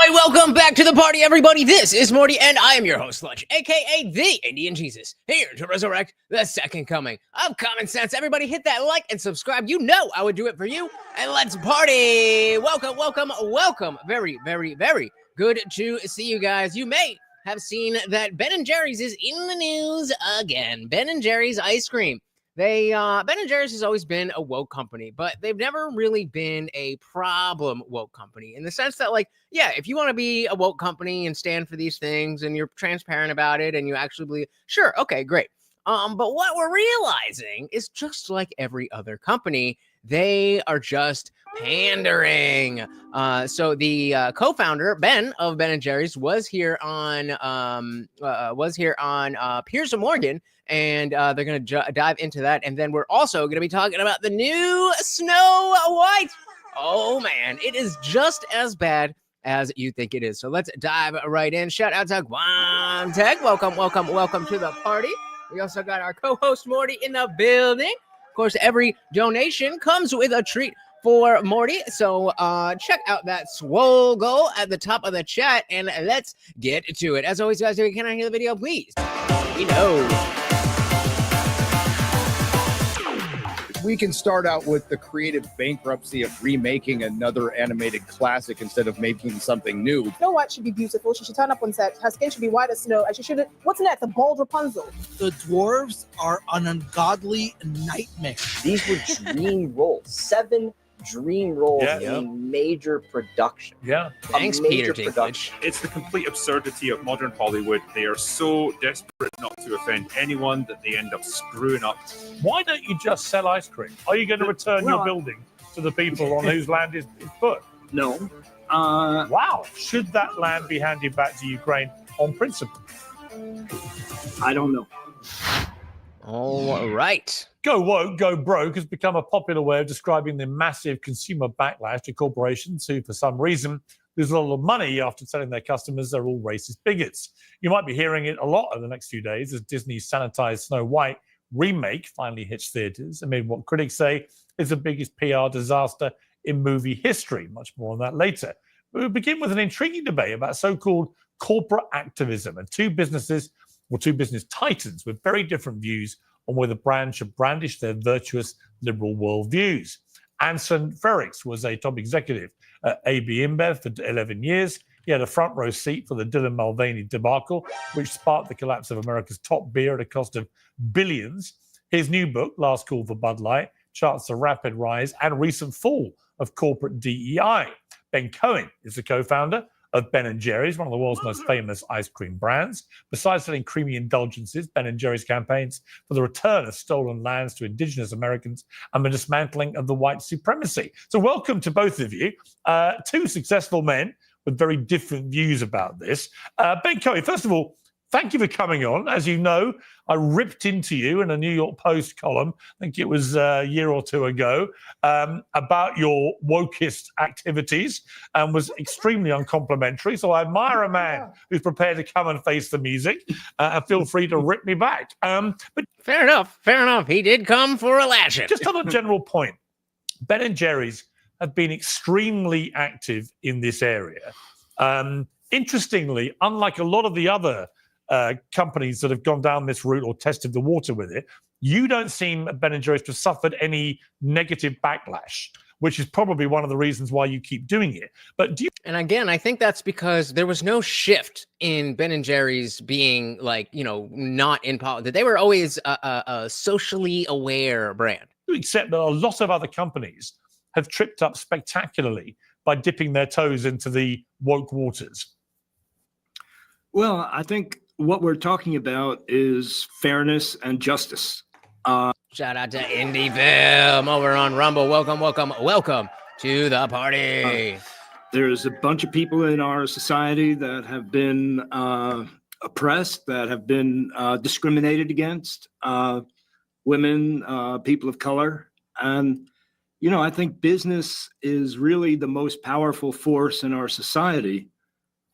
Welcome back to the party, everybody. This is Morty, and I am your host, Lunch, aka the Indian Jesus, here to resurrect the second coming of common sense. Everybody hit that like and subscribe. You know I would do it for you, and let's party. Welcome, welcome, welcome. Very, very, very good to see you guys. You may have seen that Ben & Jerry's is in the news again. Ben & Jerry's ice cream. Ben & Jerry's has always been a woke company, but they've never really been a problem woke company in the sense that, like, yeah, if you want to be a woke company and stand for these things and you're transparent about it and you actually believe, sure, okay, great. But what we're realizing is just like every other company, they are just pandering. So the co-founder Ben of Ben & Jerry's was here on Piers Morgan. And they're going to dive into that. And then we're also going to be talking about the new Snow White. Oh, man, it is just as bad as you think it is. So let's dive right in. Shout out to Guam Tech. Welcome, welcome, welcome to the party. We also got our co-host Morty in the building. Of course, every donation comes with a treat for Morty. So check out that swole goal at the top of the chat and let's get to it. As always, guys, can I hear the video, please? We know. We can start out with the creative bankruptcy of remaking another animated classic instead of making something new. Snow White should be beautiful. She should turn up on set. Her skin should be white as snow. And she should. What's next? A bald Rapunzel. The dwarves are an ungodly nightmare. These were dream roles. 7 dream roles in major production. Yeah. Thanks, Peter Dinklage. It's the complete absurdity of modern Hollywood. They are so desperate not to offend anyone that they end up screwing up. Why don't you just sell ice cream? Are you going to return your building to the people on whose land is put? No. Wow. Should that land be handed back to Ukraine on principle? I don't know. All right. Go woke, go broke has become a popular way of describing the massive consumer backlash to corporations who, for some reason, lose a lot of money after telling their customers they're all racist bigots. You might be hearing it a lot over the next few days as Disney's sanitized Snow White remake finally hits theaters amid what critics say is the biggest PR disaster in movie history. Much more on that later. But we'll begin with an intriguing debate about so-called corporate activism and two business titans with very different views on whether brands should brandish their virtuous liberal worldviews. Anson Frericks was a top executive at AB InBev for 11 years. He had a front row seat for the Dylan Mulvaney debacle, which sparked the collapse of America's top beer at a cost of billions. His new book, Last Call for Bud Light, charts the rapid rise and recent fall of corporate DEI. Ben Cohen is the co-founder of Ben & Jerry's, one of the world's most famous ice cream brands. Besides selling creamy indulgences, Ben & Jerry's campaigns for the return of stolen lands to indigenous Americans and the dismantling of the white supremacy. So welcome to both of you, two successful men with very different views about this. Ben Cohen, first of all, thank you for coming on. As you know, I ripped into you in a New York Post column, I think it was a year or two ago, about your wokist activities and was extremely uncomplimentary. So I admire a man who's prepared to come and face the music and feel free to rip me back. But Fair enough. He did come for a lashing. just on a general point, Ben & Jerry's have been extremely active in this area. Interestingly, unlike a lot of the other companies that have gone down this route or tested the water with it, you don't seem, Ben & Jerry's, to have suffered any negative backlash, which is probably one of the reasons why you keep doing it. But do you... And again, I think that's because there was no shift in Ben & Jerry's being, like, you know, not in politics. They were always a socially aware brand. Except that a lot of other companies have tripped up spectacularly by dipping their toes into the woke waters. Well, I think what we're talking about is fairness and justice. Shout out to Indie Film over on Rumble. Welcome to the party. There's a bunch of people in our society that have been oppressed, that have been discriminated against, women, people of color. And, I think business is really the most powerful force in our society.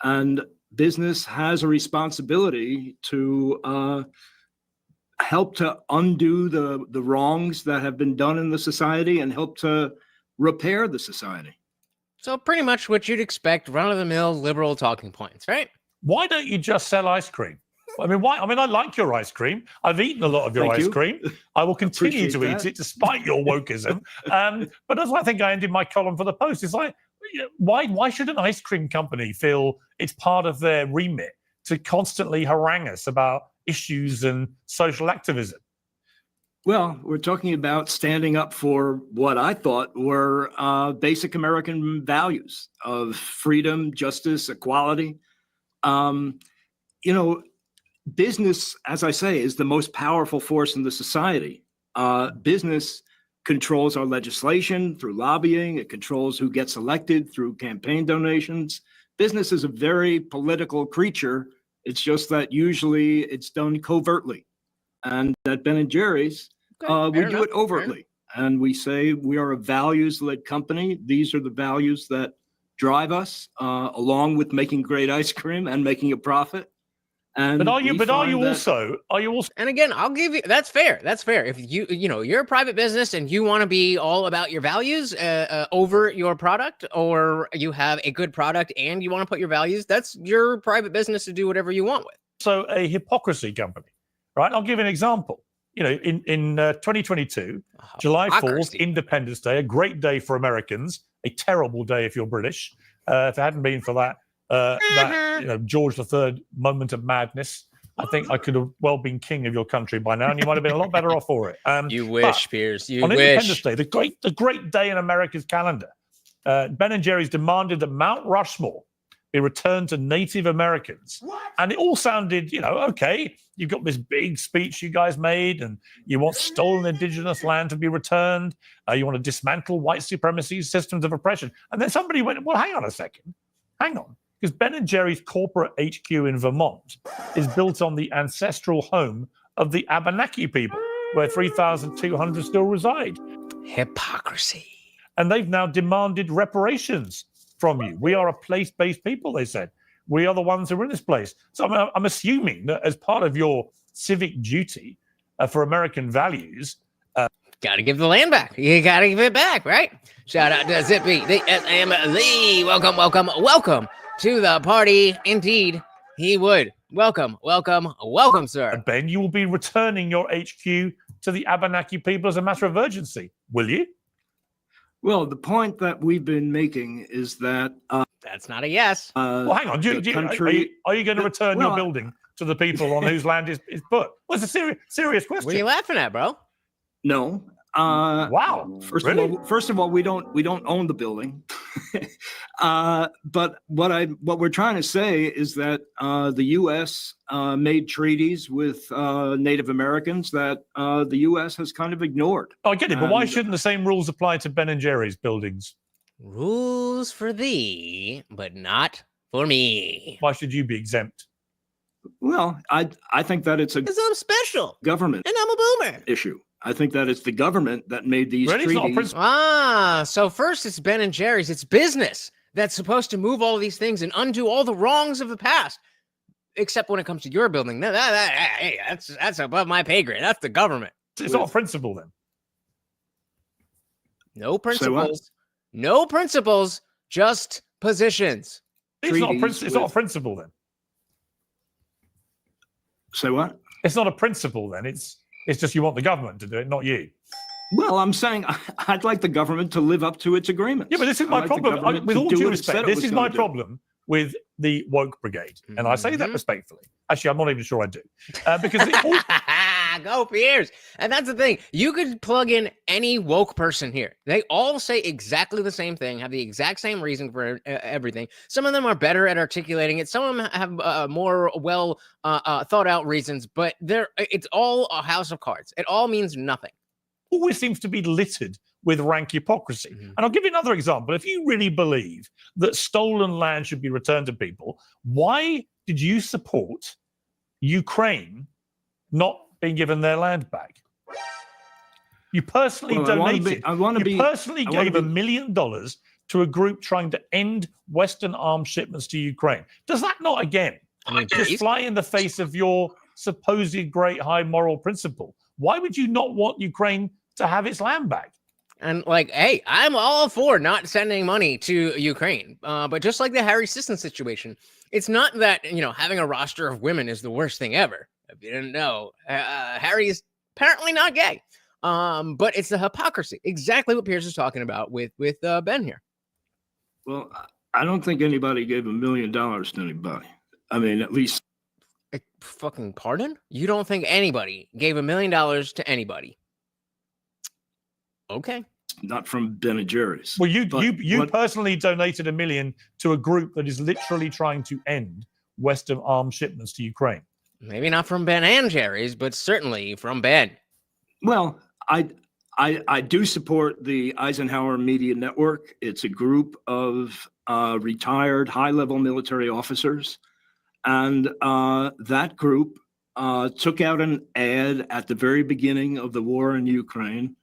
And business has a responsibility to help to undo the wrongs that have been done in the society and help to repair the society. So pretty much what you'd expect, run-of-the-mill liberal talking points, right? Why don't you just sell ice cream? I mean, why? I mean, I like your ice cream. I've eaten a lot of your Thank ice you. cream. I will continue to Appreciate eat that. it despite your wokeism. But that's why I think I ended my column for the Post. It's like, why should an ice cream company feel it's part of their remit to constantly harangue us about issues and social activism? Well, we're talking about standing up for what I thought were basic American values of freedom, justice, equality. Business, as I say, is the most powerful force in the society. Business controls our legislation through lobbying. It controls who gets elected through campaign donations. Business is a very political creature. It's just that usually it's done covertly. And at Ben & Jerry's, we do it overtly. And we say we are a values-led company. These are the values that drive us, along with making great ice cream and making a profit. And Are you also? And again, I'll give you, that's fair. That's fair. If you're a private business and you want to be all about your values over your product, or you have a good product and you want to put your values, that's your private business to do whatever you want with. So a hypocrisy company, right? I'll give you an example. In 2022, July 4th, Independence Day, a great day for Americans, a terrible day if you're British. If it hadn't been for that George III moment of madness, I think I could have well been king of your country by now, and you might have been a lot better off for it. You wish, Piers. You on wish. Independence Day, the great day in America's calendar, Ben & Jerry's demanded that Mount Rushmore be returned to Native Americans. What? And it all sounded, okay, you've got this big speech you guys made, and you want stolen indigenous land to be returned. You want to dismantle white supremacy systems of oppression. And then somebody went, well, hang on a second. Hang on. Because Ben & Jerry's corporate HQ in Vermont is built on the ancestral home of the Abenaki people, where 3,200 still reside. Hypocrisy. And they've now demanded reparations from you. We are a place-based people, they said. We are the ones who are in this place. So I'm assuming that as part of your civic duty for American values, got to give the land back. You got to give it back, right? Shout out to Zippy, the SMZ. Welcome to the party. Indeed, he would. Welcome, sir. Ben, you will be returning your HQ to the Abenaki people as a matter of urgency, will you? Well, the point that we've been making is that that's not a yes. Well, hang on. Are you going to return your building to the people on whose land is put? Well, it's a serious question. What are you laughing at, bro? No. Wow. First of all, we don't own the building. But what we're trying to say is that the U.S. Made treaties with Native Americans that the U.S. has kind of ignored. Oh, I get it, but why shouldn't the same rules apply to Ben & Jerry's buildings? Rules for thee, but not for me. Why should you be exempt? Well, I think that it's because I'm special government, and I'm a boomer issue. I think that it's the government that made these treaties. So first it's Ben & Jerry's. It's business that's supposed to move all of these things and undo all the wrongs of the past. Except when it comes to your building. Hey, that's above my pay grade. That's the government. It's not a principle then. No principles. No principles, just positions. It's not a principle then. Say what? It's not a principle then. It's just you want the government to do it, not you. Well, I'm saying I'd like the government to live up to its agreements. Yeah, but this is my problem. With all due respect, this is my problem with the woke brigade. And I say that respectfully. Actually, I'm not even sure I do. Because go Piers. And that's the thing. You could plug in any woke person here. They all say exactly the same thing, have the exact same reason for everything. Some of them are better at articulating it. Some of them have more well thought out reasons, but it's all a house of cards. It all means nothing. Always seems to be littered with rank hypocrisy. And I'll give you another example. If you really believe that stolen land should be returned to people, why did you support Ukraine not being given their land back? You personally donated. You personally gave $1 million to a group trying to end Western arms shipments to Ukraine. Does that not, again, just fly in the face of your supposed great high moral principle? Why would you not want Ukraine to have its land back? And like, hey, I'm all for not sending money to Ukraine. But just like the Harry Sisson situation, it's not that, having a roster of women is the worst thing ever. If you didn't know, Harry is apparently not gay. But it's the hypocrisy. Exactly what Piers is talking about with Ben here. Well, I don't think anybody gave $1 million to anybody. I mean, at least. Fucking pardon? You don't think anybody gave $1 million to anybody? Okay. Not from Ben & Jerry's. Well, you personally donated $1 million to a group that is literally trying to end Western arms shipments to Ukraine. Maybe not from Ben & Jerry's, but certainly from Ben. Well, I do support the Eisenhower Media Network. It's a group of retired high-level military officers. And that group took out an ad at the very beginning of the war in Ukraine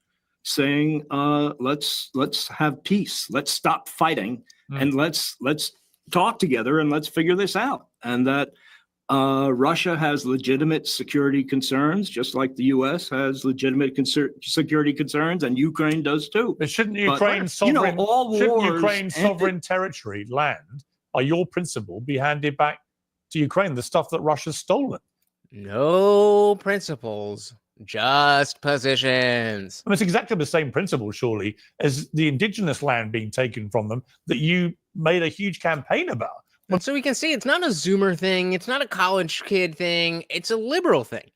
saying, let's have peace. Let's stop fighting and let's talk together and let's figure this out. And that Russia has legitimate security concerns, just like the U.S. has legitimate security concerns, and Ukraine does too. But shouldn't Ukraine's sovereign territory, land, by your principle, be handed back to Ukraine, the stuff that Russia's stolen? No principles, just positions. I mean, it's exactly the same principle, surely, as the indigenous land being taken from them that you made a huge campaign about. And so we can see it's not a Zoomer thing. It's not a college kid thing. It's a liberal thing.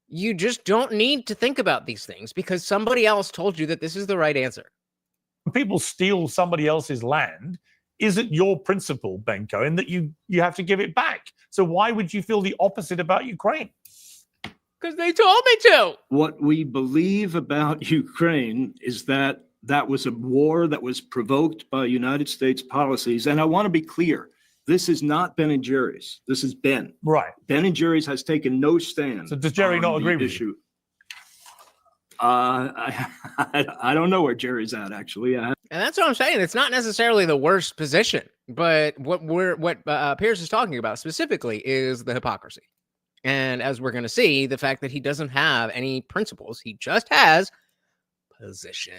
You just don't need to think about these things because somebody else told you that this is the right answer. When people steal somebody else's land, is it your principle, Ben Cohen, that you have to give it back? So why would you feel the opposite about Ukraine? Because they told me to. What we believe about Ukraine is that that was a war that was provoked by United States policies. And I want to be clear. This is not Ben & Jerry's. This is Ben. Right. Ben & Jerry's has taken no stand. So does Jerry not agree with you? I don't know where Jerry's at, actually. And that's what I'm saying. It's not necessarily the worst position. But what Piers is talking about specifically is the hypocrisy. And as we're going to see, the fact that he doesn't have any principles. He just has positions.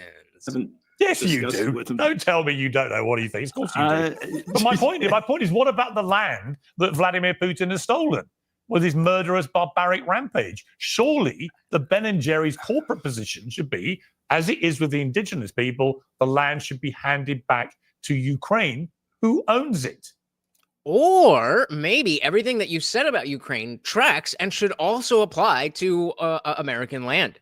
Yes, you do. Don't tell me you don't know what he thinks. Of course you do. But my point is, what about the land that Vladimir Putin has stolen with his murderous, barbaric rampage? Surely the Ben & Jerry's corporate position should be, as it is with the indigenous people, the land should be handed back to Ukraine. Who owns it? Or maybe everything that you said about Ukraine tracks and should also apply to American land.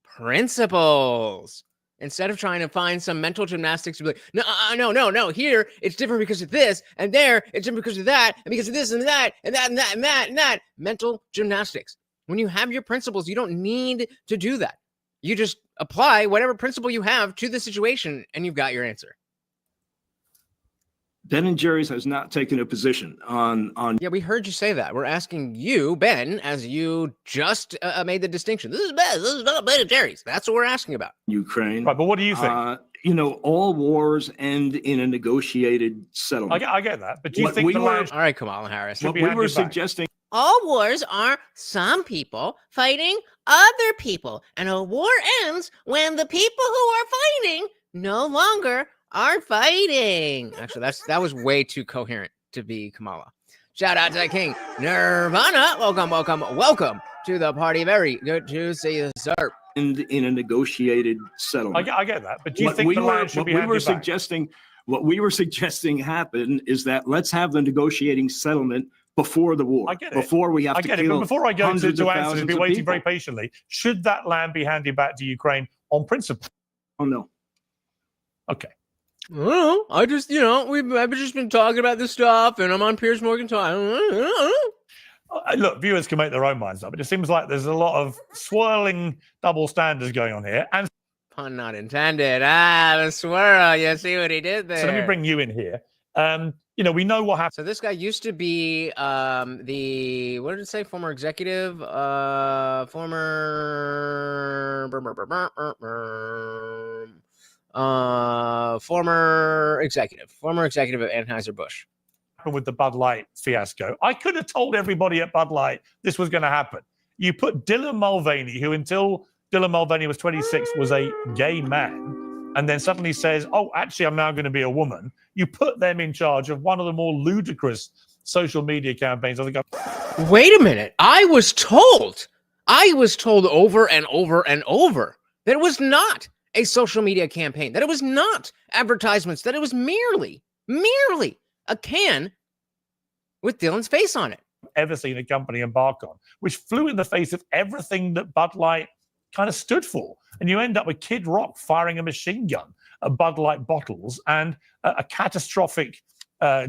Principles. Instead of trying to find some mental gymnastics to be like, no, here it's different because of this, and there it's different because of that, and because of this and that, and that, and that, and that, and that. Mental gymnastics. When you have your principles, you don't need to do that. You just apply whatever principle you have to the situation, and you've got your answer. Ben & Jerry's has not taken a position on. Yeah, we heard you say that. We're asking you, Ben, as you just made the distinction. This is Ben. This is not Ben & Jerry's. That's what we're asking about. Ukraine. Right, but what do you think? All wars end in a negotiated settlement. I get that, but do you think all right, Kamala Harris. What we were suggesting. All wars are some people fighting other people, and a war ends when the people who are fighting no longer are fighting. Actually, that was way too coherent to be Kamala. Shout out to King Nirvana. Welcome to the party. Very good to see you, sir. In a negotiated settlement. I get that, but do you think the land should be handed back? What we were suggesting happen is that let's have the negotiating settlement before the war. I get it. Before we have to kill but before I go to Anson, who's been waiting people. very patiently, should that land be handed back to Ukraine on principle? Oh, no. Okay. I just, I've just been talking about this stuff, and I'm on Piers Morgan time. Look, viewers can make their own minds up. It just seems like there's a lot of swirling double standards going on here. And pun not intended. The swirl. You see what he did there? So let me bring you in here. you know, we know what happened. So this guy used to be what did it say? Former executive, former executive of Anheuser-Busch. With the Bud Light fiasco. I could have told everybody at Bud Light this was going to happen. You put Dylan Mulvaney, who until Dylan Mulvaney was 26 was a gay man, and then suddenly says, oh, actually, I'm now going to be a woman. You put them in charge of one of the more ludicrous social media campaigns. I think. Wait a minute. I was told over and over and over that it was not a social media campaign, that it was not advertisements, that it was merely a can with Dylan's face on it. Ever seen a company embark on, which flew in the face of everything that Bud Light kind of stood for. And you end up with Kid Rock firing a machine gun at Bud Light bottles and a catastrophic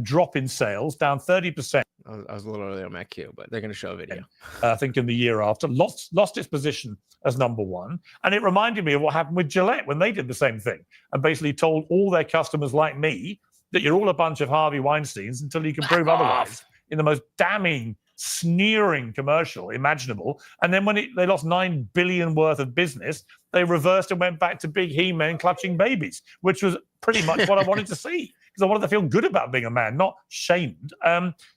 drop in sales, down 30%. I was a little early on my cue, but they're going to show a video. I think in the year after, lost its position as number one. And it reminded me of what happened with Gillette when they did the same thing and basically told all their customers like me that you're all a bunch of Harvey Weinsteins until you can prove otherwise, in the most damning, sneering commercial imaginable. And then when they lost $9 billion worth of business, they reversed and went back to big he-men clutching babies, which was pretty much what I wanted to see, because I wanted to feel good about being a man, not shamed.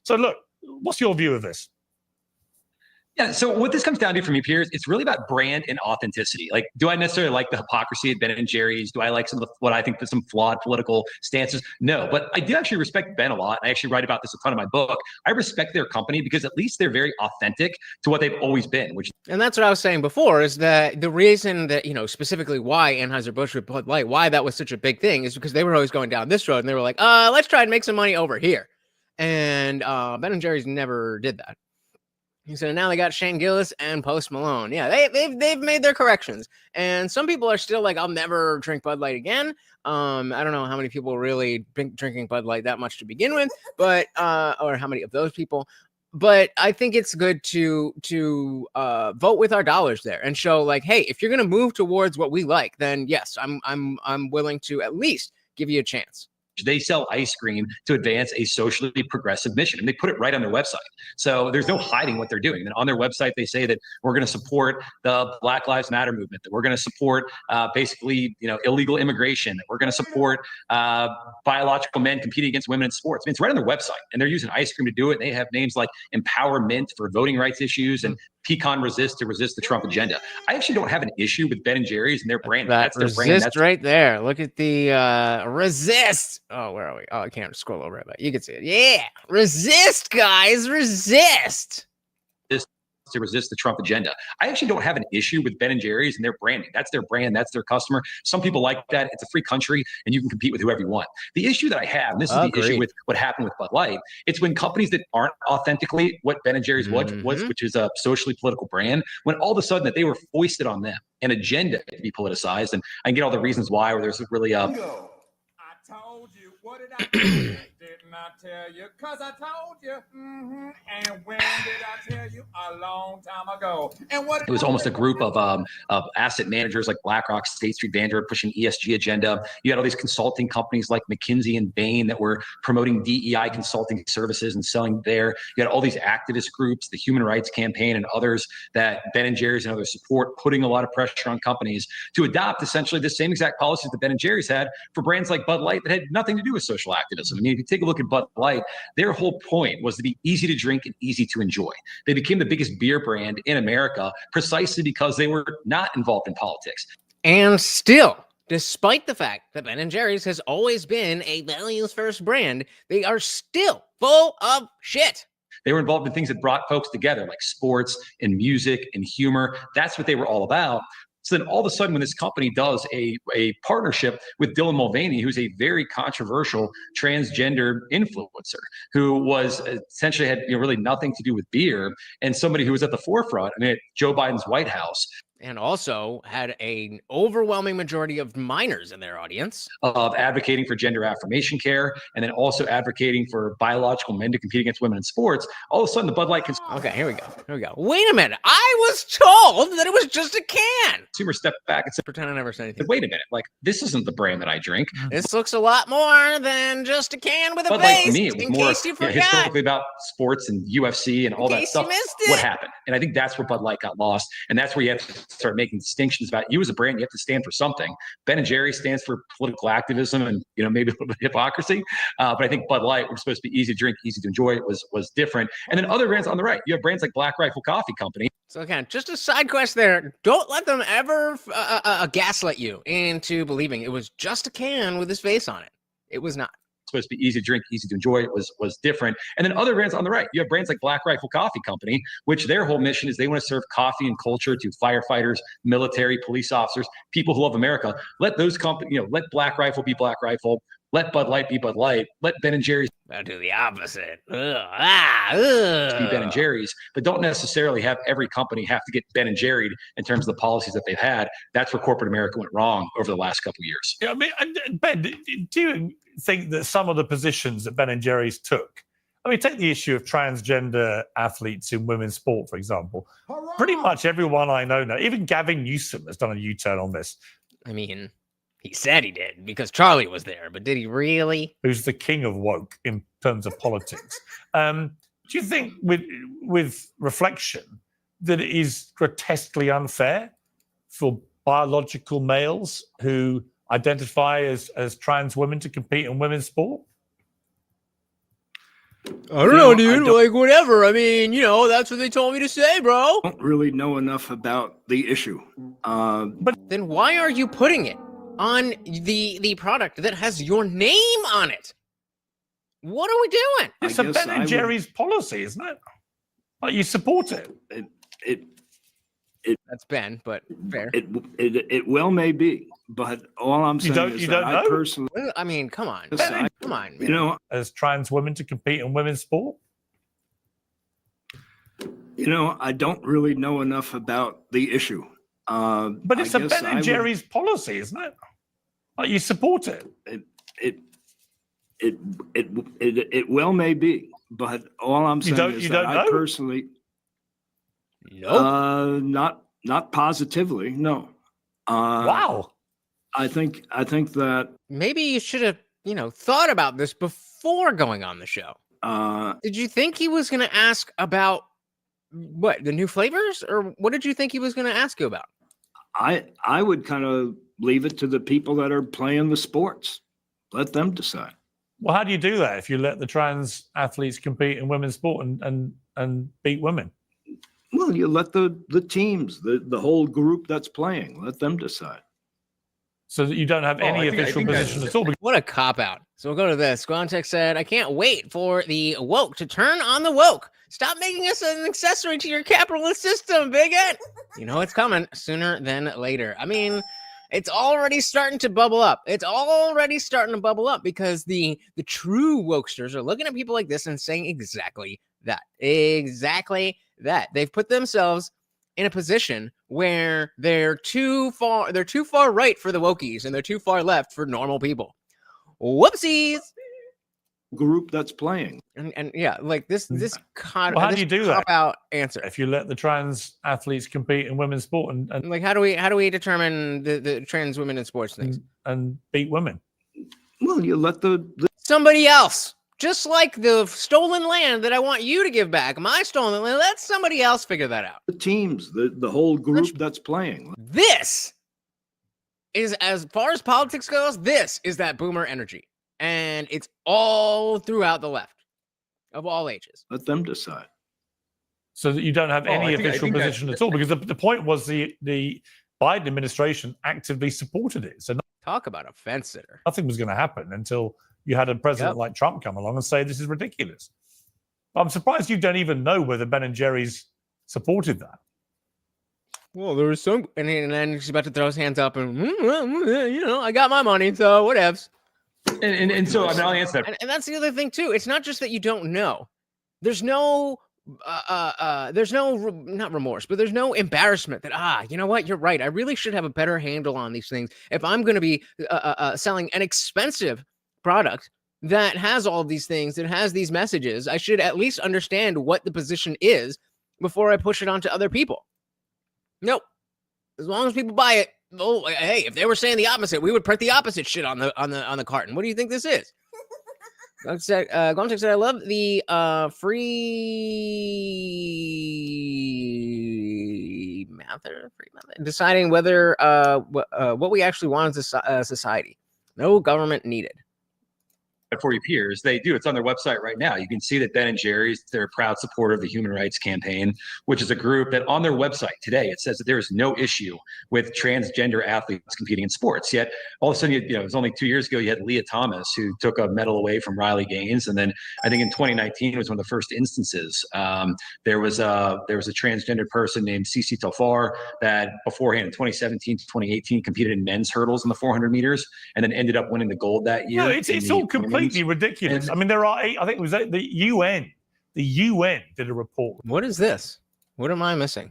So look, what's your view of this? Yeah, so what this comes down to for me, Piers, it's really about brand and authenticity. Like, do I necessarily like the hypocrisy of Ben and Jerry's? Do I like some of what I think some flawed political stances? No, but I do actually respect Ben a lot. I actually write about this a ton in my book. I respect their company because at least they're very authentic to what they've always been. And that's what I was saying before, is that the reason that, you know, specifically why Anheuser-Busch with Bud Light, why that was such a big thing is because they were always going down this road and they were like, let's try and make some money over here. And Ben and Jerry's never did that. He said, now they got Shane Gillis and Post Malone. Yeah, they've made their corrections. And some people are still like, I'll never drink Bud Light again. I don't know how many people really drinking Bud Light that much to begin with, but or how many of those people. But I think it's good to vote with our dollars there and show like, hey, if you're gonna move towards what we like, then yes, I'm willing to at least give you a chance. They sell ice cream to advance a socially progressive mission, and they put it right on their website. So there's no hiding what they're doing. And on their website, they say that we're going to support the Black Lives Matter movement, that we're going to support basically, you know, illegal immigration, that we're going to support biological men competing against women in sports. I mean, it's right on their website, and they're using ice cream to do it. They have names like Empowerment for voting rights issues and Pecan Resist to resist the Trump agenda. I actually don't have an issue with Ben and Jerry's and their brand. That's their brand. That's right there. Look at the resist. Oh, where are we? Oh, I can't scroll over it, but you can see it. Yeah, resist, guys, resist. To resist the Trump agenda. I actually don't have an issue with Ben and Jerry's and their branding. That's their brand. That's their customer. Some people like that. It's a free country and you can compete with whoever you want. The issue that I have, and this is the issue with what happened with Bud Light, it's when companies that aren't authentically what Ben and Jerry's was, which is a socially political brand, when all of a sudden that they were foisted on them an agenda to be politicized. And I can get all the reasons why, where there's really I told you, what did I do? Didn't I tell you? Because I told you. And when did I tell you? A long time ago. And what? It was almost a group of asset managers like BlackRock, State Street, Vanguard pushing ESG agenda. You had all these consulting companies like McKinsey and Bain that were promoting DEI consulting services and selling there. You had all these activist groups, the Human Rights Campaign and others that Ben and Jerry's and others support, putting a lot of pressure on companies to adopt essentially the same exact policies that Ben and Jerry's had for brands like Bud Light that had nothing to do with social activism. I mean, if you take a look at Bud Light, their whole point was to be easy to drink and easy to enjoy. They became the biggest beer brand in America precisely because they were not involved in politics. And still, despite the fact that Ben & Jerry's has always been a values-first brand, they are still full of shit. They were involved in things that brought folks together, like sports and music and humor. That's what they were all about. So then all of a sudden, when this company does a partnership with Dylan Mulvaney, who's a very controversial transgender influencer, who was essentially had really nothing to do with beer, and somebody who was at the forefront, I mean, at Joe Biden's White House. and also had an overwhelming majority of minors in their audience. Of advocating for gender affirmation care and then also advocating for biological men to compete against women in sports, all of a sudden the Bud Light Okay, here we go. Wait a minute. I was told that it was just a can. consumer stepped back and said, Pretend I never said anything. wait a minute, like this isn't the brand that I drink. This looks a lot more than just a can with a Bud Light face. to me, it was in more case you forgot. historically about sports and UFC and all that case stuff. you missed it. What happened? And I think that's where Bud Light got lost. And that's where you have to start making distinctions about you as a brand. You have to stand for something. Ben & Jerry's stands for political activism and, maybe a little bit of hypocrisy. But I think Bud Light, was supposed to be easy to drink, easy to enjoy, was different. And then other brands on the right, you have brands like Black Rifle Coffee Company. So again, just a side quest there. Don't let them ever gaslight you into believing it was just a can with his face on it. It was not. Supposed to be easy to drink, easy to enjoy, was different. And then other brands on the right, you have brands like Black Rifle Coffee Company, which their whole mission is they want to serve coffee and culture to firefighters, military, police officers, people who love America. Let those companies, let Black Rifle be Black Rifle. Let Bud Light be Bud Light. Let Ben & Jerry's do the opposite. be Ben & Jerry's, but don't necessarily have every company have to get Ben & Jerry'd in terms of the policies that they've had. That's where corporate America went wrong over the last couple of years. Yeah, I mean, Ben, do you think that some of the positions that Ben & Jerry's took, take the issue of transgender athletes in women's sport, for example. Pretty much everyone I know now, even Gavin Newsom has done a U-turn on this. He said he did because Charlie was there, but did he really? Who's the king of woke in terms of politics? Do you think, with reflection, that it is grotesquely unfair for biological males who identify as trans women to compete in women's sport? I don't know, dude. Like, whatever. That's what they told me to say, bro. I don't really know enough about the issue. But then why are you putting it on the product that has your name on it? What are we doing? It's a Ben & Jerry's policy, isn't it? Like, you support it. That's Ben, but fair. It well may be, but all I'm saying is that I personally. Come on, Ben, come on. Man. As trans women to compete in women's sport. I don't really know enough about the issue. But it's a Ben & Jerry's policy, isn't it? Like, you support it. It well may be, but all I'm saying is that I personally. Nope. Not positively. No. Wow. I think that maybe you should have, thought about this before going on the show. Did you think he was going to ask about what, the new flavors, or what did you think he was going to ask you about? I would kind of leave it to the people that are playing the sports. Let them decide. Well, how do you do that if you let the trans athletes compete in women's sport and beat women? Well, you let the teams, the whole group that's playing, let them decide. So that you don't have any official position at all. What a cop-out. So we'll go to this. Squantek said, I can't wait for the woke to turn on the woke. Stop making us an accessory to your capitalist system, bigot. It's coming sooner than later. It's already starting to bubble up. Because the true wokesters are looking at people like this and saying exactly that. They've put themselves in a position where they're too far right for the wokies and they're too far left for normal people. Whoopsies. Group that's playing. And yeah, like this how do you do that? Out answer. If you let the trans athletes compete in women's sport and like how do we determine the trans women in sports things and beat women? Well, you let the somebody else. Just like the stolen land that I want you to give back, my stolen land, let somebody else figure that out. The teams, the whole group that's playing. This is, as far as politics goes, this is that boomer energy. And it's all throughout the left of all ages. Let them decide. So that you don't have any official position at all. Because the point was the Biden administration actively supported it. So talk about a fence sitter. Nothing was going to happen until you had a president like Trump come along and say this is ridiculous. I'm surprised you don't even know whether Ben & Jerry's supported that. Well, there was some, and then he's about to throw his hands up and, I got my money, so whatevs. And so I'll answer that. And that's the other thing too. It's not just that you don't know. There's no there's no not remorse, but there's no embarrassment that you know what, you're right, I really should have a better handle on these things if I'm going to be selling an expensive product that has all these things, that has these messages. I should at least understand what the position is before I push it onto other people. Nope. As long as people buy it, hey, if they were saying the opposite, we would print the opposite shit on the carton. What do you think this is? Glomtech said, I love the free method deciding whether what we actually want as a society. No government needed. For your peers, they do. It's on their website right now. You can see that Ben and Jerry's, they're a proud supporter of the Human Rights Campaign, which is a group that on their website today, it says that there is no issue with transgender athletes competing in sports. Yet all of a sudden, it was only 2 years ago, you had Leah Thomas, who took a medal away from Riley Gaines. And then I think in 2019 was one of the first instances. There was a transgender person named Cici Tofar that beforehand in 2017 to 2018 competed in men's hurdles in the 400 meters and then ended up winning the gold that year. No, it's all completely ridiculous. I mean, there are I think it was the UN. The UN did a report. What is this? What am I missing?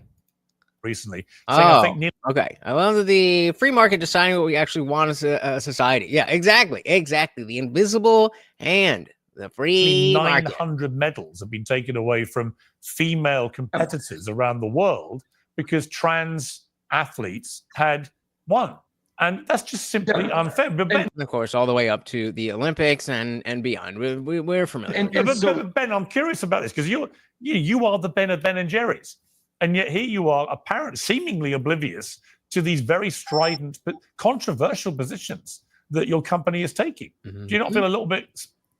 Recently. Okay. I love the free market deciding what we actually want as a society. Yeah, exactly. The invisible hand. The free 900 medals have been taken away from female competitors around the world because trans athletes had won. And that's just simply unfair. But Ben, of course, all the way up to the Olympics and beyond. We're familiar. But Ben, I'm curious about this because you are the Ben of Ben and Jerry's, and yet here you are, apparently seemingly oblivious to these very strident but controversial positions that your company is taking. Do you not feel a little bit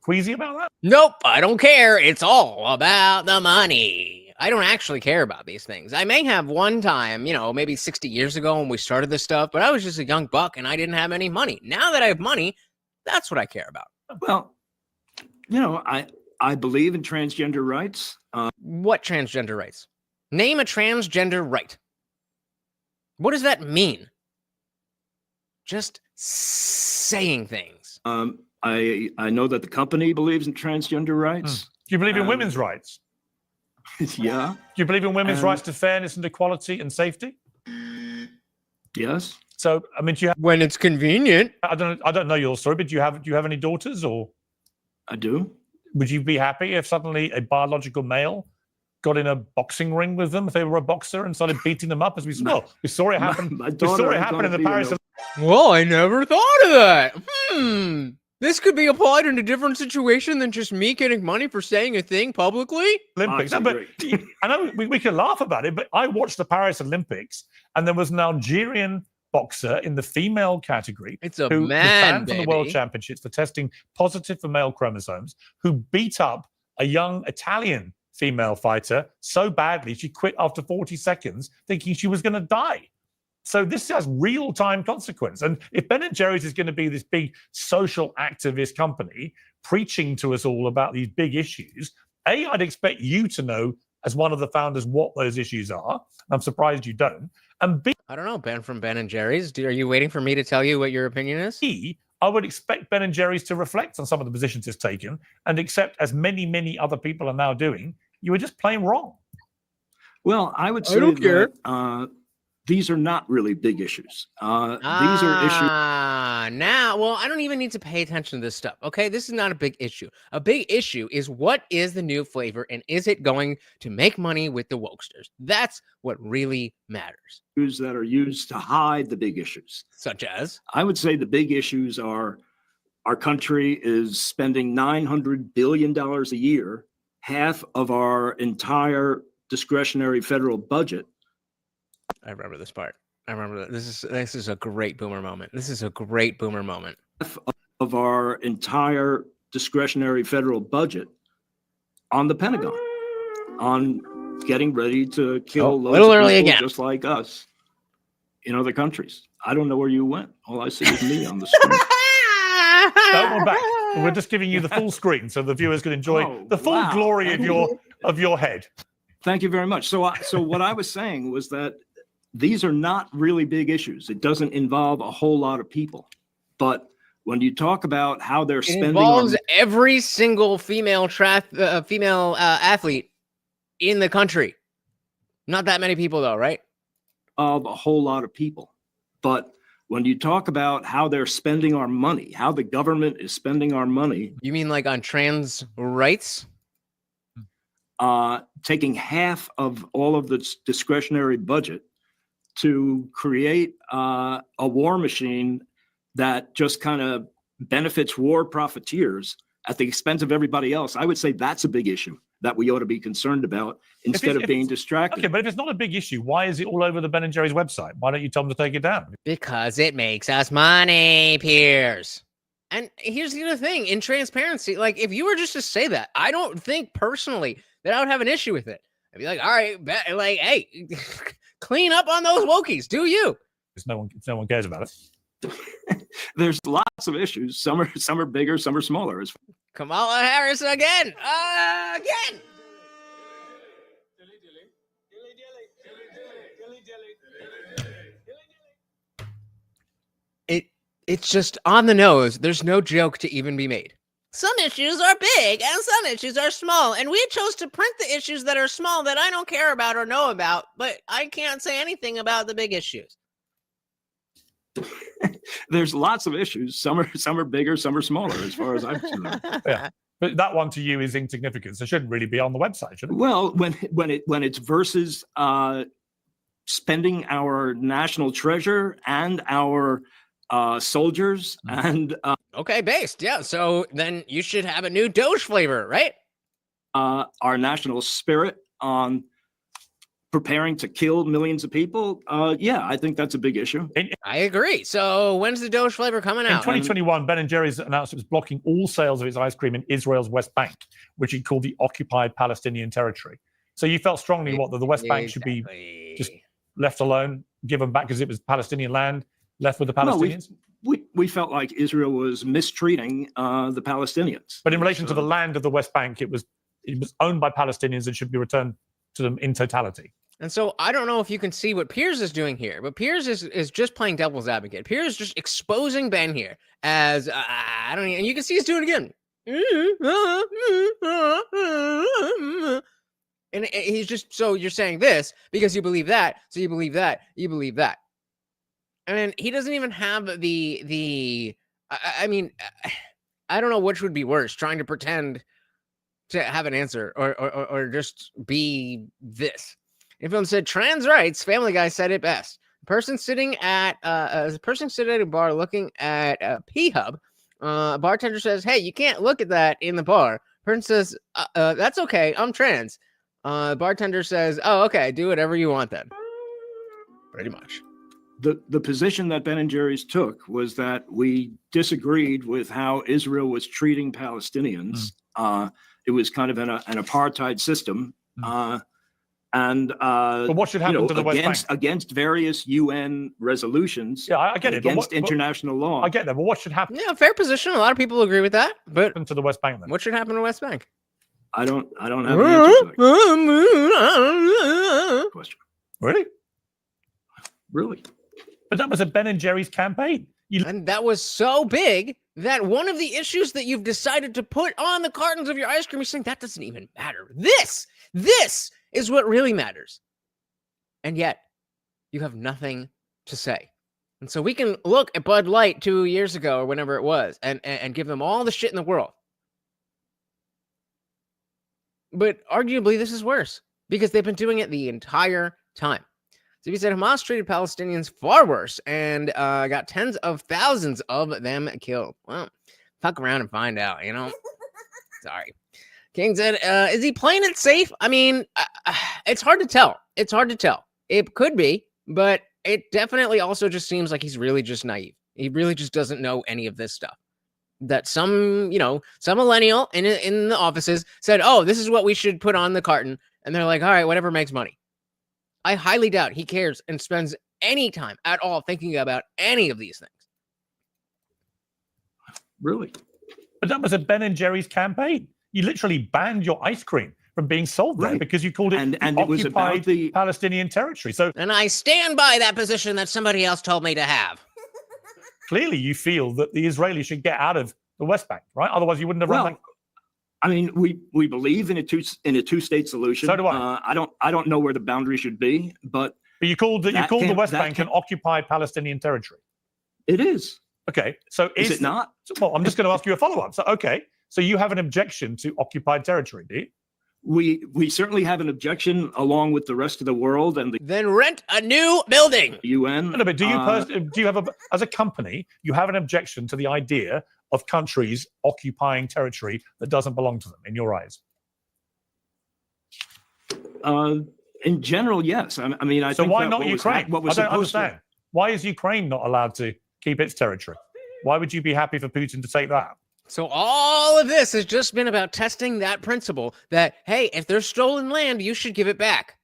queasy about that? Nope, I don't care. It's all about the money. I don't actually care about these things. I may have one time, maybe 60 years ago when we started this stuff, but I was just a young buck and I didn't have any money. Now that I have money, that's what I care about. Well, I believe in transgender rights. What transgender rights? Name a transgender right. What does that mean? Just saying things. I know that the company believes in transgender rights. Do you believe in women's rights? Yeah. Do you believe in women's rights to fairness and equality and safety? Yes. So, I mean, do you have, when it's convenient. I don't know your story, but do you have any daughters, or? I do. Would you be happy if suddenly a biological male got in a boxing ring with them if they were a boxer and started beating them up, as we saw? We saw it happen. We saw it happen in the Paris. Well, I never thought of that. This could be applied in a different situation than just me getting money for saying a thing publicly. Olympics. But I know we can laugh about it, but I watched the Paris Olympics, and there was an Algerian boxer in the female category. It's a who was man, banned from the World Championships for testing positive for male chromosomes, who beat up a young Italian female fighter so badly she quit after 40 seconds, thinking she was going to die. So this has real-time consequence. And if Ben & Jerry's is going to be this big social activist company preaching to us all about these big issues, A, I'd expect you to know, as one of the founders, what those issues are. I'm surprised you don't. And B, I don't know, Ben from Ben & Jerry's. Are you waiting for me to tell you what your opinion is? I would expect Ben & Jerry's to reflect on some of the positions it's taken and accept, as many, many other people are now doing, you were just plain wrong. Well, I would say that these are not really big issues. These are issues. Now, well, I don't even need to pay attention to this stuff. Okay, this is not a big issue. A big issue is what is the new flavor and is it going to make money with the wokesters? That's what really matters. That are used to hide the big issues. Such as? I would say the big issues are our country is spending $900 billion a year, half of our entire discretionary federal budget. I remember this part. I remember that. This is a great boomer moment. This is a great boomer moment. Of our entire discretionary federal budget on the Pentagon, on getting ready to kill loads of people just like us in other countries. I don't know where you went. All I see is me on the screen. No, we're back. We're just giving you the full screen so the viewers can enjoy the full glory of your head. Thank you very much. So what I was saying was that these are not really big issues. It doesn't involve a whole lot of people. But when you talk about how they're spending, involves every single female athlete in the country. Not that many people, though, right? Of a whole lot of people. But when you talk about how they're spending our money, how the government is spending our money. You mean like on trans rights? Taking half of all of the discretionary budget to create a war machine that just kind of benefits war profiteers at the expense of everybody else. I would say that's a big issue that we ought to be concerned about instead of being distracted. Okay, but if it's not a big issue, why is it all over the Ben & Jerry's website? Why don't you tell them to take it down? Because it makes us money, Piers. And here's the other thing, in transparency, like if you were just to say that, I don't think personally that I would have an issue with it. I'd be like, all right, like, hey, clean up on those wokies, do you? Because no one cares about it. There's lots of issues. Some are bigger, some are smaller. Kamala Harris again. Again. It's just on the nose. There's no joke to even be made. Some issues are big and some issues are small. And we chose to print the issues that are small that I don't care about or know about, but I can't say anything about the big issues. There's lots of issues. Some are bigger, some are smaller, as far as I'm concerned. Yeah, but that one to you is insignificant. So it shouldn't really be on the website, should it? Well, when it's versus spending our national treasure and our soldiers and okay, based, yeah. So then you should have a new Doge flavor, right? Our national spirit on preparing to kill millions of people. Yeah, I think that's a big issue. I agree. So when's the Doge flavor coming out? In 2021, Ben & Jerry's announced it was blocking all sales of its ice cream in Israel's West Bank, which it called the occupied Palestinian territory. So you felt strongly what, that the West Bank should be just left alone, given back because it was Palestinian land, left with the Palestinians? No, we felt like Israel was mistreating the Palestinians. But in relation to the land of the West Bank, it was owned by Palestinians and should be returned to them in totality. And so I don't know if you can see what Piers is doing here, but Piers is just playing devil's advocate. Piers is just exposing Ben here as I don't know, and you can see he's doing it again. And he's just, so you're saying this because you believe that, so you believe that, you believe that. And he doesn't even have I mean, I don't know which would be worse, trying to pretend to have an answer or just be this. If him said trans rights, Family Guy said it best. A person sitting at a bar looking at a P-Hub, a bartender says, hey, you can't look at that in the bar. Person says, that's okay, I'm trans. Bartender says, oh, okay, do whatever you want then. Pretty much. The position that Ben & Jerry's took was that we disagreed with how Israel was treating Palestinians. It was kind of an apartheid system. But what should happen to the West Bank? Against various UN resolutions. Yeah, I get it. Against international law. I get that, but what should happen? Yeah, fair position. A lot of people agree with that. But to the West Bank, then? What should happen to West Bank? I don't have an answer to that question. Really? Really? But that was a Ben & Jerry's campaign. And that was so big that one of the issues that you've decided to put on the cartons of your ice cream, you're saying that doesn't even matter. This is what really matters. And yet, you have nothing to say. And so we can look at Bud Light 2 years ago or whenever it was and give them all the shit in the world. But arguably, this is worse because they've been doing it the entire time. So he said Hamas treated Palestinians far worse and got tens of thousands of them killed. Well, fuck around and find out, you know? Sorry. King said, is he playing it safe? I mean, it's hard to tell. It's hard to tell. It could be, but it definitely also just seems like he's really just naive. He really just doesn't know any of this stuff. That some millennial in the offices said, oh, this is what we should put on the carton. And they're like, all right, whatever makes money. I highly doubt he cares and spends any time at all thinking about any of these things. Really? But that was a Ben & Jerry's campaign. You literally banned your ice cream from being sold there because you called it and it was about the Palestinian territory. So, and I stand by that position that somebody else told me to have. Clearly, you feel that the Israelis should get out of the West Bank, right? Otherwise, you wouldn't have run that. I mean, we believe in a two-state solution. So do I. I don't know where the boundary should be, but you called the West Bank an occupied Palestinian territory. It is. Okay, so is it not? Well, I'm just going to ask you a follow-up. So you have an objection to occupied territory, do you? We certainly have an objection, along with the rest of the world and the Then rent a new building. UN. No, but do you have as a company, you have an objection to the idea of countries occupying territory that doesn't belong to them, in your eyes? In general, yes. I mean, I so think why that not what Ukraine? What was I don't supposed understand. Why is Ukraine not allowed to keep its territory? Why would you be happy for Putin to take that? So all of this has just been about testing that principle that, hey, if there's stolen land, you should give it back.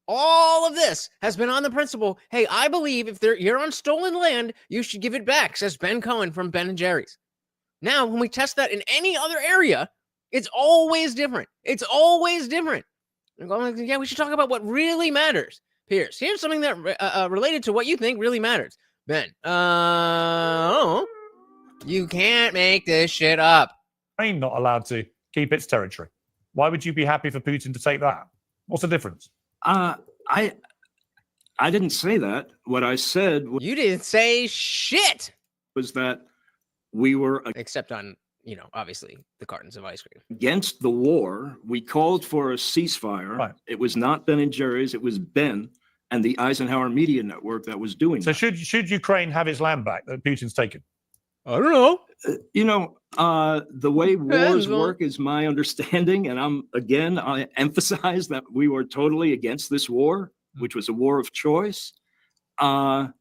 All of this has been on the principle, hey, I believe if you're on stolen land, you should give it back, says Ben Cohen from Ben & Jerry's. Now, when we test that in any other area, it's always different. It's always different. I'm going, yeah, we should talk about what really matters. Piers, here's something that related to what you think really matters. Ben, you can't make this shit up. Ukraine not allowed to keep its territory. Why would you be happy for Putin to take that? What's the difference? I didn't say that. What I said you didn't say shit. Was that we were except on, obviously the cartons of ice cream against the war. We called for a ceasefire. Right. It was not Ben & Jerry's. It was Ben and the Eisenhower Media Network that was doing. So that. should Ukraine have its land back that Putin's taken? I don't know. The way wars work is my understanding, and I emphasize that we were totally against this war, which was a war of choice. The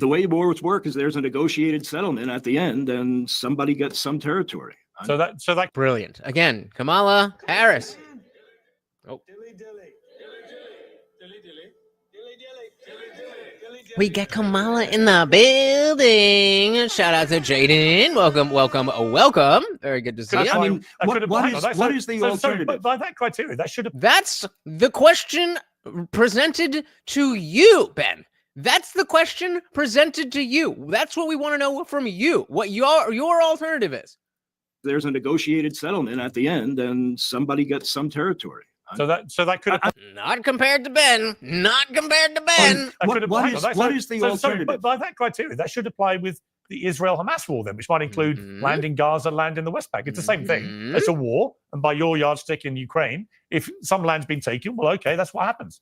way wars work is there's a negotiated settlement at the end, and somebody gets some territory. So that brilliant. Again, Kamala Harris. Oh. We get Kamala in the building. Shout out to Jaden. Welcome. Very good to see you. I mean, what is the alternative? But by that criteria, that should have. That's the question presented to you, Ben. That's the question presented to you. That's what we want to know from you. What your alternative is. There's a negotiated settlement at the end, and somebody gets some territory. So that could have not compared to Ben. Not compared to Ben. What is the alternative? But by that criteria, that should apply with the Israel-Hamas war then, which might include land in Gaza, land in the West Bank. It's the same thing. It's a war, and by your yardstick in Ukraine, if some land's been taken, well, okay, that's what happens.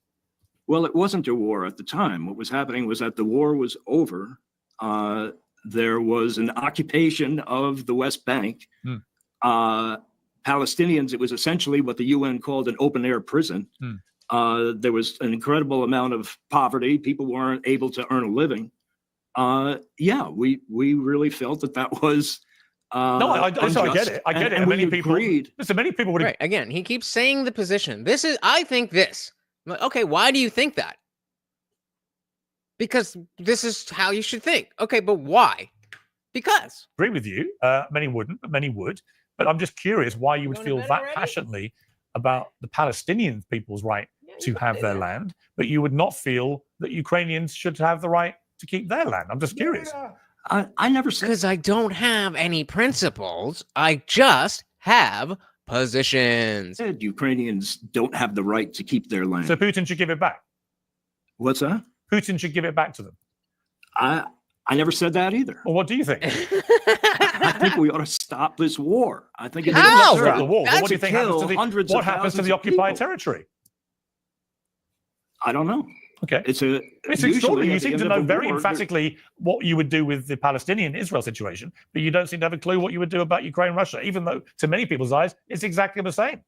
Well, it wasn't a war at the time. What was happening was that the war was over. There was an occupation of the West Bank. Palestinians, it was essentially what the UN called an open-air prison. There was an incredible amount of poverty. People weren't able to earn a living. We really felt that was. No, I get it. I get it. And many people agreed. Listen, many people would. Right. Again, he keeps saying the position. I think this. Okay, why do you think that? Because this is how you should think. Okay, but why? Because. I agree with you. Many wouldn't, but many would. But I'm just curious why you would feel that passionately about the Palestinian people's right to have their land, but you would not feel that Ukrainians should have the right to keep their land. I'm just curious. I never said. Because I don't have any principles. I just have positions. Said Ukrainians don't have the right to keep their land. So Putin should give it back. What's that? Putin should give it back to them. I never said that either. Well, what do you think? I think we ought to stop this war. I think it's stop the war. What do you think happens to the occupied territory? I don't know. Okay. It's extraordinary. You seem to know very emphatically what you would do with the Palestinian-Israel situation, but you don't seem to have a clue what you would do about Ukraine-Russia, even though, to many people's eyes, it's exactly the same.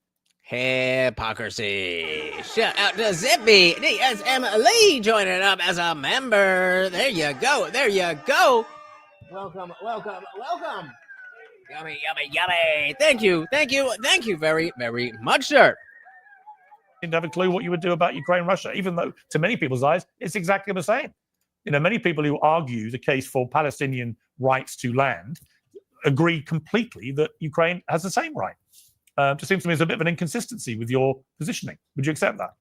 Hypocrisy. Shout out to Zippy DSM Lee joining up as a member. There you go. There you go. Welcome. Yummy. Thank you very, very much, sir. You don't have a clue what you would do about Ukraine-Russia, even though, to many people's eyes, it's exactly the same. Many people who argue the case for Palestinian rights to land agree completely that Ukraine has the same right. Just seems to me there's a bit of an inconsistency with your positioning. Would you accept that?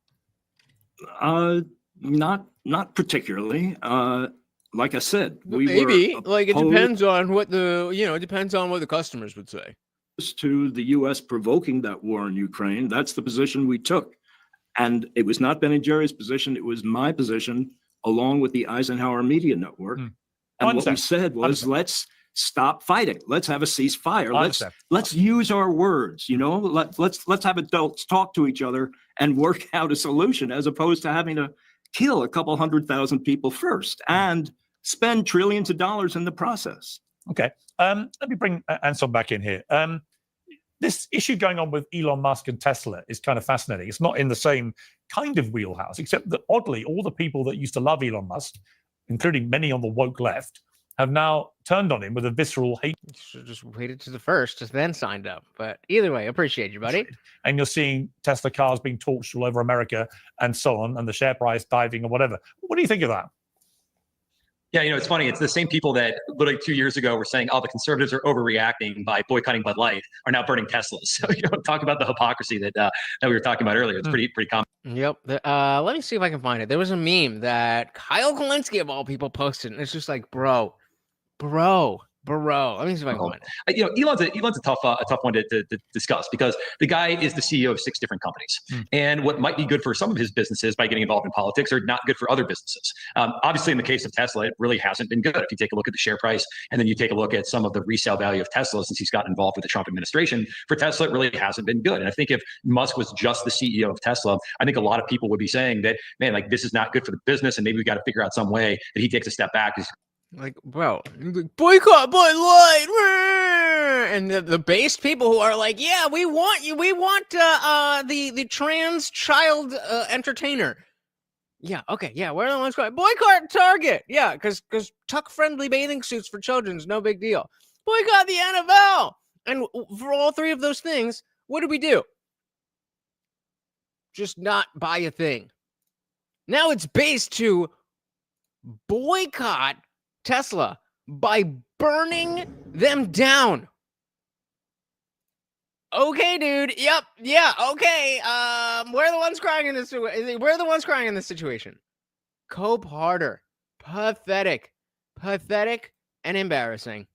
Not particularly. Like I said, it depends on what the customers would say. to the U.S. provoking that war in Ukraine. That's the position we took. And it was not Ben and Jerry's position. It was my position, along with the Eisenhower Media Network. And what we said was, let's stop fighting. Let's have a ceasefire. Let's use our words. You know, let's have adults talk to each other and work out a solution, as opposed to having to kill a couple 100,000 people first and spend trillions of dollars in the process. Okay. Let me bring Anson back in here. This issue going on with Elon Musk and Tesla is kind of fascinating. It's not in the same kind of wheelhouse, except that oddly, all the people that used to love Elon Musk, including many on the woke left, have now turned on him with a visceral hate. Should have just waited to the first, just then signed up. But either way, appreciate you, buddy. And you're seeing Tesla cars being torched all over America and so on, and the share price diving or whatever. What do you think of that? Yeah, it's funny. It's the same people that literally 2 years ago were saying, "Oh, the conservatives are overreacting by boycotting Bud Light," are now burning Teslas. So talk about the hypocrisy that we were talking about earlier. It's pretty common. Yep. Let me see if I can find it. There was a meme that Kyle Kalinske of all people posted, and it's just like, bro. Let me see if I can find it. Elon's a tough one to discuss, because the guy is the CEO of 6 different companies, and what might be good for some of his businesses by getting involved in politics are not good for other businesses. Obviously, in the case of Tesla, it really hasn't been good. If you take a look at the share price, and then you take a look at some of the resale value of Tesla since he's gotten involved with the Trump administration, for Tesla, it really hasn't been good. And I think if Musk was just the CEO of Tesla, I think a lot of people would be saying that, man, like, this is not good for the business, and maybe we got to figure out some way that he takes a step back. Like, bro, boycott Bud Light, and the based people who are like, yeah, we want the trans child entertainer. Yeah, okay, yeah, we're the ones going boycott Target. Yeah, because tuck friendly bathing suits for children's no big deal. Boycott the NFL. And for all 3 of those things, what do? Just not buy a thing. Now it's based to boycott Tesla by burning them down. Okay, dude. Yep. Yeah. Okay. We're the ones crying in this. We're the ones crying in this situation. Cope harder. Pathetic, and embarrassing.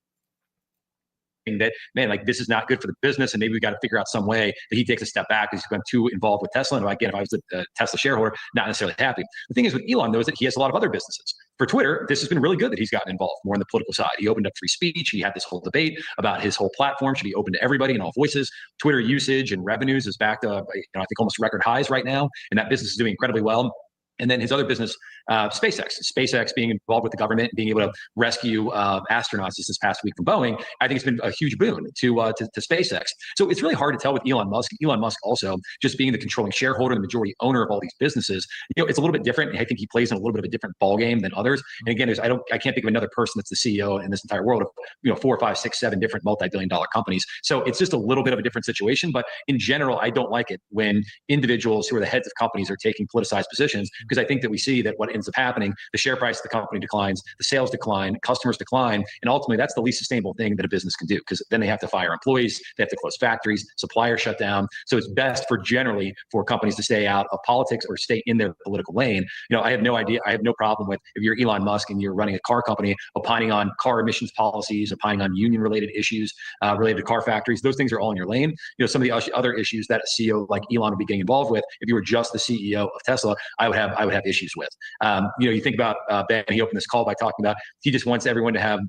That, man, like, this is not good for the business, and maybe we got to figure out some way that he takes a step back because he's been too involved with Tesla. And again, if I was a Tesla shareholder, not necessarily happy. The thing is with Elon, though, is that he has a lot of other businesses. For Twitter, this has been really good that he's gotten involved more on the political side. He opened up free speech. He had this whole debate about his whole platform should be open to everybody and all voices. Twitter usage and revenues is back to, I think, almost record highs right now, and that business is doing incredibly well. And then his other business, SpaceX being involved with the government, being able to rescue astronauts this past week from Boeing, I think it's been a huge boon to SpaceX. So it's really hard to tell with Elon Musk. Elon Musk also just being the controlling shareholder and the majority owner of all these businesses. It's a little bit different. I think he plays in a little bit of a different ball game than others. And again, I can't think of another person that's the CEO in this entire world of 4, 5, 6, 7 different multi-billion-dollar companies. So it's just a little bit of a different situation. But in general, I don't like it when individuals who are the heads of companies are taking politicized positions, because I think that we see that what ends up happening, the share price of the company declines, the sales decline, customers decline, and ultimately that's the least sustainable thing that a business can do, because then they have to fire employees, they have to close factories, suppliers shut down. So it's best for companies to stay out of politics or stay in their political lane. I have no problem with, if you're Elon Musk and you're running a car company, opining on car emissions policies, opining on union related issues related to car factories. Those things are all in your lane. Some of the other issues that a CEO like Elon would be getting involved with, if you were just the CEO of Tesla, I would have issues with. You think about Ben, he opened this call by talking about he just wants everyone to have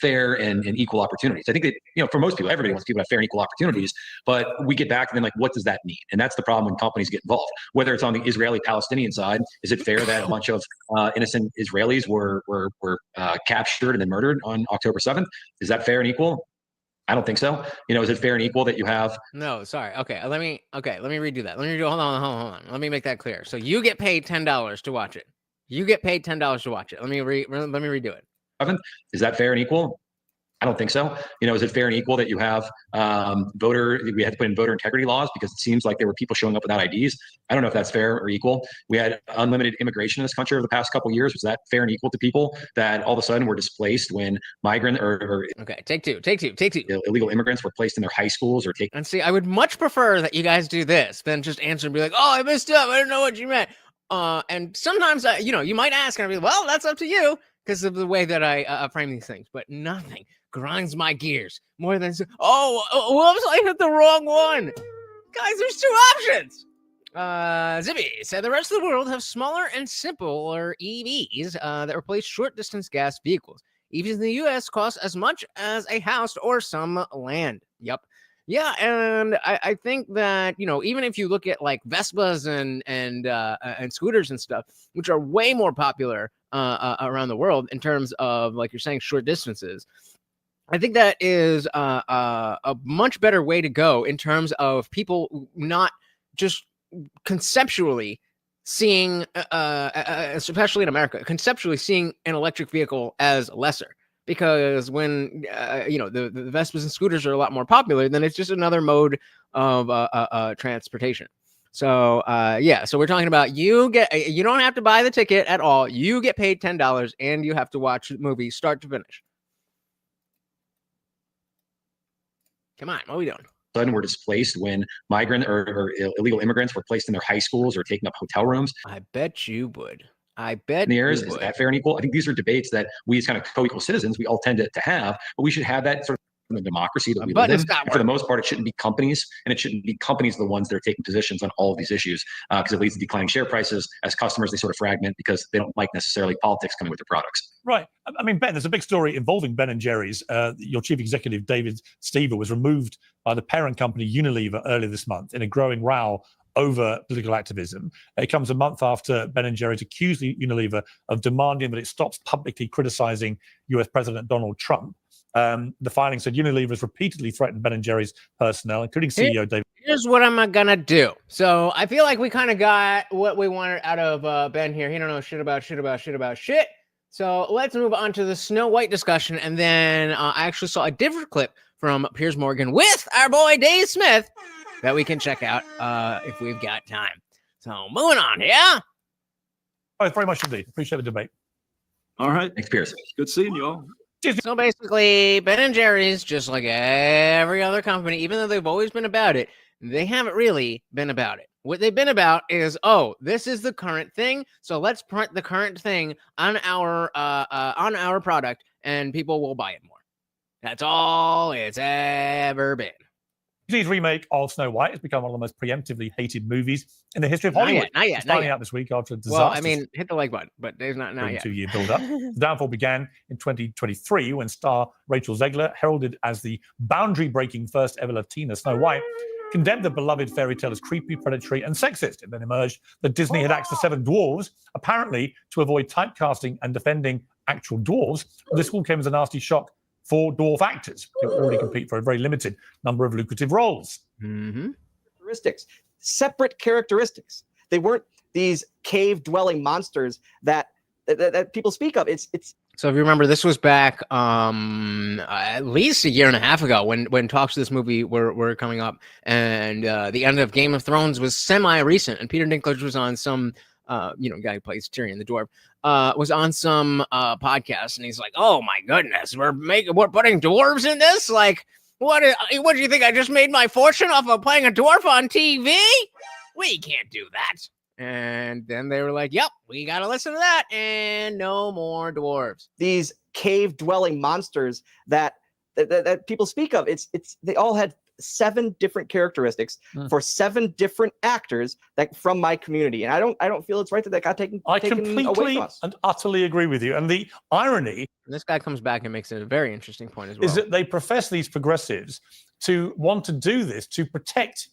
fair and equal opportunities. I think that, for most people, everybody wants people to have fair and equal opportunities, but we get back to then, like, what does that mean? And that's the problem when companies get involved, whether it's on the Israeli-Palestinian side. Is it fair that a bunch of innocent Israelis were captured and then murdered on October 7th? Is that fair and equal? I don't think so. Is it fair and equal that you have? No, sorry. Okay, let me redo that. Hold on. Let me make that clear. So you get paid $10 to watch it. You get paid $10 to watch it. Let me redo it. Is that fair and equal? I don't think so. Is it fair and equal that you have we had to put in voter integrity laws because it seems like there were people showing up without IDs? I don't know if that's fair or equul. We had unlimited immigration in this country over the past couple of years. Was that fair and equal to people that all of a sudden were displaced when migrant or okay, take two. Illegal immigrants were placed in their high schools or taken? And see, I would much prefer that you guys do this than just answer and be like, "Oh, I messed up. I didn't know what you meant." And sometimes, you might ask, and I'll be like, "Well, that's up to you," because of the way that I frame these things. But nothing grinds my gears more than. Whoops! I hit the wrong one. Guys, there's 2 options. Zippy said the rest of the world have smaller and simpler EVs that replace short-distance gas vehicles. EVs in the U.S. cost as much as a house or some land. Yep. Yeah, and I think that, even if you look at like Vespas and scooters and stuff, which are way more popular around the world in terms of, like you're saying, short distances, I think that is a much better way to go in terms of people not just conceptually seeing, especially in America, conceptually seeing an electric vehicle as lesser. Because when the Vespas and scooters are a lot more popular, then it's just another mode of transportation. So so we're talking about you don't have to buy the ticket at all. You get paid $10 and you have to watch the movie start to finish. Come on, what are we doing? Sudden were displaced when migrant or illegal immigrants were placed in their high schools or taking up hotel rooms. I bet you would. I bet Is that fair and equal? I think these are debates that we as kind of co-equal citizens, we all tend to have, but we should have that sort of democracy that we live in. And for the most part, it shouldn't be companies, and it shouldn't be companies the ones that are taking positions on all of these issues, because it leads to declining share prices. As customers, they sort of fragment because they don't like necessarily politics coming with their products. Right. I mean, Ben, there's a big story involving Ben & Jerry's. Your chief executive, David Stever, was removed by the parent company Unilever earlier this month in a growing row over political activism. It comes a month after Ben & Jerry's accused Unilever of demanding that it stops publicly criticizing US President Donald Trump. The filing said Unilever has repeatedly threatened Ben & Jerry's personnel, including CEO David. Here's what I'm gonna do. So I feel like we kind of got what we wanted out of Ben here. He don't know shit about shit. So let's move on to the Snow White discussion. And then I actually saw a different clip from Piers Morgan with our boy Dave Smith that we can check out if we've got time. So moving on, yeah? Oh, very much indeed. Appreciate the debate. All right. Thanks, Piers. Good seeing you all. So basically, Ben & Jerry's, just like every other company, even though they've always been about it, they haven't really been about it. What they've been about is, this is the current thing, so let's print the current thing on our product, and people will buy it more. That's all it's ever been. Disney's remake of Snow White has become one of the most preemptively hated movies in the history of Hollywood. Not yet. Starting out this week after a disaster. Well, I mean, hit the like button, but there's not yet. 2-year build-up. The downfall began in 2023 when star Rachel Zegler, heralded as the boundary-breaking first ever Latina Snow White, condemned the beloved fairy tale as creepy, predatory, and sexist. It then emerged that Disney had axed the 7 dwarves, apparently to avoid typecasting and defending actual dwarves. This all came as a nasty shock for dwarf actors who already compete for a very limited number of lucrative roles. Mm-hmm. Separate characteristics. They weren't these cave-dwelling monsters that people speak of. It's. So if you remember, this was back at least a year and a half ago when talks of this movie were coming up, and the end of Game of Thrones was semi-recent, and Peter Dinklage was on some guy who plays Tyrion the dwarf, was on some podcast, and he's like, "Oh my goodness, we're putting dwarves in this? Like, what do you think? I just made my fortune off of playing a dwarf on TV? We can't do that." And then they were like, "Yep, we gotta listen to that, and no more dwarves." These cave-dwelling monsters that people speak of. It's they all had 7 different characteristics for 7 different actors that from my community, and I don't feel it's right that got taken. I taken away completely from us. and utterly agree with you. And the irony, and this guy comes back and makes it a very interesting point as well, is that they profess, these progressives, to want to do this to protect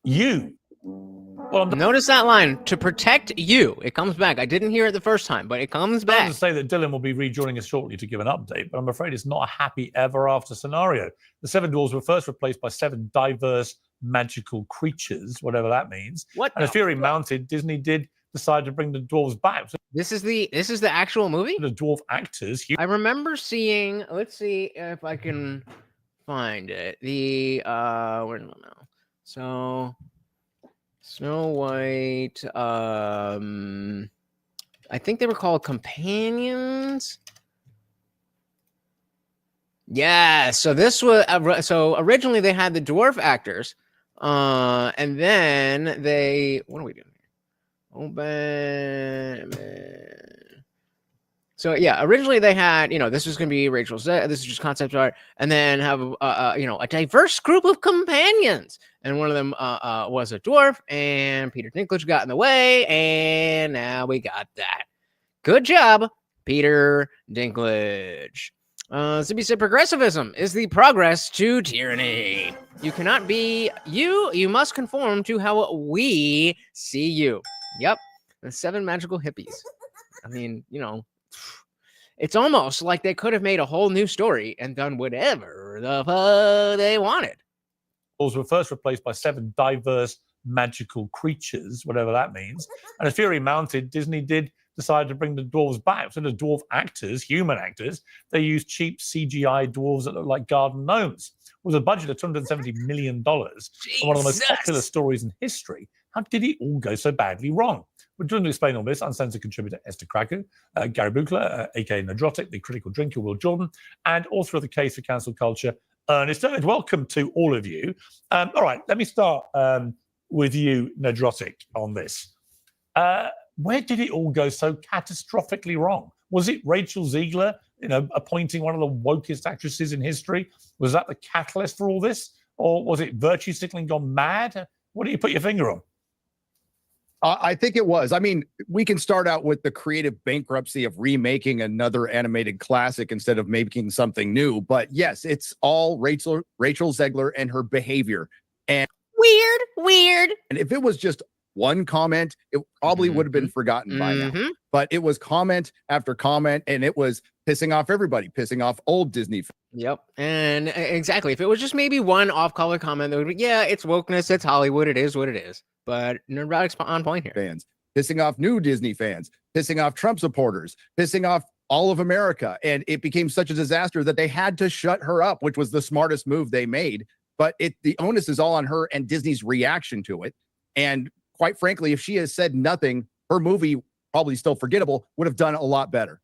you. Well, notice that line, to protect you. It comes back. I didn't hear it the first time, but it comes back. To say that Dylan will be rejoining us shortly to give an update, but I'm afraid it's not a happy ever after scenario. The 7 dwarves were first replaced by 7 diverse magical creatures, whatever that means. And as Fury mounted, Disney did decide to bring the dwarves back. So this is the actual movie? The dwarf actors. I remember seeing, let's see if I can find it. Where do I know? So Snow White, I think they were called companions. Yeah, so this was originally they had the dwarf actors, and then what are we doing here? Open. So yeah, originally they had, this was going to be Rachel's. This is just concept art, and then have a diverse group of companions. And one of them was a dwarf, and Peter Dinklage got in the way, and now we got that. Good job, Peter Dinklage. Zippy said progressivism is the progress to tyranny. You cannot be you must conform to how we see you. Yep, the 7 magical hippies. I mean, it's almost like they could have made a whole new story and done whatever the fuck they wanted. Dwarves were first replaced by 7 diverse magical creatures, whatever that means. And as fury mounted, Disney did decide to bring the dwarves back. So the dwarf actors, human actors, they used cheap CGI dwarves that look like garden gnomes. With a budget of $270 million, and one of the most popular stories in history, how did it all go so badly wrong? We're trying to explain all this. Uncensored contributor Esther Krakow, Gary Buchler, aka Nerdrotic, the Critical Drinker, Will Jordan, and author of The Case for Cancel Culture, Ernest Ernst. Welcome to all of you. All right, let me start with you, Nerdrotic, on this. Where did it all go so catastrophically wrong? Was it Rachel Zegler, appointing one of the wokest actresses in history? Was that the catalyst for all this? Or was it virtue signaling gone mad? What do you put your finger on? I think it was. I mean, we can start out with the creative bankruptcy of remaking another animated classic instead of making something new. But yes, it's all Rachel Zegler and her behavior. And weird. And if it was just one comment, it probably would have been forgotten by now. But it was comment after comment, and it was pissing off everybody, pissing off old Disney fans. Yep. And exactly. If it was just maybe one off-color comment, that would be, yeah, it's wokeness, it's Hollywood, it is what it is. But Nerdrotic's on point here. Fans pissing off new Disney fans, pissing off Trump supporters, pissing off all of America. And it became such a disaster that they had to shut her up, which was the smartest move they made. But the onus is all on her and Disney's reaction to it. And quite frankly, if she has said nothing, her movie, probably still forgettable, would have done a lot better.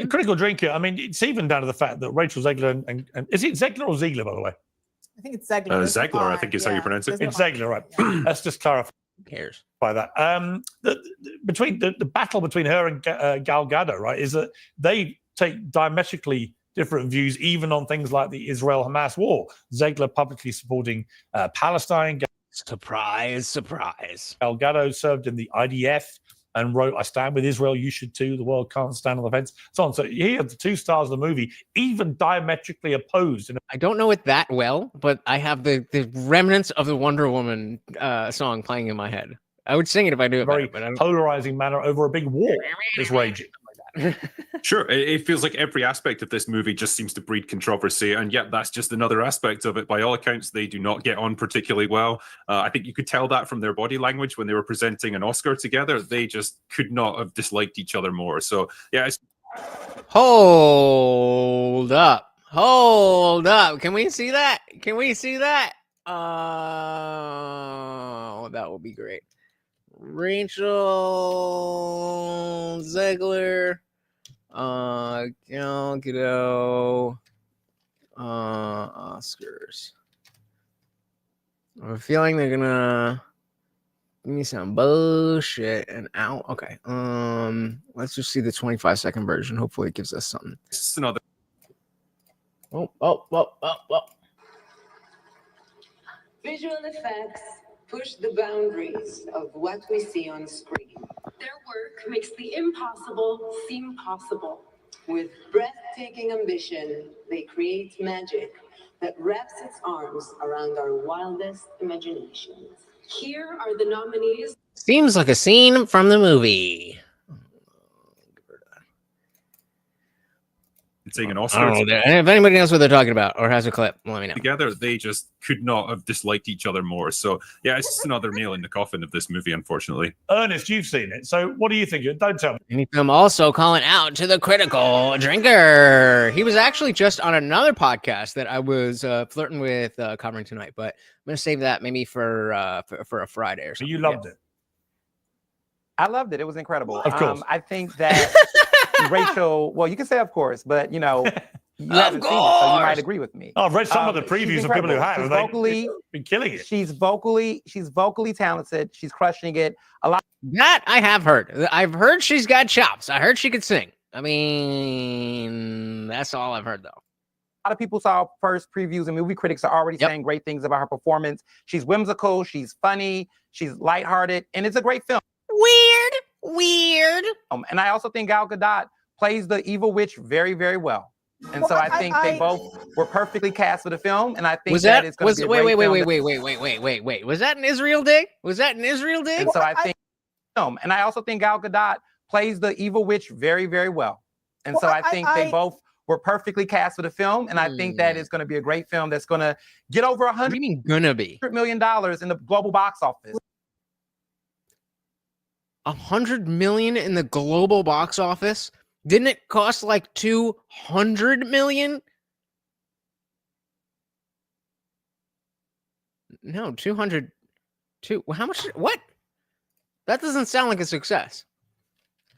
Critical Drinker, I mean, it's even down to the fact that Rachel Zegler and is it Zegler or Ziegler, by the way? I think it's Zegler. Zegler, I think is how you pronounce it. It's Zegler, right? Yeah. Let's just clarify. Who cares? By that. Between the battle between her and Gal Gadot, right, is that they take diametrically different views, even on things like the Israel-Hamas war. Zegler publicly supporting Palestine. Surprise. Gal Gadot served in the IDF and wrote, "I stand with Israel, you should too. The world can't stand on the fence." So on. So here, the 2 stars of the movie, even diametrically opposed. I don't know it that well, but I have the remnants of the Wonder Woman song playing in my head. I would sing it if I knew it very better, but polarizing manner over a big war is raging. Sure, it feels like every aspect of this movie just seems to breed controversy, and yet that's just another aspect of it. By all accounts, they do not get on particularly well. I think you could tell that from their body language when they were presenting an Oscar together. They just could not have disliked each other more. So, yeah. Hold up. Can we see that? Oh, that would be great. Rachel Zegler, Gal Gadot, Oscars. I have a feeling they're gonna give me some bullshit and out. Okay. Let's just see the 25-second version. Hopefully it gives us something. It's another. Oh. Visual effects push the boundaries of what we see on screen. Their work makes the impossible seem possible. With breathtaking ambition, they create magic that wraps its arms around our wildest imaginations. Here are the nominees. Seems like a scene from the movie. Seeing an Oscar. I don't know. If anybody knows what they're talking about or has a clip, let me know. Together, they just could not have disliked each other more. So, yeah, it's just another nail in the coffin of this movie, unfortunately. Ernest, you've seen it. So, what do you think? Don't tell me. I'm also calling out to the Critical Drinker. He was actually just on another podcast that I was flirting with covering tonight, but I'm going to save that maybe for a Friday or something. You loved it. I loved it. It was incredible. Of course. I think that Rachel, well, you can say of course, but you haven't seen it, so you might agree with me. I've read some of the previews of people who have. She's vocally been killing it. She's vocally talented. She's crushing it. A lot. That I have heard. I've heard she's got chops. I heard she could sing. I mean, that's all I've heard though. A lot of people saw first previews and movie critics are already saying great things about her performance. She's whimsical, she's funny, she's lighthearted, and it's a great film. Weird. And I also think Gal Gadot plays the evil witch very, very well. And so I think they both were perfectly cast for the film, and I think that it's going to be a great film. Wait. Was that an Israel dig? And so I think and I also think Gal Gadot plays the evil witch very, very well. And so I think they both were perfectly cast for the film, and I think that it's going to be a great film that's going to get over $100 million in the global box office. $100 million in the global box office? Didn't it cost like $200 million? No, 200. How much? What? That doesn't sound like a success.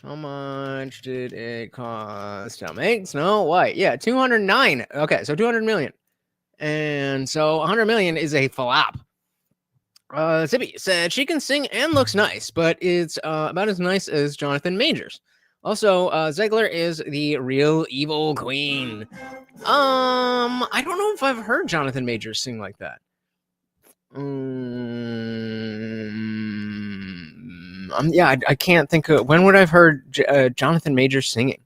How much did it cost to make Snow White? Yeah, 209. Okay, so 200 million. And so 100 million is a flop. Zippy said she can sing and looks nice, but it's about as nice as Jonathan Majors. Also, Zegler is the real evil queen. I don't know if I've heard Jonathan Majors sing like that. Yeah, I can't think of when would I've heard Jonathan Majors singing.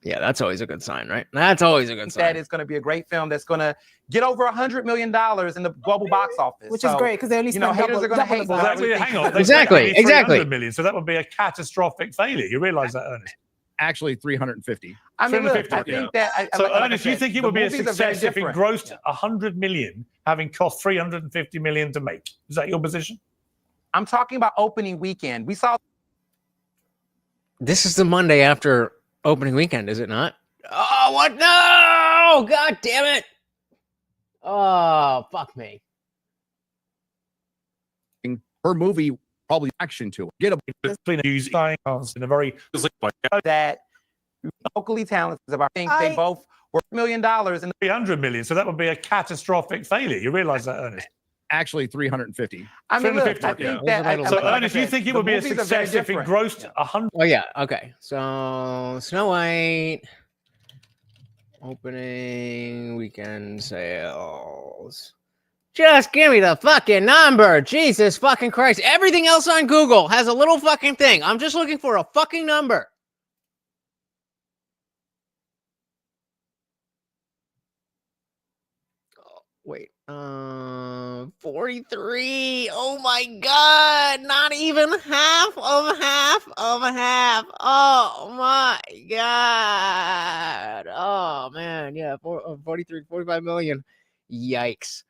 Yeah, that's always a good sign, right? That's always a good sign. That is going to be a great film that's going to get over $100 million in the global box office. Which is great because they only spend haters are going to hate. Hang on. Exactly. 300 million, so that would be a catastrophic failure. You realize that, Ernest? Actually, 350. I mean, look, I think that. So, Ernest, you think it would be a success if it grossed 100 million, having cost 350 million to make? Is that your position? I'm talking about opening weekend. We saw. This is the Monday after opening weekend, is it not? Oh, what? No! God damn it! Oh, fuck me. Her movie probably action to it. Get a in a very that locally talented. I think they both were $1 million in 300 million. So that would be a catastrophic failure. You realize that, Ernest? Actually, 350. I mean, look, I think that. So, Ernest, you think it would be a success if it grossed 100? Oh yeah. Okay. So Snow White opening weekend sales. Just give me the fucking number. Jesus fucking Christ. Everything else on Google has a little fucking thing. I'm just looking for a fucking number. Oh, wait. 43. Oh my God. Not even half of half of half. Oh my God. Oh man. Yeah. 43, 45 million. Yikes.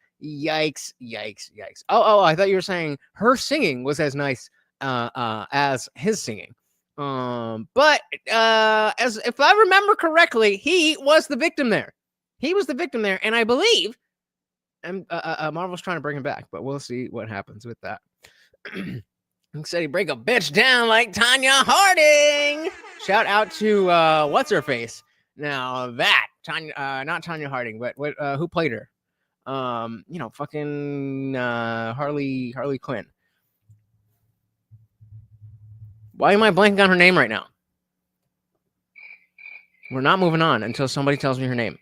Oh, I thought you were saying her singing was as nice as his singing. But as if I remember correctly, he was the victim there. And I believe Marvel's trying to bring him back, but we'll see what happens with that. He said he'd break a bitch down like Tanya Harding. Shout out to what's her face. Now that Tanya, not Tanya Harding, but who played her? Fucking Harley Quinn. Why am I blanking on her name right now? We're not moving on until somebody tells me her name.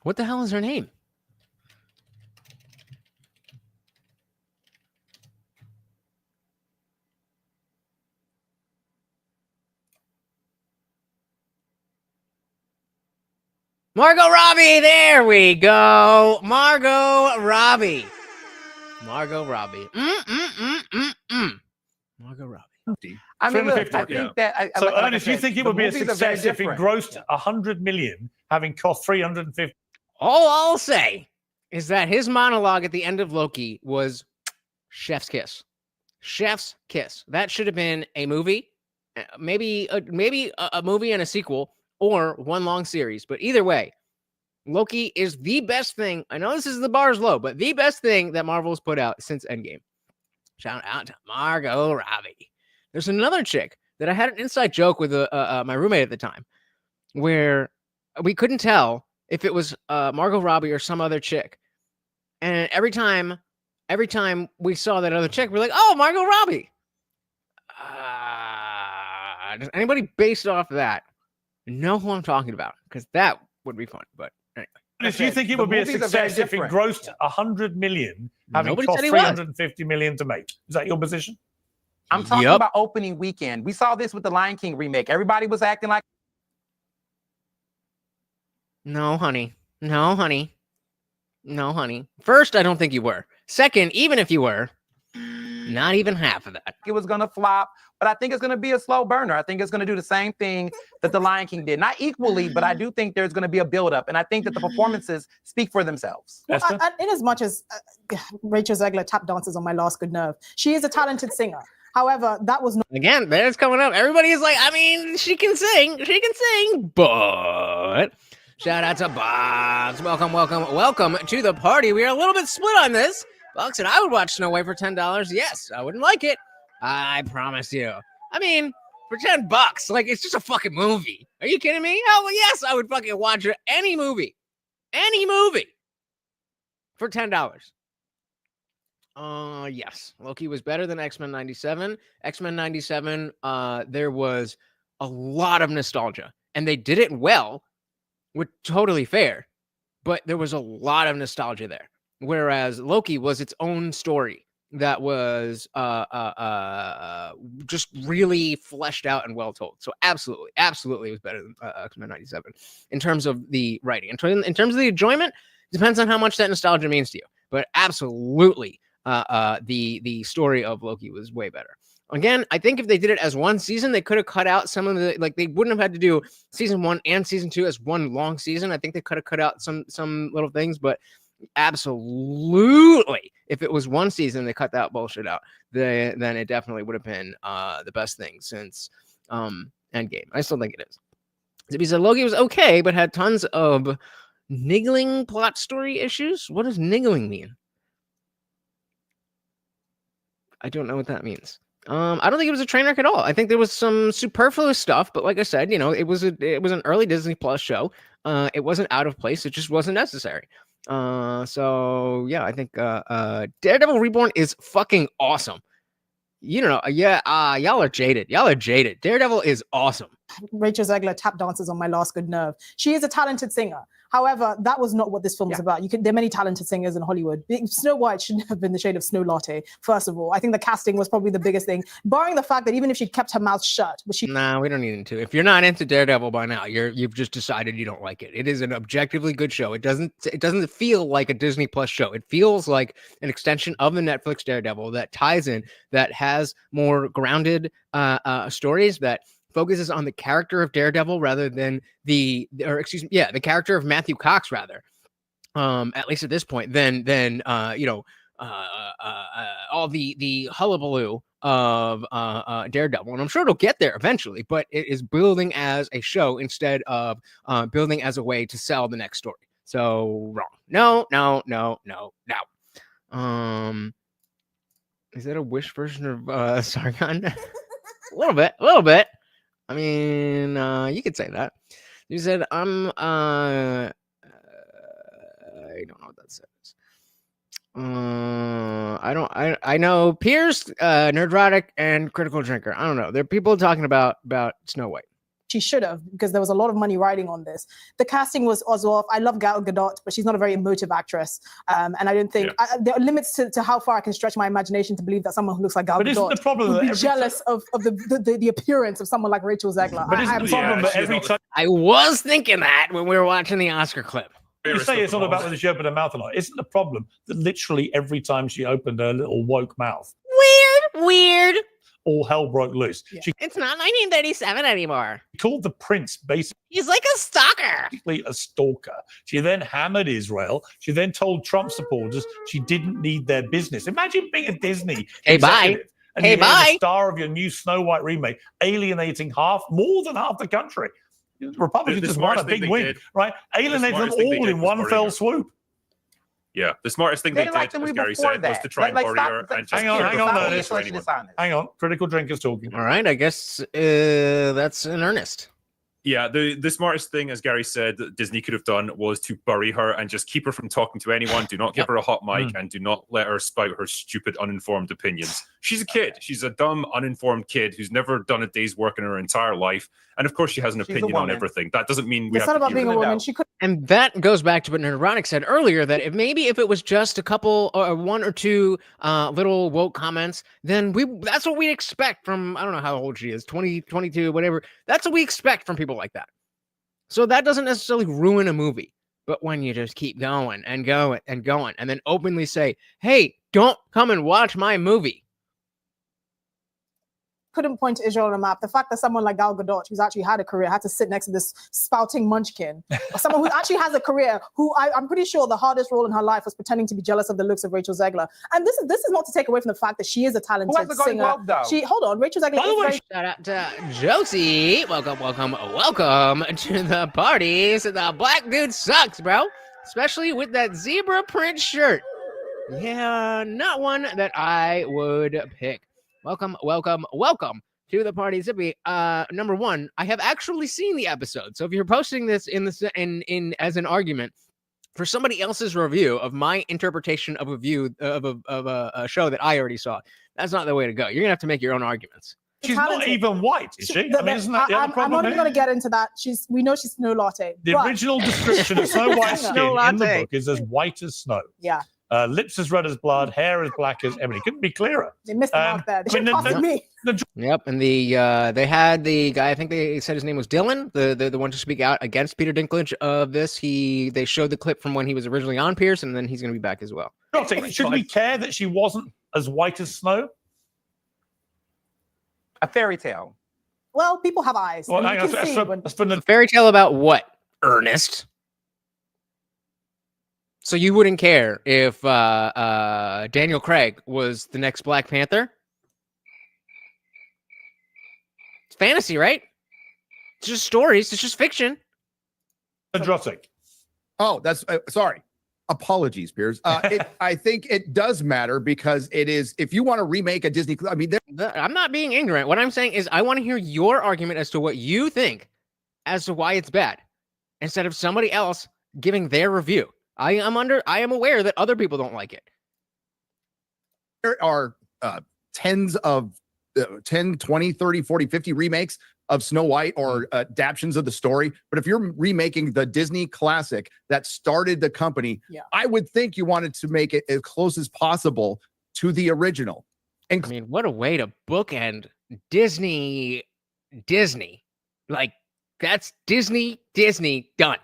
What the hell is her name? Margot Robbie, there we go. Margot Robbie. Margot Robbie. I mean, look, I think that. So, Ernest, you think it would be a success if it grossed 100 million, having cost 350? All I'll say is that his monologue at the end of Loki was chef's kiss. Chef's kiss. That should have been a movie, maybe a movie and a sequel, or one long series. But either way, Loki is the best thing. I know this is the bar's low, but the best thing that Marvel's put out since Endgame. Shout out to Margot Robbie. There's another chick that I had an inside joke with my roommate at the time, where we couldn't tell if it was Margot Robbie or some other chick. And every time every time we saw that other chick, we're like, oh, Margot Robbie. Does anybody based off of that know who I'm talking about? Because that would be fun. But anyway. Do you think it would be a success if it grossed 100 million, having Nobody cost said he was. 350 million to make? Is that your position? I'm talking about opening weekend. We saw this with the Lion King remake. Everybody was acting like. No, honey. No, honey. No, honey. First, I don't think you were. Second, even if you were, not even half of that. It was going to flop, but I think it's going to be a slow burner. I think it's going to do the same thing that the Lion King did. Not equally, but I do think there's going to be a buildup, and I think that the performances speak for themselves. Well, in as much as Rachel Zegler tap dances on my last good nerve, she is a talented singer. However, that was not. Again, there's coming up. Everybody is like, I mean, she can sing, but shout out to Box. Welcome to the party. We are a little bit split on this. Box said I would watch Snow White for $10. Yes, I wouldn't like it. I promise you. I mean, for $10, like it's just a fucking movie. Are you kidding me? Hell yes, I would fucking watch any movie for $10. Yes, Loki was better than X-Men 97. X-Men 97, there was a lot of nostalgia, and they did it well, which totally fair, but there was a lot of nostalgia there. Whereas Loki was its own story that was just really fleshed out and well told. So absolutely it was better than X-Men 97 in terms of the writing. In terms of the enjoyment, depends on how much that nostalgia means to you. But absolutely, the story of Loki was way better. Again, I think if they did it as one season, they could have cut out some of the, like, they wouldn't have had to do season 1 and season 2 as one long season. I think they could have cut out some little things, but absolutely, if it was one season, they cut that bullshit out, then it definitely would have been the best thing since Endgame. I still think it is. Zippy said Loki was okay, but had tons of niggling plot story issues. What does niggling mean? I don't know what that means. I don't think it was a train wreck at all. I think there was some superfluous stuff, but like I said, it was an early Disney Plus show. It wasn't out of place. It just wasn't necessary. So yeah, I think Daredevil Reborn is fucking awesome. Y'all are jaded. Daredevil is awesome. Rachel Zegler tap dances on my last good nerve. She is a talented singer. However, that was not what this film is about. There are many talented singers in Hollywood. Snow White shouldn't have been the shade of Snow Latte, first of all. I think the casting was probably the biggest thing, barring the fact that even if she kept her mouth shut. Nah, we don't need to. If you're not into Daredevil by now, you've just decided you don't like it. It is an objectively good show. It doesn't feel like a Disney Plus show. It feels like an extension of the Netflix Daredevil that ties in, that has more grounded stories, that focuses on the character of Daredevil rather than the character of Matthew Cox rather, at least at this point, than all the hullabaloo of Daredevil. And I'm sure it'll get there eventually, but it is building as a show instead of building as a way to sell the next story. So wrong. No. Is that a Wish version of Sargon? A little bit. I mean, you could say that. You said, I don't know what that says. I know Piers, Nerdrotic, and Critical Drinker. I don't know. There are people talking about Snow White. She should have, because there was a lot of money riding on this. The casting was off. I love Gal Gadot, but she's not a very emotive actress. And I don't think there are limits to how far I can stretch my imagination to believe that someone who looks like Gal Gadot the problem would be jealous of the appearance of someone like Rachel Zegler. But isn't the problem that every time I was thinking that when we were watching the Oscar clip. You say it's all about whether she opened her mouth or not. Isn't the problem that literally every time she opened her little woke mouth, Weird. all hell broke loose? Yeah. It's not 1937 anymore. She called the prince basically He's like a stalker. a stalker. She then hammered Israel. She then told Trump supporters she didn't need their business. Imagine being a Disney executive and you're the star of your new Snow White remake, alienating more than half the country. The Republicans just won a big win, right? Alienating them all in one fell swoop. Yeah, the smartest thing they did, as Gary said, was to try and bury her. Hang on. Critical Drinkers talking. All right, I guess that's in earnest. Yeah, the smartest thing, as Gary said, that Disney could have done was to bury her and just keep her from talking to anyone. Do not give her a hot mic and do not let her spout her stupid, uninformed opinions. She's a kid. She's a dumb, uninformed kid who's never done a day's work in her entire life. And of course, she has an opinion on everything. That doesn't mean we It's have not to about being a woman. She could. And that goes back to what Nerdrotic said earlier, that if it was just a couple or one or two little woke comments, then that's what we expect from, I don't know how old she is, 20, 22, whatever. That's what we expect from people like that. So that doesn't necessarily ruin a movie. But when you just keep going and going and going and then openly say, hey, don't come and watch my movie. Couldn't point to Israel on a map. The fact that someone like Gal Gadot, who's actually had a career, had to sit next to this spouting munchkin, or someone who actually has a career, who I'm pretty sure the hardest role in her life was pretending to be jealous of the looks of Rachel Zegler. And this is not to take away from the fact that she is a talented singer. Hold on, Rachel Zegler. By the way, shout out to Josie. Welcome to the parties. The black dude sucks, bro. Especially with that zebra print shirt. Yeah, not one that I would pick. Welcome to the party, Zippy. Number one, I have actually seen the episode. So if you're posting this in as an argument for somebody else's review of my interpretation of a show that I already saw, that's not the way to go. You're gonna have to make your own arguments. She's not even white, is she? I mean, isn't that the other problem? I'm not even going to get into that. We know she's Snow Latte. The original description of Snow White's skin in the book is as white as snow. Yeah. Lips as red as blood, hair as black as ebony. Couldn't be clearer. They missed the mark there. They should have passed me. Yep, and they had the guy. I think they said his name was Dylan, the one to speak out against Peter Dinklage of this. They showed the clip from when he was originally on Pierce, and then he's going to be back as well. Should we care that she wasn't as white as snow? A fairy tale. Well, people have eyes. Well, a fairy tale about what, Ernest? So you wouldn't care if Daniel Craig was the next Black Panther? It's fantasy, right? It's just stories. It's just fiction. Nerdrotic. Oh, that's sorry. Apologies, Piers. I think it does matter because it is. If you want to remake a Disney, I mean, I'm not being ignorant. What I'm saying is, I want to hear your argument as to what you think, as to why it's bad, instead of somebody else giving their review. I am aware that other people don't like it. There are tens of 10, 20, 30, 40, 50 remakes of Snow White or adaptions of the story. But if you're remaking the Disney classic that started the company, I would think you wanted to make it as close as possible to the original. And I mean, what a way to bookend Disney. Like, that's Disney done.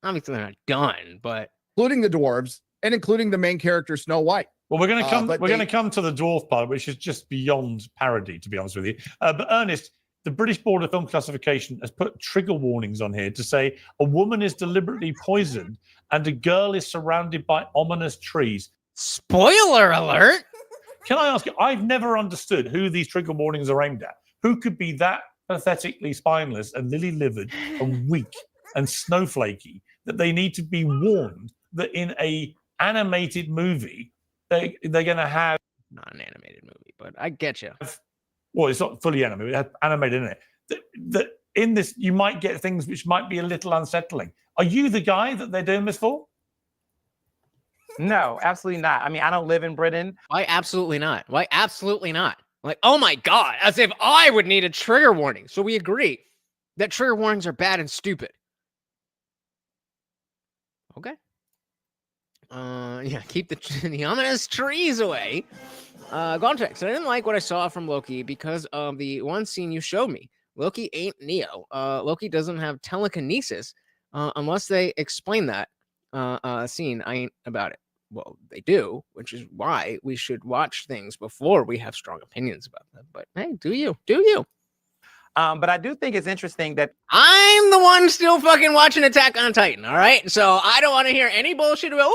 Obviously they're not done, but including the dwarves and including the main character Snow White. Well, we're going to come. We're going to come to the dwarf part, which is just beyond parody, to be honest with you. But Ernest, the British Board of Film Classification has put trigger warnings on here to say a woman is deliberately poisoned and a girl is surrounded by ominous trees. Spoiler alert! Can I ask you? I've never understood who these trigger warnings are aimed at. Who could be that pathetically spineless and lily-livered and weak and snowflakey that they need to be warned that in a animated movie they're going to have not an animated movie, but I get you. Well, it's not fully animated; it's animated in it. That in this you might get things which might be a little unsettling. Are you the guy that they're doing this for? No, absolutely not. I mean, I don't live in Britain. Why absolutely not? Why absolutely not? Like, oh my God, as if I would need a trigger warning. So we agree that trigger warnings are bad and stupid. Okay. Yeah, keep the ominous trees away. Context. I didn't like what I saw from Loki because of the one scene you showed me. Loki ain't Neo. Loki doesn't have telekinesis unless they explain that scene. I ain't about it. Well, they do, which is why we should watch things before we have strong opinions about them. But hey, do you? But I do think it's interesting that I'm the one still fucking watching Attack on Titan, all right? So I don't want to hear any bullshit about,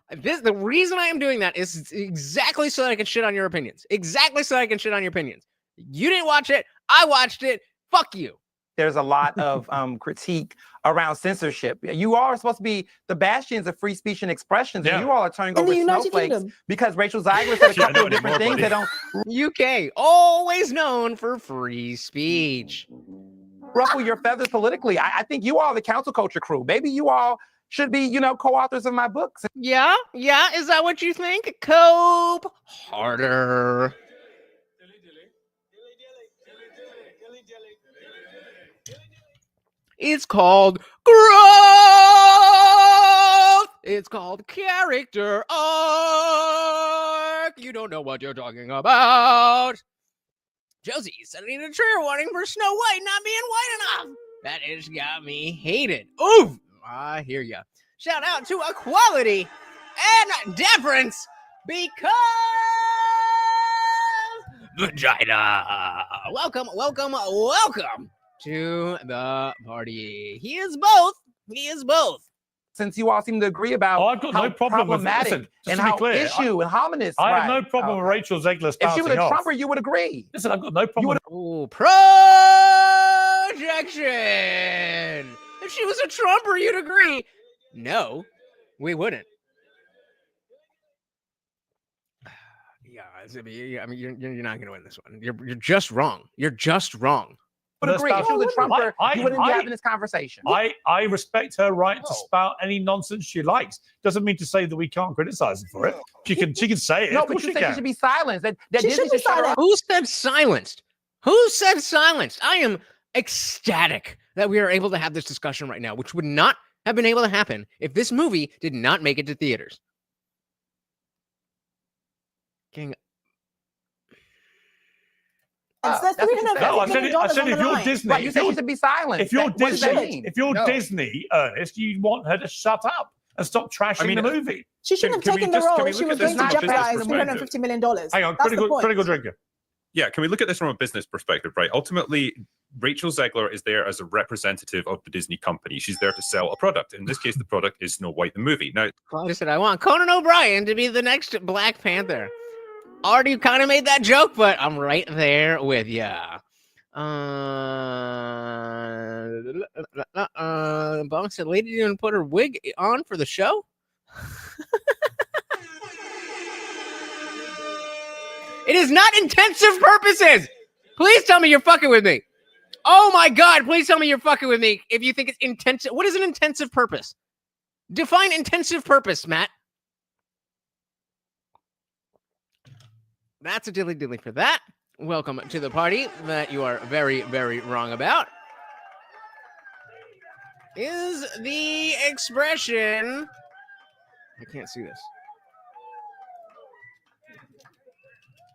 the reason I am doing that is exactly so that I can shit on your opinions. Exactly so that I can shit on your opinions. You didn't watch it. I watched it. Fuck you. There's a lot of critique around censorship. You all are supposed to be the bastions of free speech and expressions, and you all are turning over snowflakes because Rachel Zegler said a couple of different things that don't. UK, always known for free speech. ruffle your feathers politically. I think you all, the council culture crew, maybe you all should be, co-authors of my books. Yeah? Is that what you think? Cope harder. It's called growth. It's called character arc. You don't know what you're talking about. Josie sending a trigger warning for Snow White not being white enough. That has got me hated. Ooh, I hear ya. Shout out to equality and deference because vagina. Welcome to the party. He is both. Since you all seem to agree about I've got no problem with problematic and to how be clear, issue and hominous. I have no problem with Rachel Zegler If she was a off. Trumper, you would agree. Listen, I've got no problem. Ooh, projection. If she was a Trumper, you'd agree. No, we wouldn't. Yeah, I mean, you're not going to win this one. You're just wrong. You're just wrong. Would agree. If she was a Trumper, you wouldn't be having this conversation. I respect her right to spout any nonsense she likes. Doesn't mean to say that we can't criticize her for it. She can say it. No, but you said she should be silenced. That Disney should shut her up. Who said silenced? Who said silenced? I am ecstatic that we are able to have this discussion right now, which would not have been able to happen if this movie did not make it to theaters. King. I said if you're Disney, right, you said she should be silent. If you're Disney, Ernest, you want her to shut up and stop trashing the movie. She shouldn't have taken the role. She was going to jeopardize $350 million. Hang on, critical drinker. Yeah, can we look at this from a business perspective, right? Ultimately, Rachel Zegler is there as a representative of the Disney company. She's there to sell a product. In this case, the product is Snow White the movie. Now, Listen, I want Conan O'Brien to be the next Black Panther. Already kind of made that joke, but I'm right there with ya. Bong said, "Lady didn't put her wig on for the show." It is not intensive purposes. Please tell me you're fucking with me. Oh my God! Please tell me you're fucking with me. If you think it's intensive, what is an intensive purpose? Define intensive purpose, Matt. That's a dilly for that. Welcome to the party that you are very, very wrong about. Is the expression... I can't see this.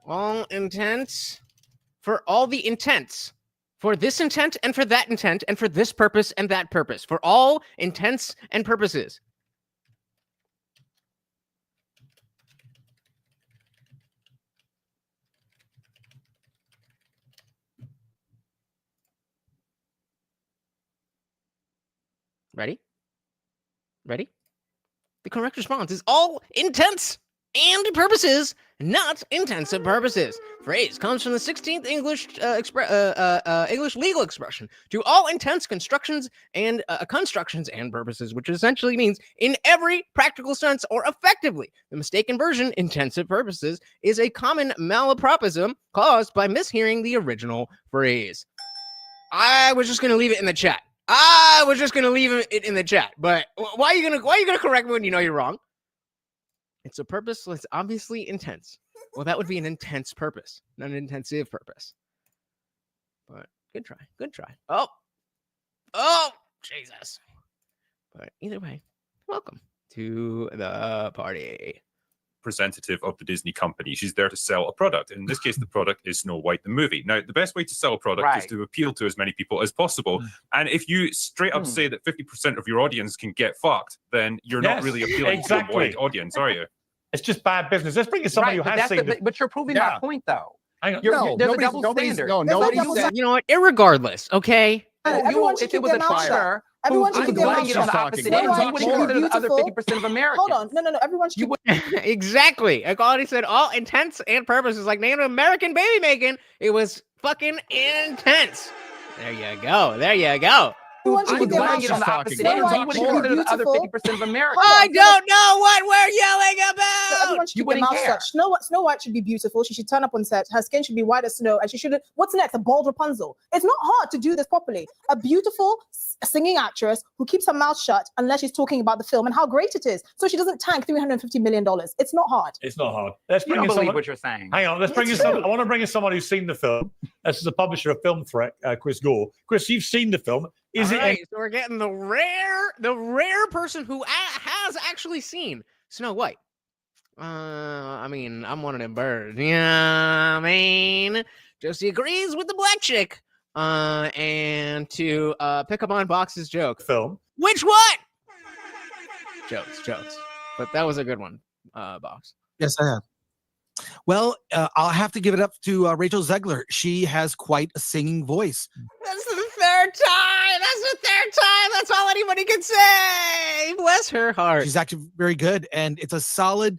All intents... For all the intents. For this intent and for that intent and for this purpose and that purpose. For all intents and purposes. Ready? The correct response is all intents and purposes, not intensive purposes. Phrase comes from the 16th English English legal expression to all intents, constructions, and purposes, which essentially means in every practical sense or effectively. The mistaken version, intensive purposes, is a common malapropism caused by mishearing the original phrase. I was just going to leave it in the chat. But why are you gonna correct me when you know you're wrong? It's a purpose that's obviously intense. Well, that would be an intense purpose, not an intensive purpose. But good try. Oh, Jesus. But either way, welcome to the party. Representative of the Disney company. She's there to sell a product. In this case, the product is Snow White the movie. Now, the best way to sell a product is to appeal to as many people as possible. And if you straight up say that 50% of your audience can get fucked, then you're not really appealing to a wide audience, are you? It's just bad business. Let's bring in somebody who has seen but you're proving my point, though. Hang on. There's a double standard. You know what? Irregardless, okay? If it was a Trumper, everyone should keep their mouth on the shut. opposite end, you wouldn't consider the other 50% of Americans. Hold on. No. Everyone should keep... Exactly. Equality said all intents and purposes, like Native American baby making. It was fucking intense. There you go. Everyone should keep their mouth shut. You wouldn't consider the other 50% of Americans. I don't know what we're yelling about. everyone should keep their mouth shut. Snow White should be beautiful. She should turn up on set. Her skin should be white as snow, and she should. What's next? A bald Rapunzel. It's not hard to do this properly. A beautiful singing actress who keeps her mouth shut unless she's talking about the film and how great it is, so she doesn't tank $350 million. It's not hard. It's not hard. Let's You bring don't in believe someone. what you're saying. Hang on, let's bring in someone. I want to bring in someone who's seen the film. This is the publisher of Film Threat, Chris Gore. Chris, you've seen the film. Is it? So we're getting the rare person who has actually seen Snow White. I mean, I'm one of them birds. Yeah, I mean, Josie agrees with the black chick. And to pick up on Box's joke. Film. Which one? Jokes. But that was a good one, Box. Yes, I have. Well, I'll have to give it up to Rachel Zegler. She has quite a singing voice. That's the third time. That's all anybody can say. Bless her heart. She's actually very good, and it's a solid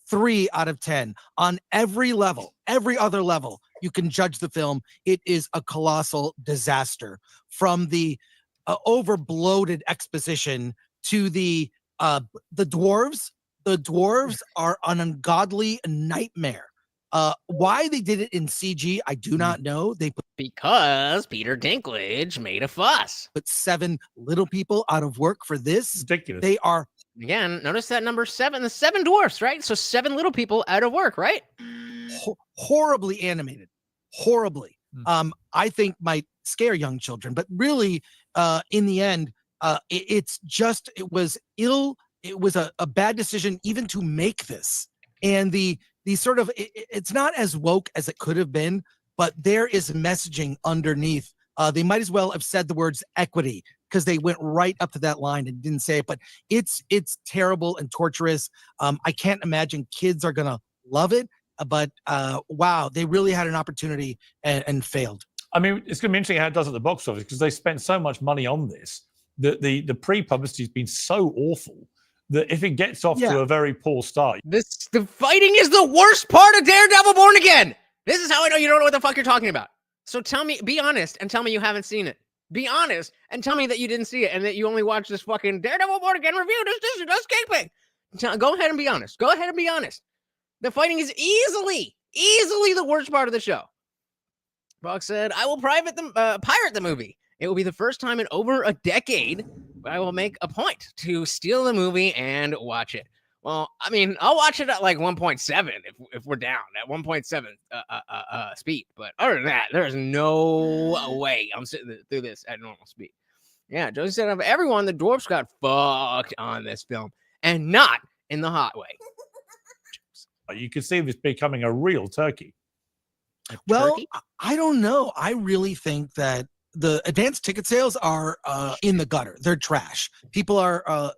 3 out of 10 on every level. Every other level, you can judge the film. It is a colossal disaster, from the over-bloated exposition to the dwarves. The dwarves are an ungodly nightmare. Why they did it in CG, I do not know. Because Peter Dinklage made a fuss. Put 7 little people out of work for this. Ridiculous. They are, again, notice that number 7, the 7 dwarfs, right? So 7 little people out of work, right? horribly animated. Horribly. I think might scare young children, but really, in the end, it was a bad decision even to make this. And the sort of, it's not as woke as it could have been, but there is messaging underneath. They might as well have said the words equity, because they went right up to that line and didn't say it. But it's terrible and torturous. I can't imagine kids are gonna love it. But wow, they really had an opportunity and failed. I mean, it's going to be interesting how it does at the box office, because they spent so much money on this that the pre-publicity has been so awful that if it gets off to a very poor start, the fighting is the worst part of Daredevil Born Again. This is how I know you don't know what the fuck you're talking about. So tell me, be honest, and tell me you haven't seen it. Be honest and tell me that you didn't see it and that you only watched this fucking Daredevil Born Again review. This is escaping. Go ahead and be honest. Go ahead and be honest. The fighting is easily the worst part of the show. Buck said, I will pirate the movie. It will be the first time in over a decade, but I will make a point to steal the movie and watch it. Well, I mean, I'll watch it at like 1.7 if we're down at 1.7 speed. But other than that, there's no way I'm sitting through this at normal speed. Yeah, Josie said of everyone, the dwarfs got fucked on this film, and not in the hot way. you can see this becoming a real turkey. Well, I don't know. I really think that the advanced ticket sales are in the gutter. They're trash. People are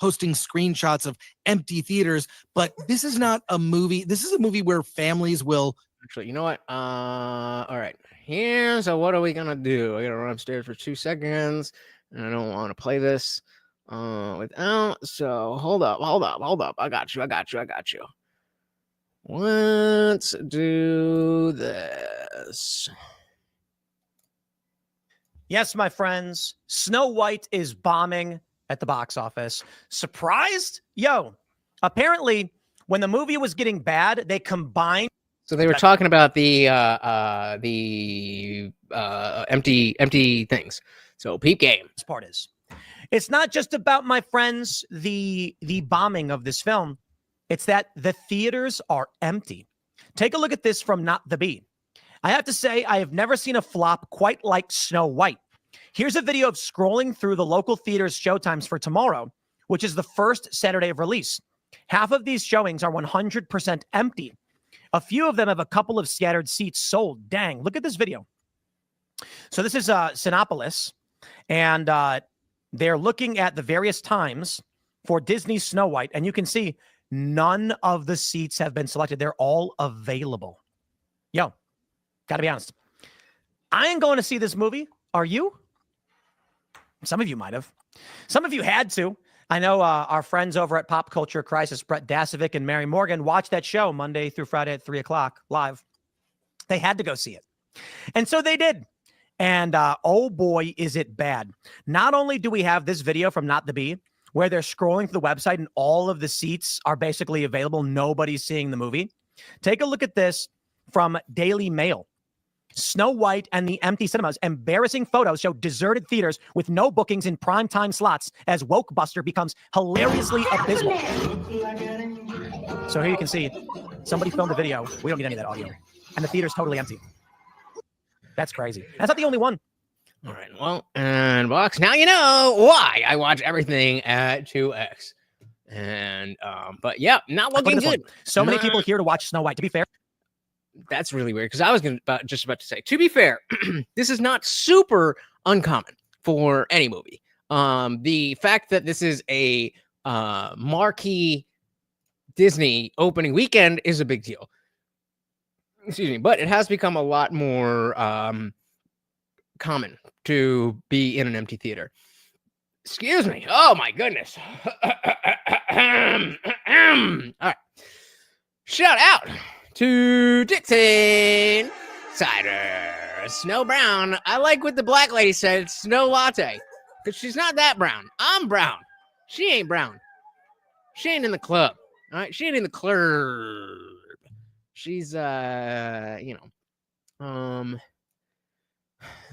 posting screenshots of empty theaters, but this is not a movie. This is a movie where families will. Actually, you know what? All right. Here's what are we gonna do? I gotta run upstairs for 2 seconds, and I don't want to play this without. So hold up. I got you. Let's do this. Yes, my friends, Snow White is bombing at the box office. Surprised? Yo, apparently when the movie was getting bad, they combined. So they were talking about the empty things. So peep game. This part is, it's not just about, my friends, the bombing of this film. It's that the theaters are empty. Take a look at this from Not the Bee. I have to say, I have never seen a flop quite like Snow White. Here's a video of scrolling through the local theater's showtimes for tomorrow, which is the first Saturday of release. Half of these showings are 100% empty. A few of them have a couple of scattered seats sold. Dang, look at this video. So this is Sinopolis, and they're looking at the various times for Disney's Snow White, and you can see none of the seats have been selected. They're all available. Yo, gotta be honest. I ain't going to see this movie. Are you? Some of you might have. Some of you had to. I know our friends over at Pop Culture Crisis, Brett Dasovic and Mary Morgan, watched that show Monday through Friday at 3 o'clock live. They had to go see it. And so they did. And oh boy, is it bad. Not only do we have this video from Not the Bee, where they're scrolling through the website and all of the seats are basically available. Nobody's seeing the movie. Take a look at this from Daily Mail. Snow White and the empty cinemas. Embarrassing photos show deserted theaters with no bookings in primetime slots as Wokebuster becomes hilariously abysmal. So here you can see somebody filmed a video. We don't need any of that audio. And the theater's totally empty. That's crazy. That's not the only one. All right. Well, and Box, now you know why I watch everything at 2x. And but yeah, not looking good. So many people here to watch Snow White. To be fair, that's really weird because I was just about to say, to be fair, this is not super uncommon for any movie. The fact that this is a marquee Disney opening weekend is a big deal. Excuse me, but it has become a lot more common to be in an empty theater. Excuse me. Oh my goodness. All right. Shout out to Dixon Cider Snow Brown. I like what the black lady said, snow latte. Because she's not that brown. I'm brown. She ain't brown. She ain't in the club. All right. She ain't in the club. She's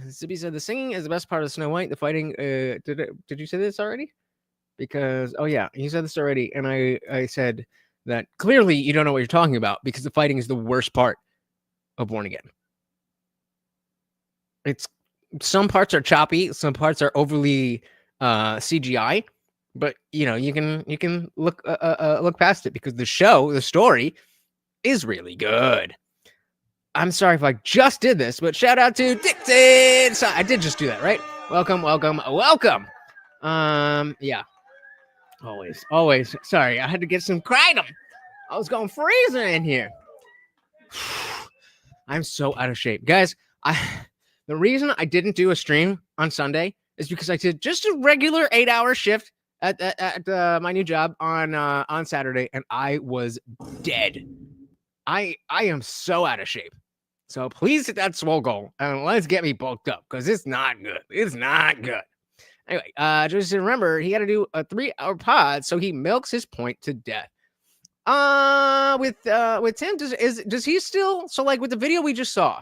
Zippy said the singing is the best part of Snow White. The fighting, did you say this already? Because oh yeah, you said this already, and I said that clearly you don't know what you're talking about because the fighting is the worst part of Born Again. It's some parts are choppy, some parts are overly CGI, but you know you can look past it because the story is really good. I'm sorry if I just did this, but shout out to Dixon. So I did just do that, right? Welcome. Yeah. Always. Sorry, I had to get some kratom. I was going freezing in here. I'm so out of shape, guys. The reason I didn't do a stream on Sunday is because I did just a regular 8-hour shift at my new job on Saturday, and I was dead. I am so out of shape. So please hit that swole goal and let's get me bulked up because it's not good. It's not good. Anyway, just remember he had to do a 3-hour pod, so he milks his point to death. With Tim, does he still? So like with the video we just saw,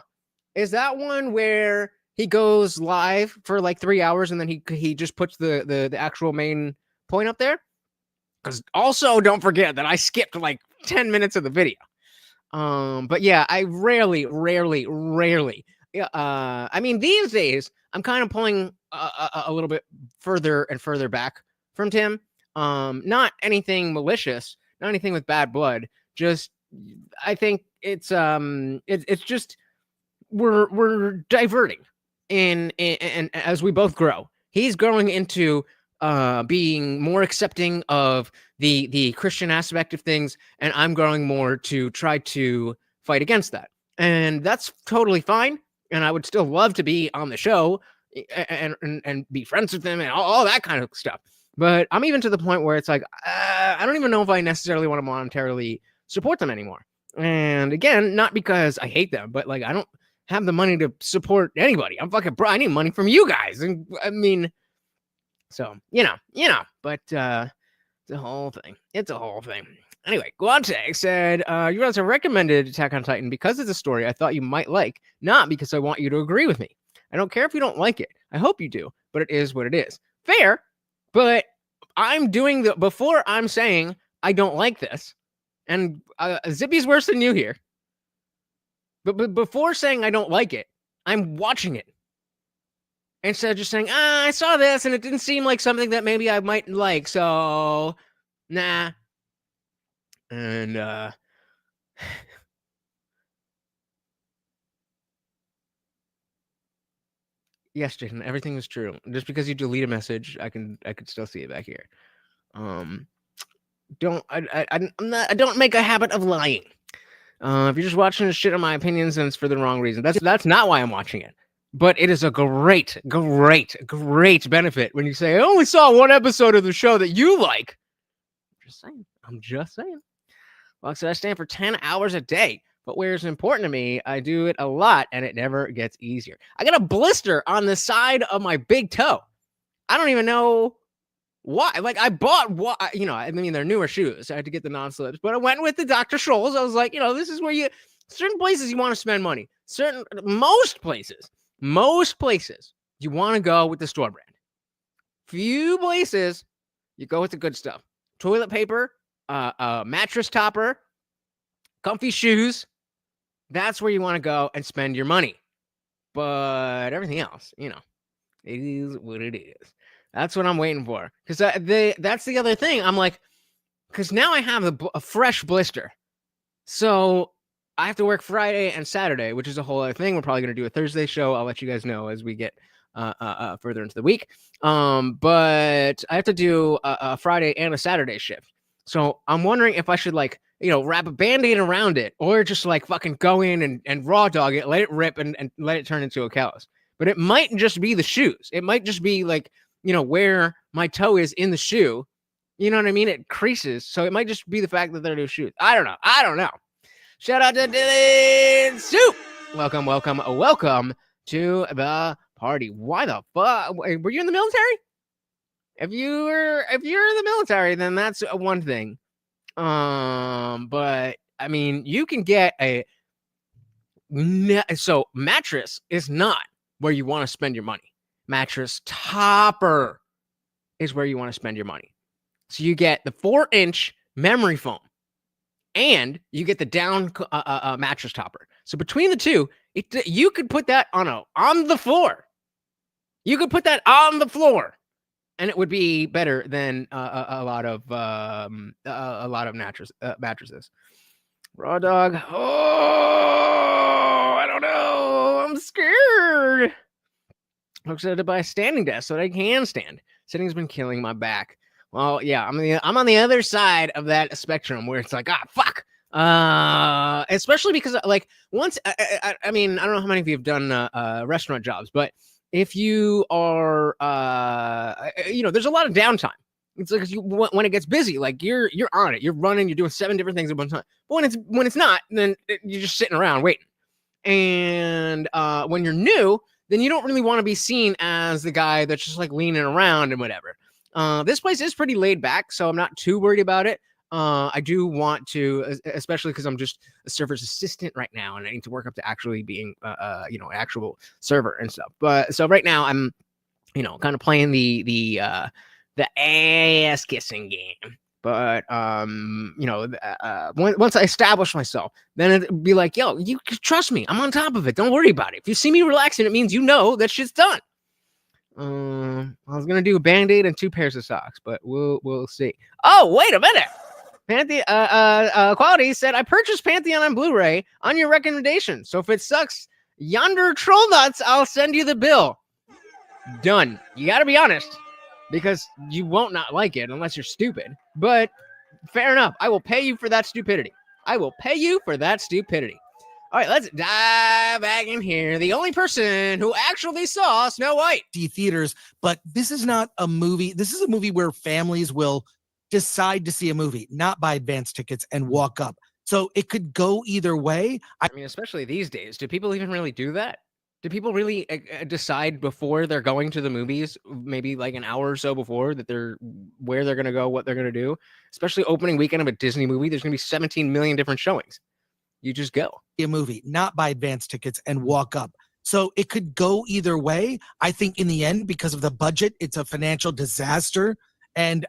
is that one where he goes live for like 3 hours and then he just puts the actual main point up there? Because also don't forget that I skipped like 10 minutes of the video. But yeah, I rarely. I mean, these days I'm kind of pulling a little bit further and further back from Tim. Not anything malicious, not anything with bad blood. Just I think it's just we're diverting in as we both grow. He's growing into being more accepting of the Christian aspect of things, and I'm growing more to try to fight against that. And that's totally fine. And I would still love to be on the show and be friends with them and all that kind of stuff. But I'm even to the point where it's like, I don't even know if I necessarily want to monetarily support them anymore. And again, not because I hate them, but like I don't have the money to support anybody. I'm fucking bro. I need money from you guys. And I mean, so, you know, but it's a whole thing. It's a whole thing. Anyway, Guante said, you guys have recommended Attack on Titan because it's a story I thought you might like, not because I want you to agree with me. I don't care if you don't like it. I hope you do, but it is what it is. Fair, but I'm doing before I'm saying I don't like this, and Zippy's worse than you here. But before saying I don't like it, I'm watching it. Instead of just saying, I saw this and it didn't seem like something that maybe I might like, so nah. And yes, Jason, everything was true. Just because you delete a message, I could still see it back here. I don't make a habit of lying. If you're just watching this shit on my opinions, then it's for the wrong reason. That's not why I'm watching it. But it is a great benefit when you say, I only saw one episode of the show that you like. I'm just saying. Well, so I stand for 10 hours a day. But where it's important to me, I do it a lot, and it never gets easier. I got a blister on the side of my big toe. I don't even know Why? Like I bought what I mean, they're newer shoes. So I had to get the non-slips, but I went with the Dr. Scholl's. I was like, this is where certain places you want to spend money. Most places you want to go with the store brand. Few places you go with the good stuff. Toilet paper, mattress topper, comfy shoes. That's where you want to go and spend your money. But everything else, it is what it is. That's what I'm waiting for. Because that's the other thing. I'm like, because now I have a fresh blister. So I have to work Friday and Saturday, which is a whole other thing. We're probably going to do a Thursday show. I'll let you guys know as we get further into the week. But I have to do a Friday and a Saturday shift. So I'm wondering if I should wrap a Band-Aid around it or just fucking go in and raw dog it, let it rip and let it turn into a callus. But it might just be the shoes. It might just be where my toe is in the shoe. You know what I mean? It creases. So it might just be the fact that they're new shoes. I don't know. Shout out to Dylan Soup. Welcome to the party. Why the fuck? Were you in the military? If you're in the military, then that's one thing. But I mean, you can get so mattress is not where you want to spend your money. Mattress topper is where you want to spend your money. So you get the 4-inch memory foam and you get the down mattress topper. So between the two, you could put that on the floor. You could put that on the floor, and it would be better than a lot of mattresses. Raw dog. Oh, I don't know. I'm scared. I'm excited to buy a standing desk so that I can stand. Sitting's been killing my back. Well, yeah, I'm on the other side of that spectrum where it's fuck. Especially because once I mean, I don't know how many of you have done restaurant jobs, but if you are there's a lot of downtime. It's when it gets busy, you're on it, you're running, you're doing 7 different things at one time. But when it's not, then you're just sitting around waiting. And when you're new, then you don't really want to be seen as the guy that's just leaning around and whatever. This place is pretty laid back, so I'm not too worried about it. I do want to, especially because I'm just a server's assistant right now, and I need to work up to actually being, an actual server and stuff. But so right now I'm, kind of playing the ass kissing game. But once I establish myself, then it'd be yo, you trust me, I'm on top of it. Don't worry about it. If you see me relaxing, it means that shit's done. I was gonna do a Band-Aid and 2 pairs of socks, but we'll see. Oh, wait a minute. Quality said I purchased Pantheon on Blu-ray on your recommendation. So if it sucks yonder troll nuts, I'll send you the bill. Done. You gotta be honest, because you won't not like it unless you're stupid. But fair enough. I will pay you for that stupidity. All right, let's dive back in here. The only person who actually saw Snow White. Theaters, but this is not a movie. This is a movie where families will decide to see a movie, not buy advance tickets and walk up. So it could go either way. I mean, especially these days, do people even really do that? Do people really decide before they're going to the movies, maybe an hour or so before, that where they're going to go, what they're going to do? Especially opening weekend of a Disney movie, there's going to be 17 million different showings. You just go. A movie, not buy advance tickets and walk up. So it could go either way. I think in the end, because of the budget, it's a financial disaster. And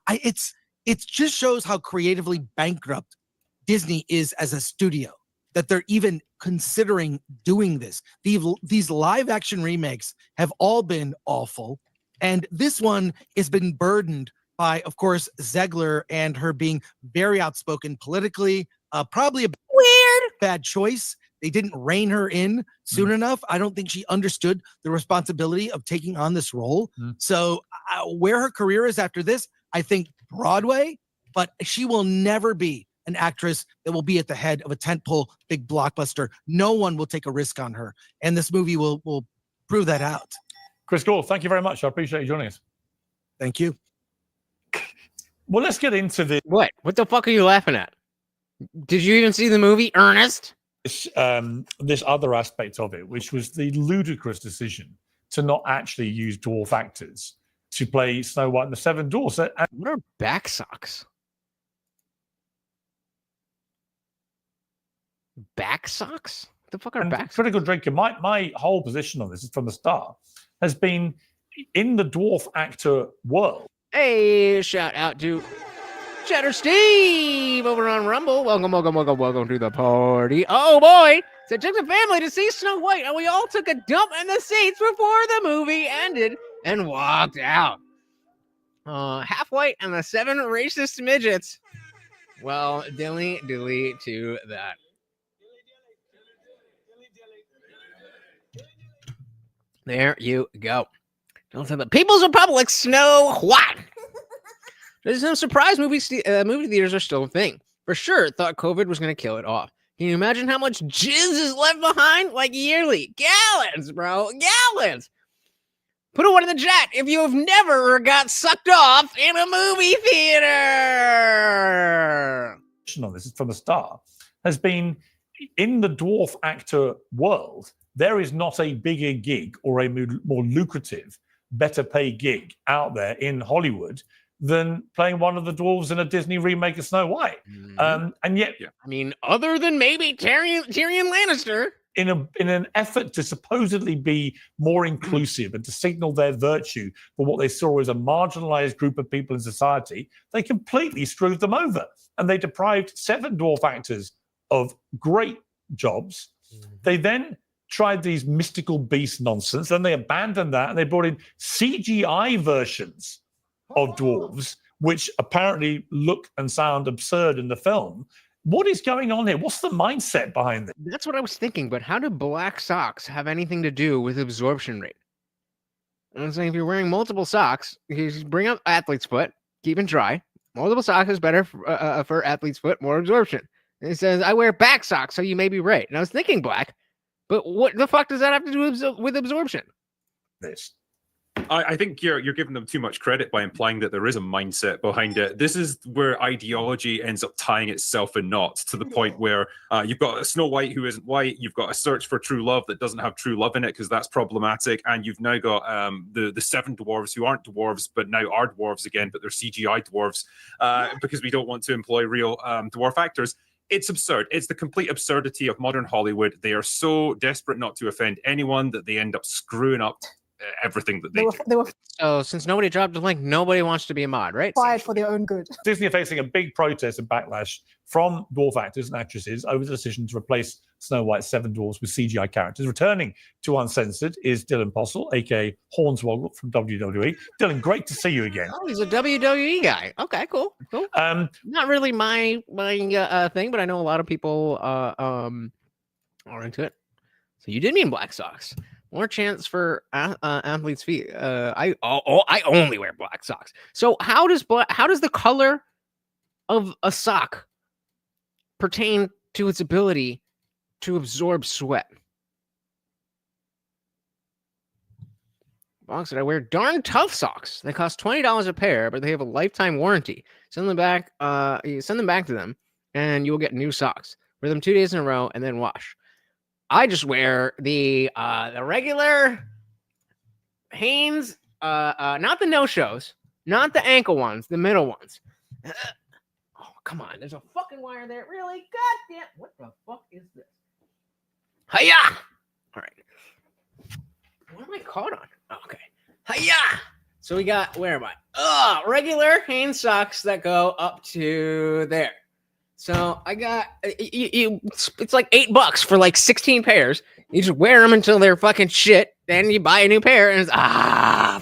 it just shows how creatively bankrupt Disney is as a studio, that they're even considering doing this. These live action remakes have all been awful. And this one has been burdened by, of course, Zegler and her being very outspoken politically, probably a weird, bad choice. They didn't rein her in soon enough. I don't think she understood the responsibility of taking on this role. So where her career is after this, I think Broadway, but she will never be an actress that will be at the head of a tentpole big blockbuster. No one will take a risk on her. And this movie will prove that out. Chris Gore, thank you very much. I appreciate you joining us. Thank you. Well, let's get into the... What the fuck are you laughing at? Did you even see the movie, Ernest? This other aspect of it, which was the ludicrous decision to not actually use dwarf actors to play Snow White and the Seven Dwarfs. And what are back socks? Back socks? What the fuck are back socks? Critical Drinker, my whole position on this is from the start has been in the dwarf actor world. Hey, shout out to Cheddar Steve over on Rumble. Welcome to the party. Oh boy! So it took the family to see Snow White, and we all took a dump in the seats before the movie ended and walked out. Half white and the 7 racist midgets. Well, dilly to that. There you go. Don't say the People's Republic Snow White. There's no surprise movie theaters are still a thing. For sure, thought COVID was going to kill it off. Can you imagine how much jizz is left behind? Like yearly. Gallons, bro. Gallons. Put a one in the chat if you have never got sucked off in a movie theater. On this from the start has been in the dwarf actor world. There is not a bigger gig or a more lucrative, better paid gig out there in Hollywood than playing one of the dwarves in a Disney remake of Snow White. And yet, I mean, other than maybe Tyrion Lannister. In an effort to supposedly be more inclusive and to signal their virtue for what they saw as a marginalized group of people in society, they completely screwed them over. And they deprived 7 dwarf actors of great jobs. They then tried these mystical beast nonsense. Then they abandoned that and they brought in CGI versions of dwarves, which apparently look and sound absurd in the film. What is going on here? What's the mindset behind this? That's what I was thinking, but how do black socks have anything to do with absorption rate? I'm saying if you're wearing multiple socks, you just bring up athlete's foot, keep it dry. Multiple socks is better for athlete's foot, more absorption. And it says, I wear back socks, so you may be right. And I was thinking black, but what the fuck does that have to do with absorption? This. I think you're giving them too much credit by implying that there is a mindset behind it. This is where ideology ends up tying itself in knots to the point where you've got a Snow White who isn't white, you've got a search for true love that doesn't have true love in it because that's problematic, and you've now got the 7 dwarves who aren't dwarves but now are dwarves again, but they're CGI dwarves because we don't want to employ real dwarf actors. It's absurd. It's the complete absurdity of modern Hollywood. They are so desperate not to offend anyone that they end up screwing up everything that they do. So since nobody dropped a link, nobody wants to be a mod, right? Fired for their own good. Disney are facing a big protest and backlash from dwarf actors and actresses over the decision to replace Snow White's 7 dwarfs with CGI characters. Returning to Uncensored is Dylan Postle, aka Hornswoggle from WWE. Dylan, great to see you again. Oh, he's a WWE guy. Okay, cool. Not really my thing, but I know a lot of people are into it. So you did mean black socks. More chance for athletes' feet. I only wear black socks. So how does the color of a sock pertain to its ability to absorb sweat? Box said I wear darn tough socks. They cost $20 a pair, but they have a lifetime warranty. Send them back. You send them back to them, and you'll get new socks. Wear them 2 days in a row and then wash. I just wear the regular Hanes, not the no-shows, not the ankle ones, the middle ones. Oh, come on. There's a fucking wire there. Really? God damn. What the fuck is this? Hiya! All right. What am I caught on? Oh, okay. Hiya! So we got, where am I? Regular Hanes socks that go up to there. So I got it's like $8 for like 16 pairs. You just wear them until they're fucking shit. Then you buy a new pair and it's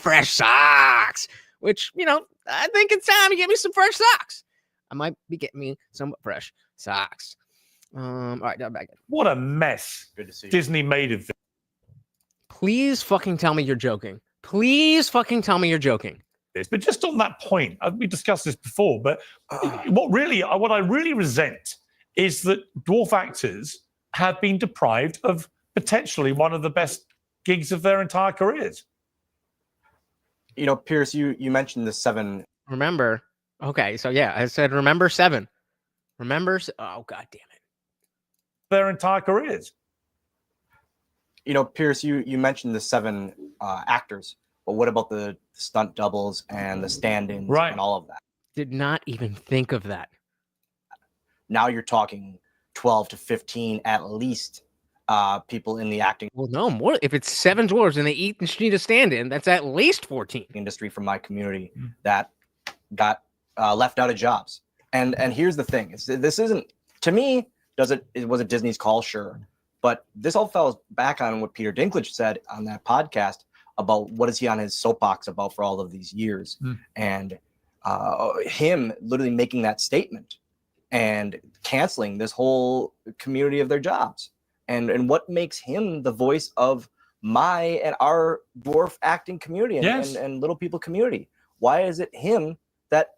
fresh socks. Which, I think it's time to get me some fresh socks. I might be getting me some fresh socks. All right, now back in. What a mess. Good to see you. Disney made of it. Please fucking tell me you're joking. Please fucking tell me you're joking. But just on that point, we discussed this before, but what I really resent is that dwarf actors have been deprived of potentially one of the best gigs of their entire careers. Piers, you mentioned the 7. Remember. Okay, so yeah, I said remember 7. Remember. Oh, God damn it. Their entire careers. Piers, you mentioned the 7 actors but what about the stunt doubles and the stand-ins Right. and all of that? Did not even think of that. Now you're talking 12 to 15 at least people in the acting Well, no more. If it's 7 dwarves and they each need a stand-in, that's at least 14. industry from my community that got left out of jobs. And here's the thing: this isn't, to me, was it Disney's call? Sure, but this all falls back on what Peter Dinklage said on that podcast about what is he on his soapbox about for all of these years, and him literally making that statement and canceling this whole community of their jobs. And what makes him the voice of my and our dwarf acting community and little people community? Why is it him that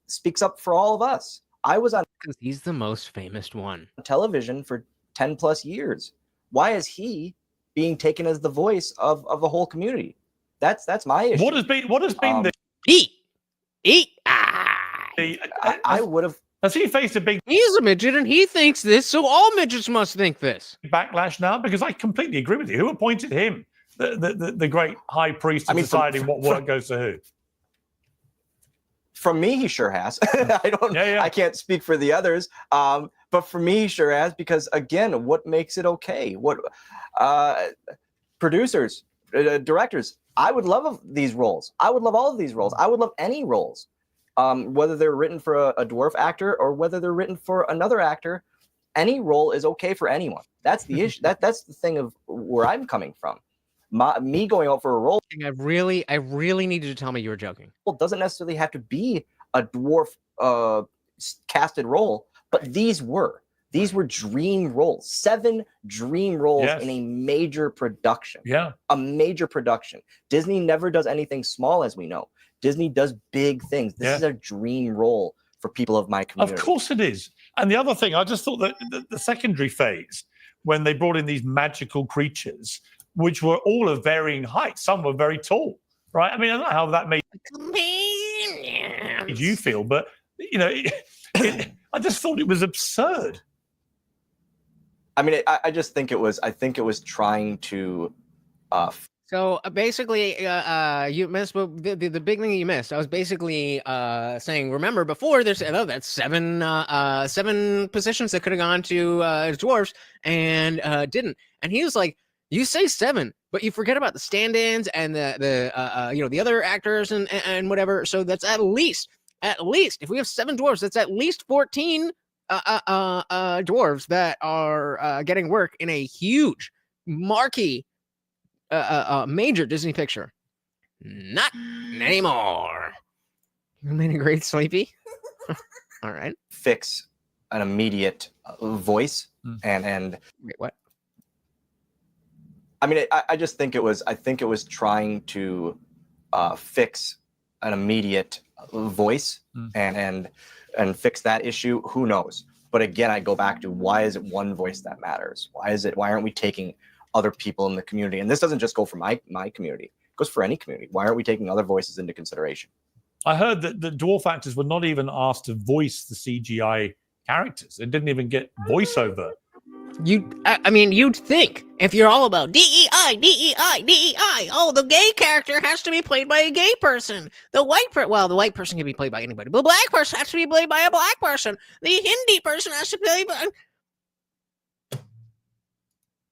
speaks up for all of us? I was on because he's the most famous one. television for 10 plus years. Why is he being taken as the voice of the whole community? That's my issue. What has been the eat? I would have. Has he faced a big? He's a midget and he thinks this, so all midgets must think this. Backlash now, because I completely agree with you. Who appointed him, the great high priest of deciding what work goes to who? From me, he sure has. I can't speak for the others, but for me, he sure has, because again, what makes it okay? What producers, directors? I would love these roles. I would love all of these roles. I would love any roles. Whether they're written for a dwarf actor or whether they're written for another actor, any role is okay for anyone. That's the issue. That's the thing of where I'm coming from. Me going out for a role. I really need you to tell me you were joking. Well, it doesn't necessarily have to be a dwarf casted role, but these were dream roles. 7 dream roles in a major production. Yeah, a major production. Disney never does anything small, as we know. Disney does big things. This is a dream role for people of my community. Of course it is. And the other thing, I just thought that the secondary phase, when they brought in these magical creatures, which were all of varying heights, some were very tall, right? I mean, I don't know how that made you feel, but I just thought it was absurd. I mean, I just think it was. I think it was trying to. So basically, you missed the big thing you missed. I was basically saying, remember before there's that's 7 positions that could have gone to dwarves and didn't. And he was like, you say 7, but you forget about the stand-ins and the other actors and whatever. So that's at least if we have 7 dwarves, that's at least 14 dwarves that are getting work in a huge marquee major Disney picture. Not anymore. You made a great sleepy. All right. Fix an immediate voice and wait, what? I mean, I just think it was. I think it was trying to fix an immediate voice and fix that issue. Who knows? But again, I go back to, why is it one voice that matters? Why aren't we taking other people in the community? And this doesn't just go for my community, it goes for any community. Why aren't we taking other voices into consideration? I heard that the dwarf actors were not even asked to voice the CGI characters. They didn't even get voiceover. I mean, you'd think if you're all about DEI, oh, the gay character has to be played by a gay person. The white person can be played by anybody. The black person has to be played by a black person. The Hindi person has to be played by...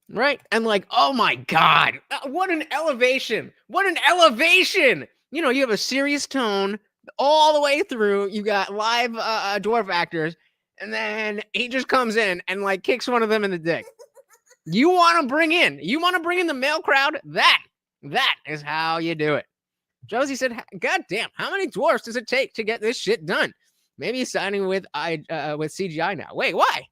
Right? And like, oh my God, what an elevation. What an elevation. You know, you have a serious tone all the way through. You got live dwarf actors. And then he just comes in and like kicks one of them in the dick. You want to bring in the male crowd? That is how you do it. Josie said, God damn, how many dwarfs does it take to get this shit done? Maybe he's signing with CGI now. Wait, why?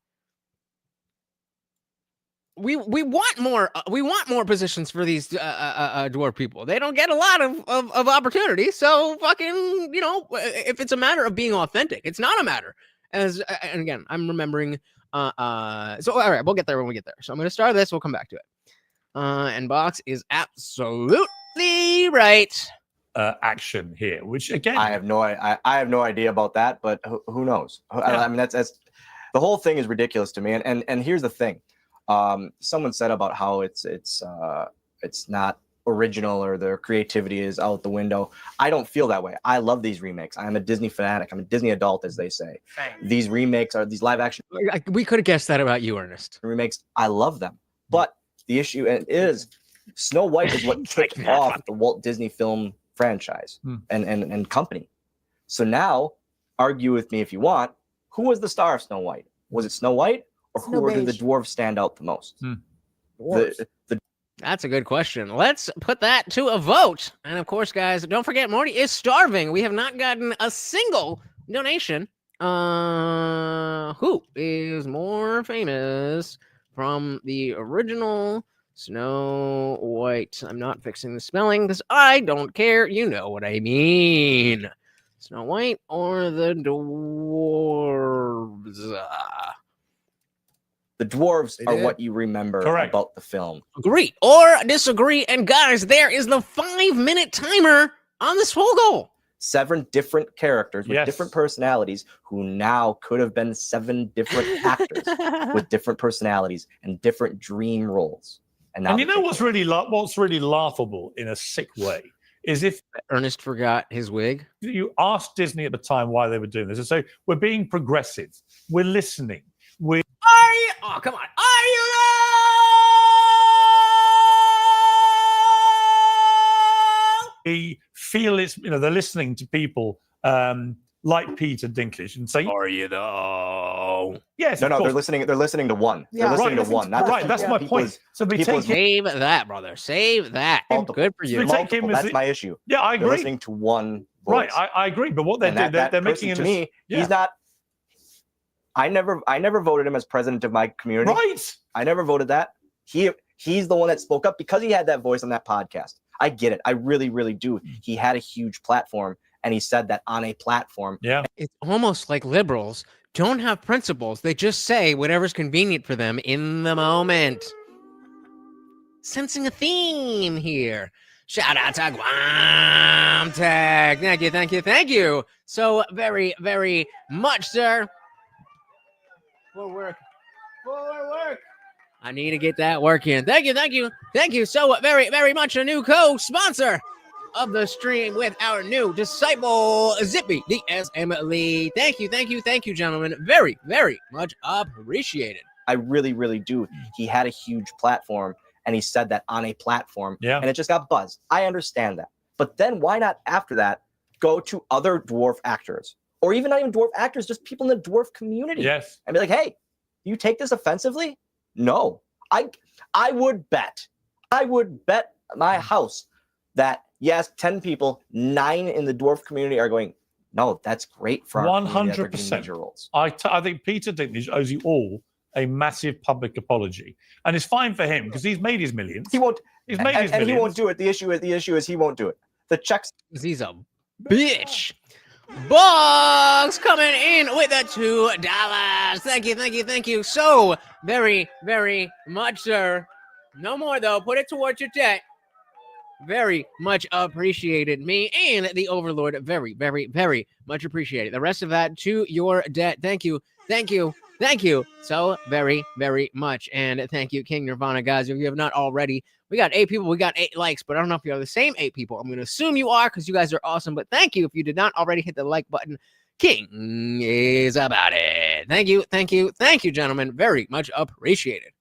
We want more positions for these dwarf people. They don't get a lot of opportunity. So fucking, if it's a matter of being authentic, it's not a matter. And again, I'm remembering. So all right, we'll get there when we get there. So I'm going to start this. We'll come back to it. And Box is absolutely right. Action here, which again, I have no idea about that, but who knows? Yeah. I mean, that's the whole thing is ridiculous to me. And here's the thing. Someone said about how it's not original or their creativity is out the window. I don't feel that way. I love these remakes. I'm a Disney fanatic. I'm a Disney adult, as they say. These remakes are these live action. We could have guessed that about you, Ernest. Remakes, I love them. But the issue is Snow White is what kicked off the Walt Disney film franchise and company. So now, argue with me if you want, who was the star of Snow White? Was it Snow White, or who did the dwarves stand out the most? That's a good question. Let's put that to a vote. And of course, guys, don't forget Morty is starving. We have not gotten a single donation. Who is more famous from the original Snow White? I'm not fixing the spelling because I don't care. You know what I mean. Snow White or the dwarves? The dwarves are what you remember about the film. Agree or disagree. And guys, there is the 5-minute timer on this whole goal. 7 different characters with different personalities who now could have been 7 different actors with different personalities and different dream roles. And you know what's really laughable in a sick way is if Ernest forgot his wig. You asked Disney at the time why they were doing this, and so we're being progressive, we're listening, oh, come on. We feel it's, they're listening to people like Peter Dinklage and say, "Are you though?" Yes, no, they're listening. They're listening to one. Yeah, they're listening to one. That's my point. So they take save that, brother. Save that. Good for you. That's my issue. Yeah, I agree. They're listening to one voice. Right, I agree. But what they're doing, they're making him to me. He's not. I never voted him as president of my community. Right. I never voted that. He's the one that spoke up because he had that voice on that podcast. I get it. I really, really do. He had a huge platform, and he said that on a platform. Yeah. It's almost like liberals don't have principles. They just say whatever's convenient for them in the moment. Sensing a theme here. Shout out to Guam Tech. Thank you so very, very much, sir. For work. I need to get that work in. Thank you so very, very much. A new co-sponsor of the stream with our new disciple, Zippy DSM Lee. Thank you, gentlemen. Very, very much appreciated. I really, really do. He had a huge platform, and he said that on a platform, and it just got buzzed. I understand that. But then why not, after that, go to other dwarf actors? Or even not even dwarf actors, just people in the dwarf community. Yes. And be like, hey, you take this offensively? No. I would bet my house that, yes, 10 people, 9 in the dwarf community are going, no, that's great for our 100%. I think Peter Dinklage owes you all a massive public apology. And it's fine for him because he's made his millions. He won't. He's made his millions. He won't do it. The issue is he won't do it. The checks. He's a bitch. Bugs coming in with the $2. Thank you so very, very much, sir. No more though. Put it towards your debt. Very much appreciated. Me and the Overlord. Very, very, very much appreciated. The rest of that to your debt. Thank you so very, very much. And thank you, King Nirvana, guys. If you have not already, we got 8 people. We got 8 likes, but I don't know if you are the same 8 people. I'm going to assume you are because you guys are awesome. But thank you if you did not already hit the like button. King is about it. Thank you, gentlemen. Very much appreciated.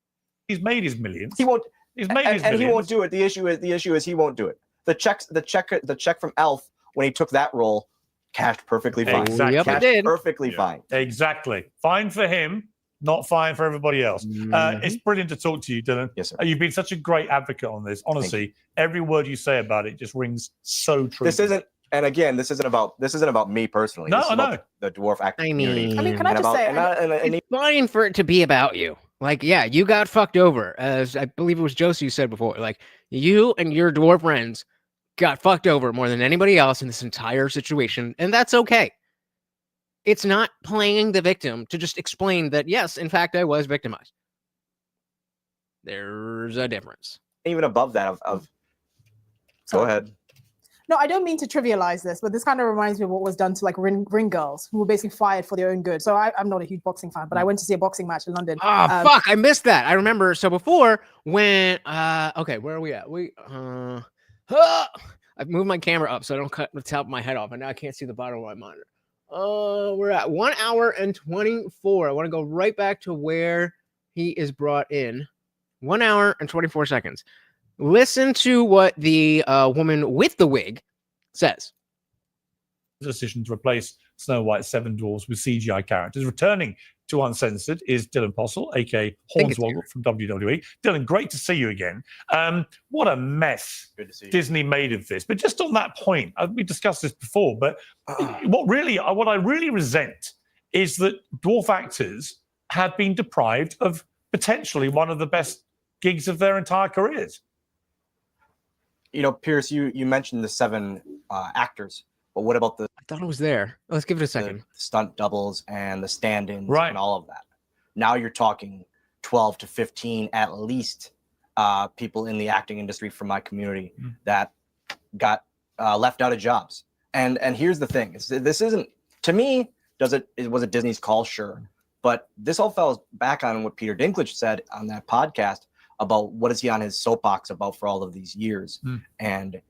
He's made his millions. He won't. He's made his millions. And he won't do it. The issue is he won't do it. The check from Elf when he took that role cashed perfectly fine. Exactly. Yep, it did. Perfectly fine. Exactly. Fine for him, not fine for everybody else. It's brilliant to talk to you, Dylan. Yes, sir. You've been such a great advocate on this. Honestly, every word you say about it just rings so true. This isn't about me personally. No, this is I know. about the dwarf acting community. Can I just say, it's fine for it to be about you. Like, yeah, you got fucked over, as I believe it was Josie who said before. Like, you and your dwarf friends got fucked over more than anybody else in this entire situation, and that's okay. It's not playing the victim to just explain that, yes, in fact, I was victimized. There's a difference. Even above that, go ahead. No, I don't mean to trivialize this, but this kind of reminds me of what was done to like ring girls who were basically fired for their own good. So I'm not a huge boxing fan, but I went to see a boxing match in London. Fuck, I missed that. I remember. So before when, okay, where are we at? I've moved my camera up so I don't cut the top of my head off, and now I can't see the bottom of my monitor. We're at 1 hour and 24. I want to go right back to where he is brought in. 1 hour and 24 seconds. Listen to what the woman with the wig says. Decision to replace Snow White's 7 dwarfs with CGI characters. Returning to Uncensored is Dylan Postle, aka Hornswoggle from WWE. Dylan, great to see you again. What a mess Disney made of this. But just on that point, we discussed this before, but what I really resent is that dwarf actors have been deprived of potentially one of the best gigs of their entire careers. You know, Piers, you mentioned the 7 actors, but what about the? I thought it was there. Let's give it a second. The stunt doubles and the stand-ins Right. and all of that. Now you're talking 12 to 15 at least people in the acting industry from my community that got left out of jobs. And here's the thing: this isn't, to me, was it Disney's call? Sure, but this all fell back on what Peter Dinklage said on that podcast about what is he on his soapbox about for all of these years. And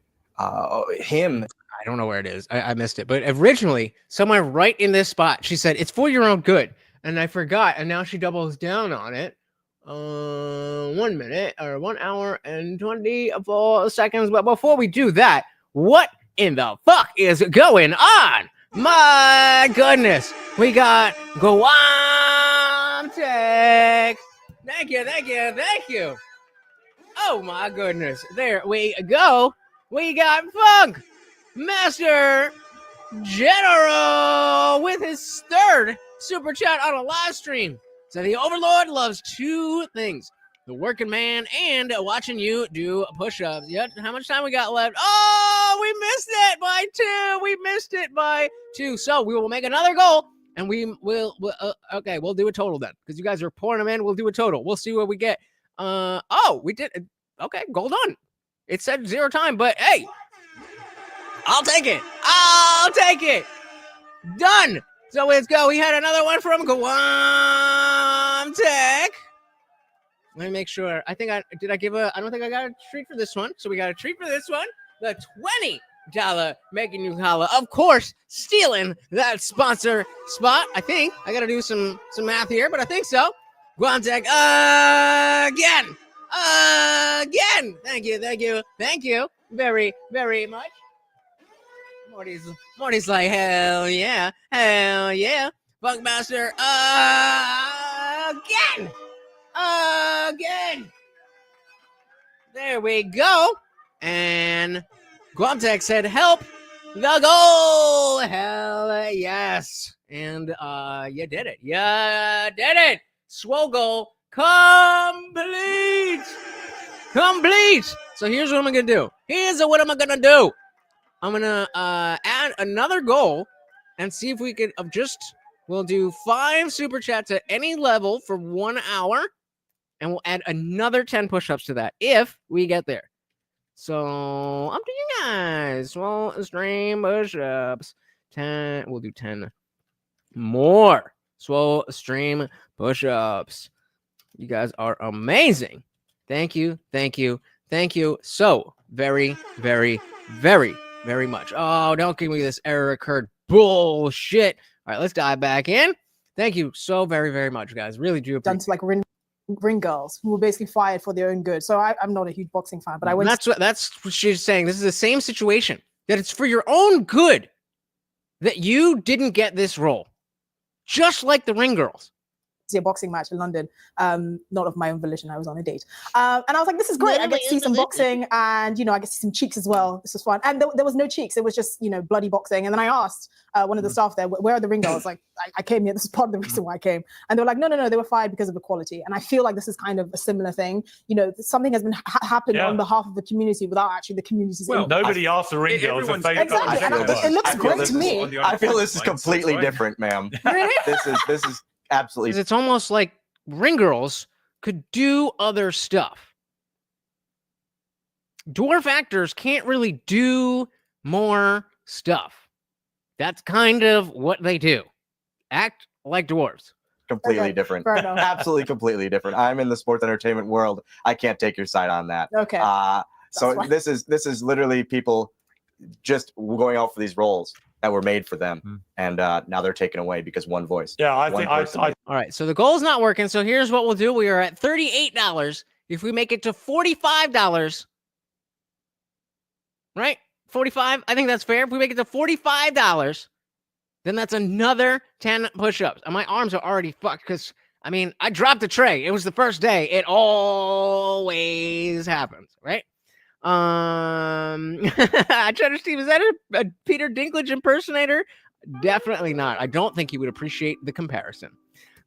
him, I don't know where it is. I missed it. But originally, somewhere right in this spot, she said, it's for your own good. And I forgot. And now she doubles down on it. 1 minute or 1 hour and 24 seconds. But before we do that, what in the fuck is going on? My goodness. We got Guam Tech. Thank you. Oh my goodness. There we go. We got Funk Master General with his 3rd super chat on a live stream. So the Overlord loves 2 things: the working man and watching you do push-ups. Yep. How much time we got left? Oh, we missed it by 2. So we will make another goal. And we'll do a total then, because you guys are pouring them in. We'll do a total. We'll see what we get. We did. Okay, goal done. It said 0 time, but hey, I'll take it. Done. So let's go. We had another one from Guam Tech. Let me make sure. I don't think I got a treat for this one. So we got a treat for this one. The $20 making you holla, of course, stealing that sponsor spot. I think I gotta do some math here, but I think so. Guam Tech again. Thank you very, very much. Morty's like, hell yeah. Bunkmaster again. There we go. And Guam Tech said, help the goal. Hell yes. And you did it. Swole goal complete. So here's what I'm going to do. I'm going to add another goal and see if we could we'll do 5 super chats at any level for 1 hour. And we'll add another 10 push-ups to that if we get there. So up to you guys. Well, stream push-ups. 10. We'll do 10 more. Swole stream push-ups. You guys are amazing. Thank you so very, very, very, very much. Oh, don't give me this error occurred bullshit. All right, let's dive back in. Thank you so very, very much, guys. Really do appreciate it. Done to like ring girls who were basically fired for their own good. So I'm not a huge boxing fan, but I went. That's what she's saying. This is the same situation, that it's for your own good that you didn't get this role, just like the ring girls. See a boxing match in London, not of my own volition. I was on a date, and I was like, "This is great! I get to see some boxing, and I get to see some cheeks as well. This was fun." And there was no cheeks; it was just bloody boxing. And then I asked one of the staff there, "Where are the ring girls?" Like, I came here. This is part of the reason why I came. And they were like, "No, they were fired because of equality." And I feel like this is kind of a similar thing. Something has been happened on behalf of the community without actually the community's. Well, nobody asked the ring girls if they. Exactly. It looks great to me. I feel this is completely different, ma'am. This is absolutely. It's almost like ring girls could do other stuff. Dwarf actors can't really do more stuff. That's kind of what they do. Act like dwarves. Completely different. Absolutely completely different. I'm in the sports entertainment world. I can't take your side on that. Okay. So this is literally people just going out for these roles that were made for them, and now they're taken away because one voice. Yeah, I one think person made- All right, so the goal is not working. So here's what we'll do. We are at $38. If we make it to $45, right? 45. I think that's fair. If we make it to $45, then that's another 10 push-ups. And my arms are already fucked because, I mean, I dropped the tray. It was the first day. It always happens, right? Cheddar Steve, is that a Peter Dinklage impersonator? Definitely not. I don't think he would appreciate the comparison.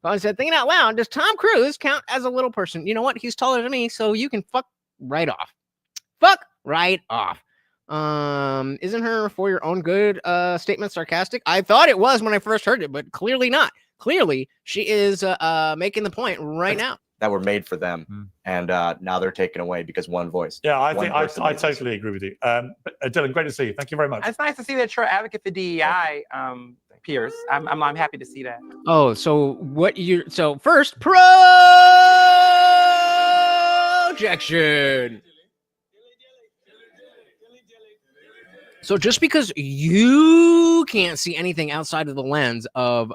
I said, thinking out loud, does Tom Cruise count as a little person? You know what? He's taller than me, so you can fuck right off. Fuck right off. Isn't her for your own good statement sarcastic? I thought it was when I first heard it, but clearly not. Clearly, she is making the point right now. that were made for them, and now they're taken away because one voice. Yeah, I think I totally agree with you. Dylan, great to see you. Thank you very much. It's nice to see that you're an advocate for DEI, Piers. I'm happy to see that. Oh, so what you? So first, projection. So just because you can't see anything outside of the lens of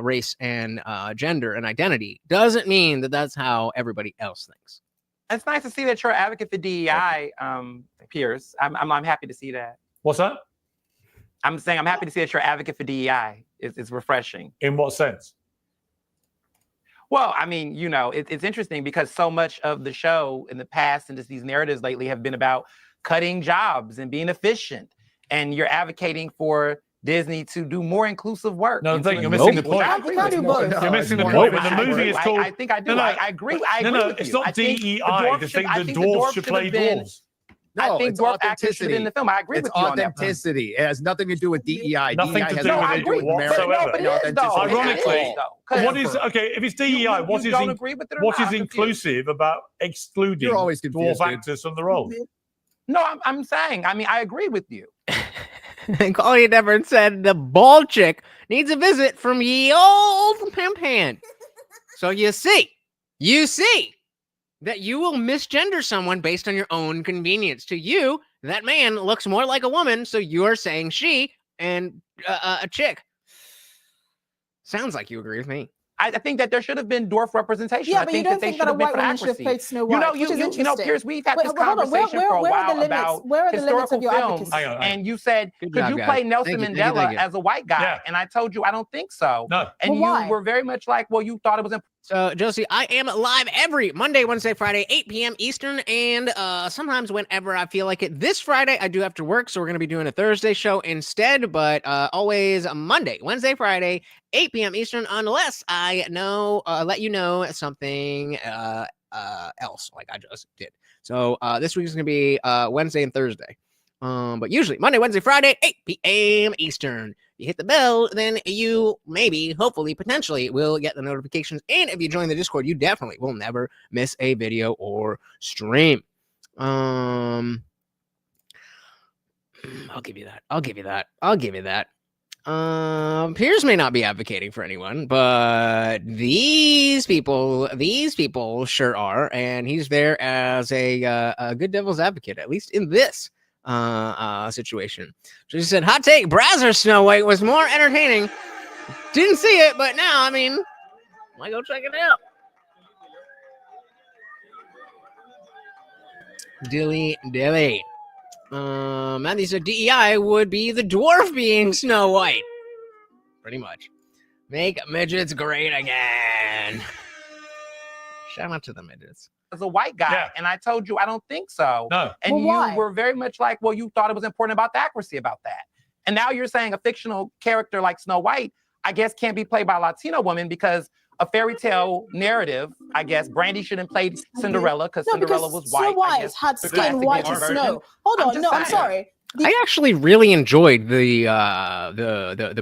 race and gender and identity doesn't mean that that's how everybody else thinks. It's nice to see that you're an advocate for DEI, Piers. I'm happy to see that. What's that? I'm saying I'm happy to see that you're an advocate for DEI. It's refreshing. In what sense? Well, I mean, you know, it's interesting because so much of the show in the past and just these narratives lately have been about cutting jobs and being efficient. And you're advocating for Disney to do more inclusive work. No, you're missing the point. You're missing the point. But the movie is called. I think I do. I agree. I agree with it's you. not DEI. I think the dwarves should play dwarves. No, I think it's dwarf actors should be in the film. I agree it's with you on that. authenticity. It has nothing to do with DEI. Nothing DEI to has do nothing with to do with merit whatsoever. and authenticity. Ironically, what is okay? If it's DEI, what is inclusive about excluding dwarf actors from the role? No, I'm saying. I mean, I agree with you. And Claudia Devon said the bald chick needs a visit from ye old Pampan. So you see that you will misgender someone based on your own convenience. To you, that man looks more like a woman, so you're saying she and a chick. Sounds like you agree with me. I think that there should have been dwarf representation. Yeah, I but think you don't that they think that a should have been white for woman should have accuracy. played Snow White, which is You know, Piers, we've had this Wait, hold on. conversation for a while about where are the limits historical of your films, advocacy? and you said, Good could job, you guys. play Nelson Thank you, Mandela thank you. as a white guy? Yeah. And I told you, I don't think so. No. And Well, why? you were very much like, well, you thought it was important. So, Josie, I am live every Monday, Wednesday, Friday, 8 p.m. Eastern, and sometimes whenever I feel like it. This Friday, I do have to work, so we're going to be doing a Thursday show instead, but always a Monday, Wednesday, Friday, 8 p.m. Eastern, unless I know, let you know something else, like I just did. So this week is going to be Wednesday and Thursday. But usually Monday, Wednesday, Friday, 8 p.m. Eastern. You hit the bell, then you maybe, hopefully, potentially will get the notifications. And if you join the Discord, you definitely will never miss a video or stream. I'll give you that. Piers may not be advocating for anyone, but these people sure are, and he's there as a good devil's advocate, at least in this situation. She said, hot take, Brazzers Snow White was more entertaining. Didn't see it, but now, I mean, might go check it out. Dilly. Matthew said DEI would be the dwarf being Snow White. Pretty much. Make midgets great again. Shout out to the midgets. As a white guy, and I told you I don't think so. No. And Well, why? you were very much like, well, you thought it was important about the accuracy about that. And now you're saying a fictional character like Snow White, I guess, can't be played by a Latino woman because a fairy tale narrative, I guess, Brandy shouldn't play Cinderella because Cinderella was white. Snow White I guess, had the skin classic white as version. snow. Hold on, I'm saying. sorry. I actually really enjoyed the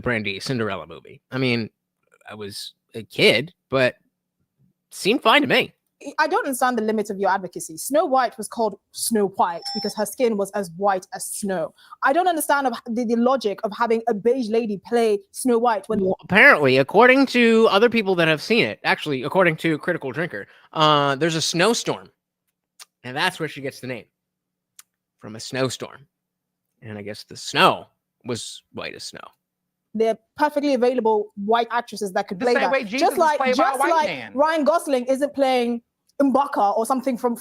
Brandy Cinderella movie. I mean, I was a kid, but seemed fine to me. I don't understand the limits of your advocacy. Snow White was called Snow White because her skin was as white as snow. I don't understand the logic of having a beige lady play Snow White when. Well, apparently, according to other people that have seen it, actually, according to Critical Drinker, there's a snowstorm, and that's where she gets the name from, a snowstorm. And I guess the snow was white as snow. They're perfectly available white actresses that could play that. Just like Ryan Gosling isn't playing M'Baka or something from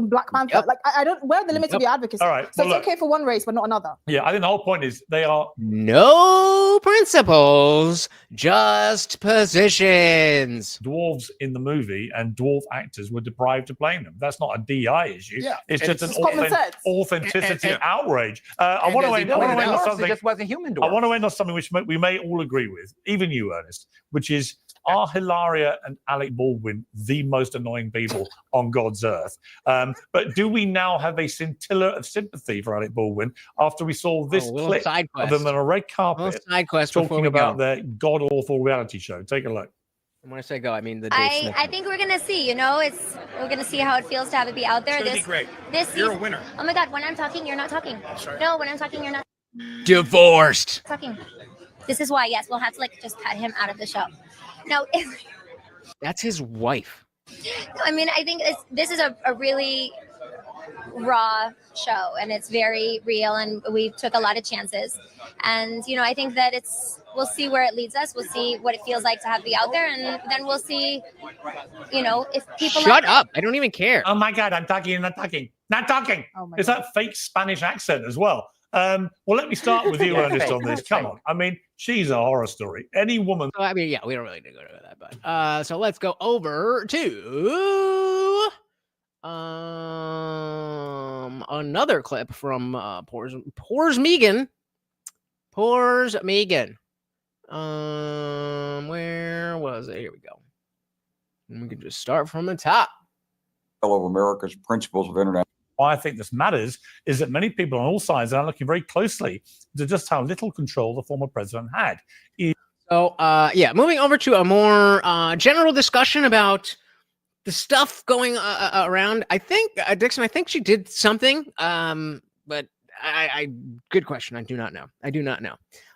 Black Panther. Yep. Like I don't. Where are the limits of your advocacy? All right. So Well, it's okay for one race, but not another. Yeah, I think the whole point is they are no principles, just positions. Dwarves in the movie, and dwarf actors were deprived of playing them. That's not a DI issue. Yeah. It's just an common sense. authenticity And- outrage. I want to end on something. It just wasn't human dwarves. I want to end on something which we may all agree with, even you, Ernest, which is, are Hilaria and Alec Baldwin the most annoying people on God's earth? But do we now have a scintilla of sympathy for Alec Baldwin after we saw this clip of them on a red carpet talking about their god-awful reality show? Take a look. And when I say go, I mean the I think we're gonna see. We're gonna see how it feels to have it be out there. It's gonna be great. You're a winner. Oh my God! When I'm talking, you're not talking. Sorry. No, when I'm talking, you're not divorced. talking. This is why. Yes, we'll have to just cut him out of the show. No, That's his wife. I mean, I think this is a really raw show, and it's very real, and we took a lot of chances. And I think that we'll see where it leads us. We'll see what it feels like to have be out there, and then we'll see, if people. Shut up! I don't even care. Oh my God! I'm talking. You're not talking. Not talking. It's that fake Spanish accent as well. Well, let me start with you, Ernest, on this. Come on. I mean, she's a horror story. Any woman. I mean, yeah, we don't really need to go to that, but so let's go over to another clip from Piers Megan. Piers Megan. Where was it? Here we go. And we can just start from the top. Of America's principles of international. Why I think this matters is that many people on all sides are looking very closely to just how little control the former president had. So, moving over to a more general discussion about the stuff going around. I think, Dixon, I think she did something, but I good question. I do not know.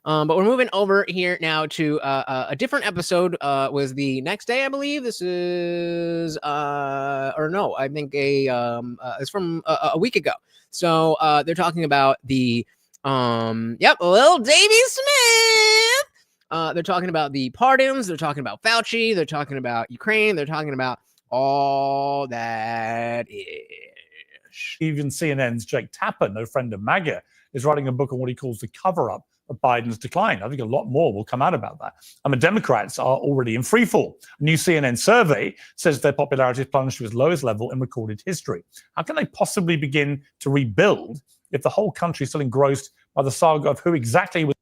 But we're moving over here now to a different episode. Was the next day, I believe. This is or no, I think it's from a week ago. So they're talking about the Lil Davy Smith. They're talking about the pardons. They're talking about Fauci. They're talking about Ukraine. They're talking about all that ish. Even CNN's Jake Tapper, no friend of MAGA, is writing a book on what he calls the cover-up of Biden's decline. I think a lot more will come out about that. The Democrats are already in freefall. A new CNN survey says their popularity has plunged to its lowest level in recorded history. How can they possibly begin to rebuild if the whole country is still engrossed by the saga of who exactly was...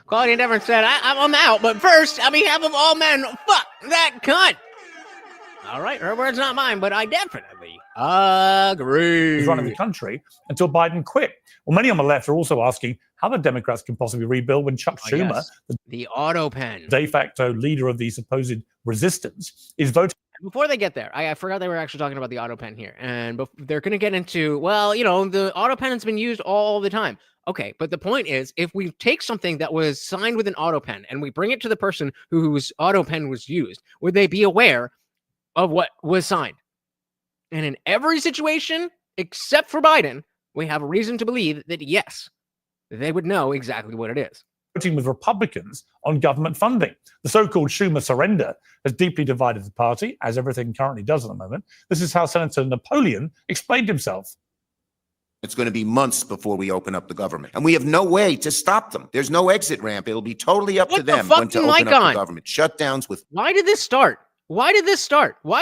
Claudia never said, I'm out, but first, on behalf of all men, fuck that cunt. All right, her words, not mine, but I definitely agree. He's running the country until Biden quit. Well, many on the left are also asking how the Democrats can possibly rebuild when Chuck Schumer, yes. The auto pen, de facto leader of the supposed resistance, is voting. Before they get there, I forgot they were actually talking about the auto pen here. And they're going to get into, the auto pen has been used all the time. Okay, but the point is, if we take something that was signed with an auto pen and we bring it to the person whose auto pen was used, would they be aware of what was signed? And in every situation, except for Biden, we have a reason to believe that, yes, they would know exactly what it is. Voting with Republicans on government funding. The so-called Schumer surrender has deeply divided the party, as everything currently does at the moment. This is how Senator Napoleon explained himself. It's going to be months before we open up the government. And we have no way to stop them. There's no exit ramp. It'll be totally up to them when to open up the government. Shutdowns with... Why did this start? Why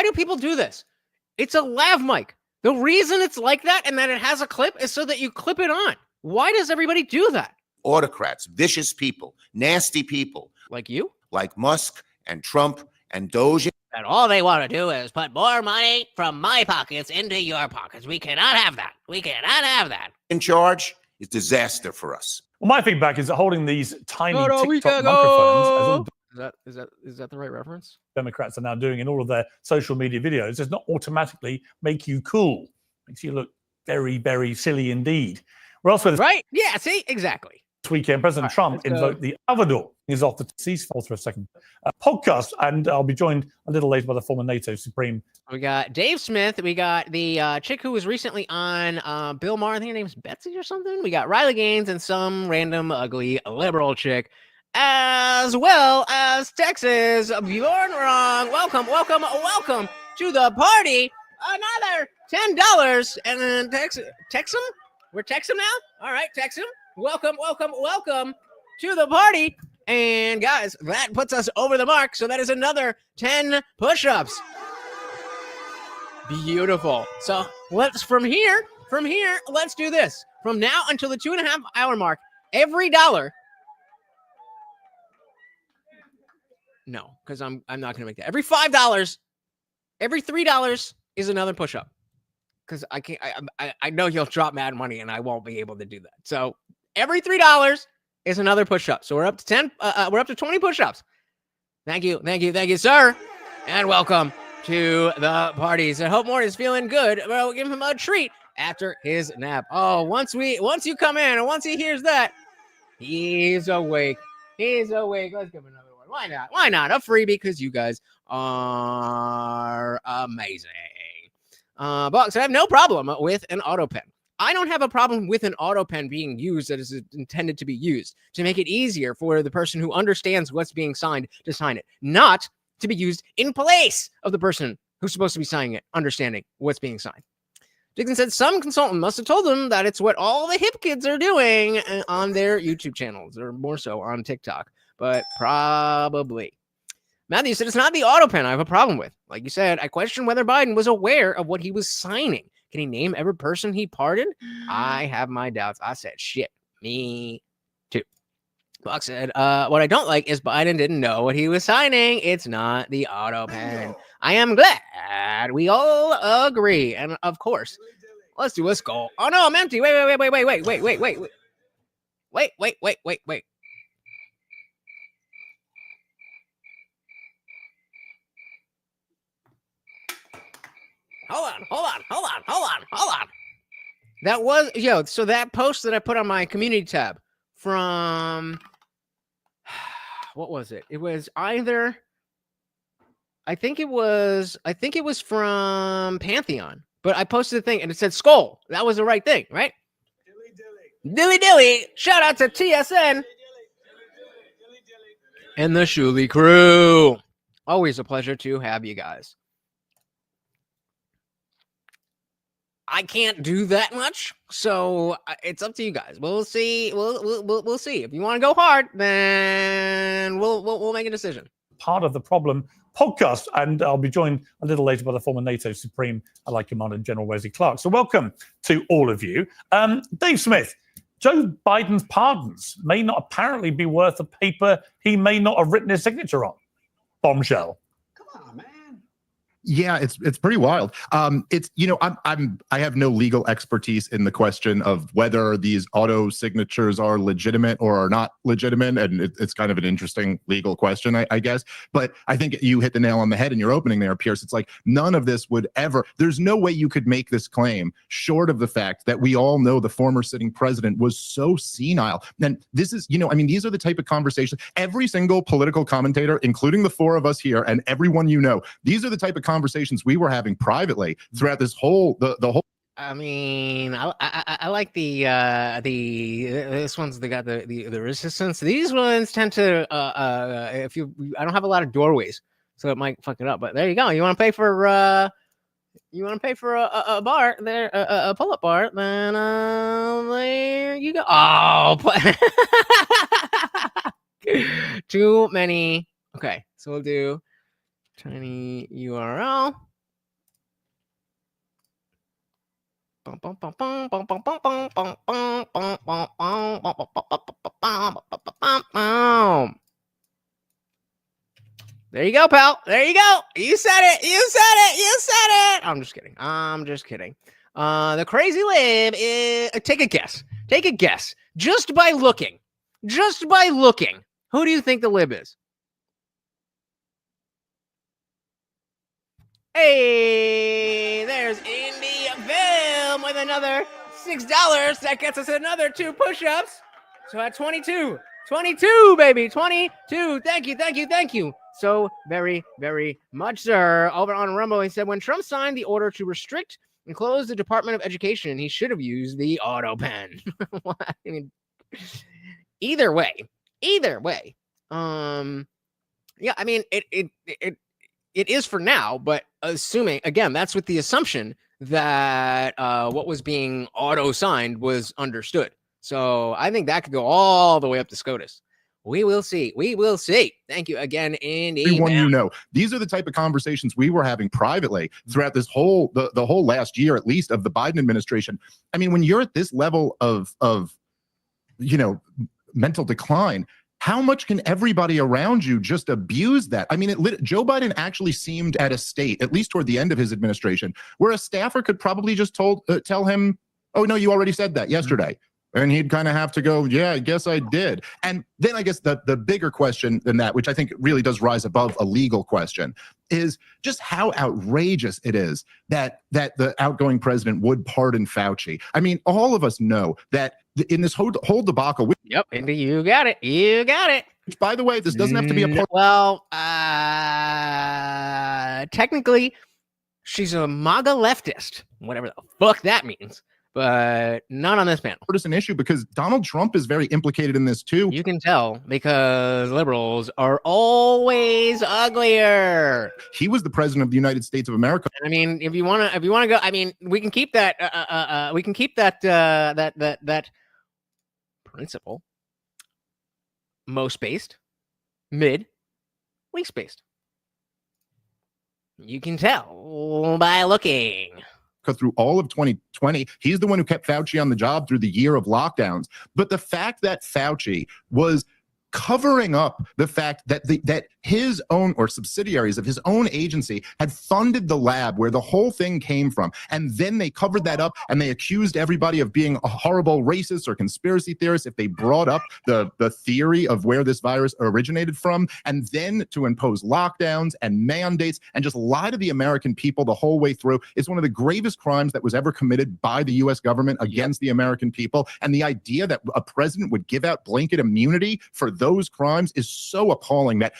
do people do this? It's a lav mic. The reason it's like that and that it has a clip is so that you clip it on. Why does everybody do that? Autocrats, vicious people, nasty people. Like you? Like Musk and Trump and Doge. And all they want to do is put more money from my pockets into your pockets. We cannot have that. In charge is disaster for us. Well, my feedback is that holding these tiny TikTok microphones Is that the right reference? Democrats are now doing in all of their social media videos does not automatically make you cool. Makes you look very, very silly indeed. We're also right. Yeah. See, exactly. This weekend, President Trump invoked the Salvador. He's off the ceasefire for a second podcast, and I'll be joined a little later by the former NATO Supreme. We got Dave Smith. We got the chick who was recently on Bill Maher. I think her name's Betsy or something. We got Riley Gaines and some random ugly liberal chick, as well as Texas Bjorn Wrong. Welcome to the party. Another $10, and then text him. We're text him now. All right, text him. Welcome to the party. And guys, that puts us over the mark. So that is another 10 push-ups. Beautiful. So let's from here, let's do this. From now until the 2.5 hour mark, every dollar. No, because I'm not gonna make that. Every $5, every $3 is another push-up. Because I can't I know he'll drop mad money and I won't be able to do that. So every $3 is another push-up. So we're up to 10. We're up to 20 push-ups. Thank you, sir, and welcome to the parties. I hope Morty is feeling good. We'll give him a treat after his nap. Oh, once you come in and once he hears that, he's awake. Let's give him another one. Why not? A freebie because you guys are amazing. Box, I have no problem with an auto pen. I don't have a problem with an auto pen being used that is intended to be used to make it easier for the person who understands what's being signed to sign it, not to be used in place of the person who's supposed to be signing it, understanding what's being signed. Dixon said some consultant must have told them that it's what all the hip kids are doing on their YouTube channels, or more so on TikTok, but probably. Matthew said it's not the auto pen I have a problem with. Like you said, I question whether Biden was aware of what he was signing. Can he name every person he pardoned? I have my doubts. I said, shit, me too. Buck said, what I don't like is Biden didn't know what he was signing. It's not the auto pen. I am glad we all agree. And of course, let's do a skull. Oh no, I'm empty. Wait. Hold on. That was, so that post that I put on my community tab from, what was it? It was either, I think it was from Pantheon, but I posted the thing and it said skull. That was the right thing, right? Dilly. Shout out to TSN and the Shuli crew. Always a pleasure to have you guys. I can't do that much, so it's up to you guys. We'll see. We'll see. If you want to go hard, then we'll make a decision. Part of the problem podcast, and I'll be joined a little later by the former NATO Supreme Allied Commander General Wesley Clark. So welcome to all of you. Dave Smith, Joe Biden's pardons may not apparently be worth the paper he may not have written his signature on. Bombshell. Yeah, it's pretty wild. It's I have no legal expertise in the question of whether these auto signatures are legitimate or are not legitimate, and it's kind of an interesting legal question, I guess. But I think you hit the nail on the head in your opening there, Pierce. It's like none of this would ever. There's no way you could make this claim short of the fact that we all know the former sitting president was so senile. And this is, these are the type of conversations. Every single political commentator, including the four of us here, and everyone these are the type of conversations we were having privately throughout this whole the whole. I mean, I like the this one's they got the resistance. These ones tend to I don't have a lot of doorways, so it might fuck it up. But there you go. You want to pay for a bar there, a pull-up bar, then there you go. Oh, too many. Okay, so we'll do tiny URL. There you go, pal. There you go. You said it. I'm just kidding. The crazy lib is take a guess. Just by looking. Who do you think the lib is? Hey, there's Indie Film with another $6. That gets us another 2 push-ups. So at 22, baby, 22. Thank you. So very, very much, sir. Over on Rumble, he said, when Trump signed the order to restrict and close the Department of Education, he should have used the auto pen. I mean, either way. Yeah, I mean, it is for now, but assuming, again, that's with the assumption that what was being auto-signed was understood. So I think that could go all the way up to SCOTUS. We will see. Thank you again, Andy. Everyone you know. These are the type of conversations we were having privately throughout this whole the whole last year, at least, of the Biden administration. I mean, when you're at this level of mental decline, how much can everybody around you just abuse that? I mean, Joe Biden actually seemed at a state, at least toward the end of his administration, where a staffer could probably just tell him, "Oh no, you already said that yesterday." And he'd kind of have to go, "Yeah, I guess I did." And then I guess the bigger question than that, which I think really does rise above a legal question, is just how outrageous it is that the outgoing president would pardon Fauci. I mean, all of us know that in this whole debacle. Yep, Andy, you got it. Which, by the way, this doesn't have to be a part. Well, technically, she's a MAGA leftist, whatever the fuck that means. But not on this panel. It's an issue because Donald Trump is very implicated in this too. You can tell because liberals are always uglier. He was the president of the United States of America. I mean, if you want to go, I mean, we can keep that. We can keep that principle. Most based, mid, least based. You can tell by looking. Through all of 2020, he's the one who kept Fauci on the job through the year of lockdowns. But the fact that Fauci was covering up the fact that that his own or subsidiaries of his own agency had funded the lab where the whole thing came from, and then they covered that up and they accused everybody of being a horrible racist or conspiracy theorists if they brought up the theory of where this virus originated from, and then to impose lockdowns and mandates and just lie to the American people the whole way through is one of the gravest crimes that was ever committed by the U.S. government against the American people. And the idea that a president would give out blanket immunity for those crimes is so appalling that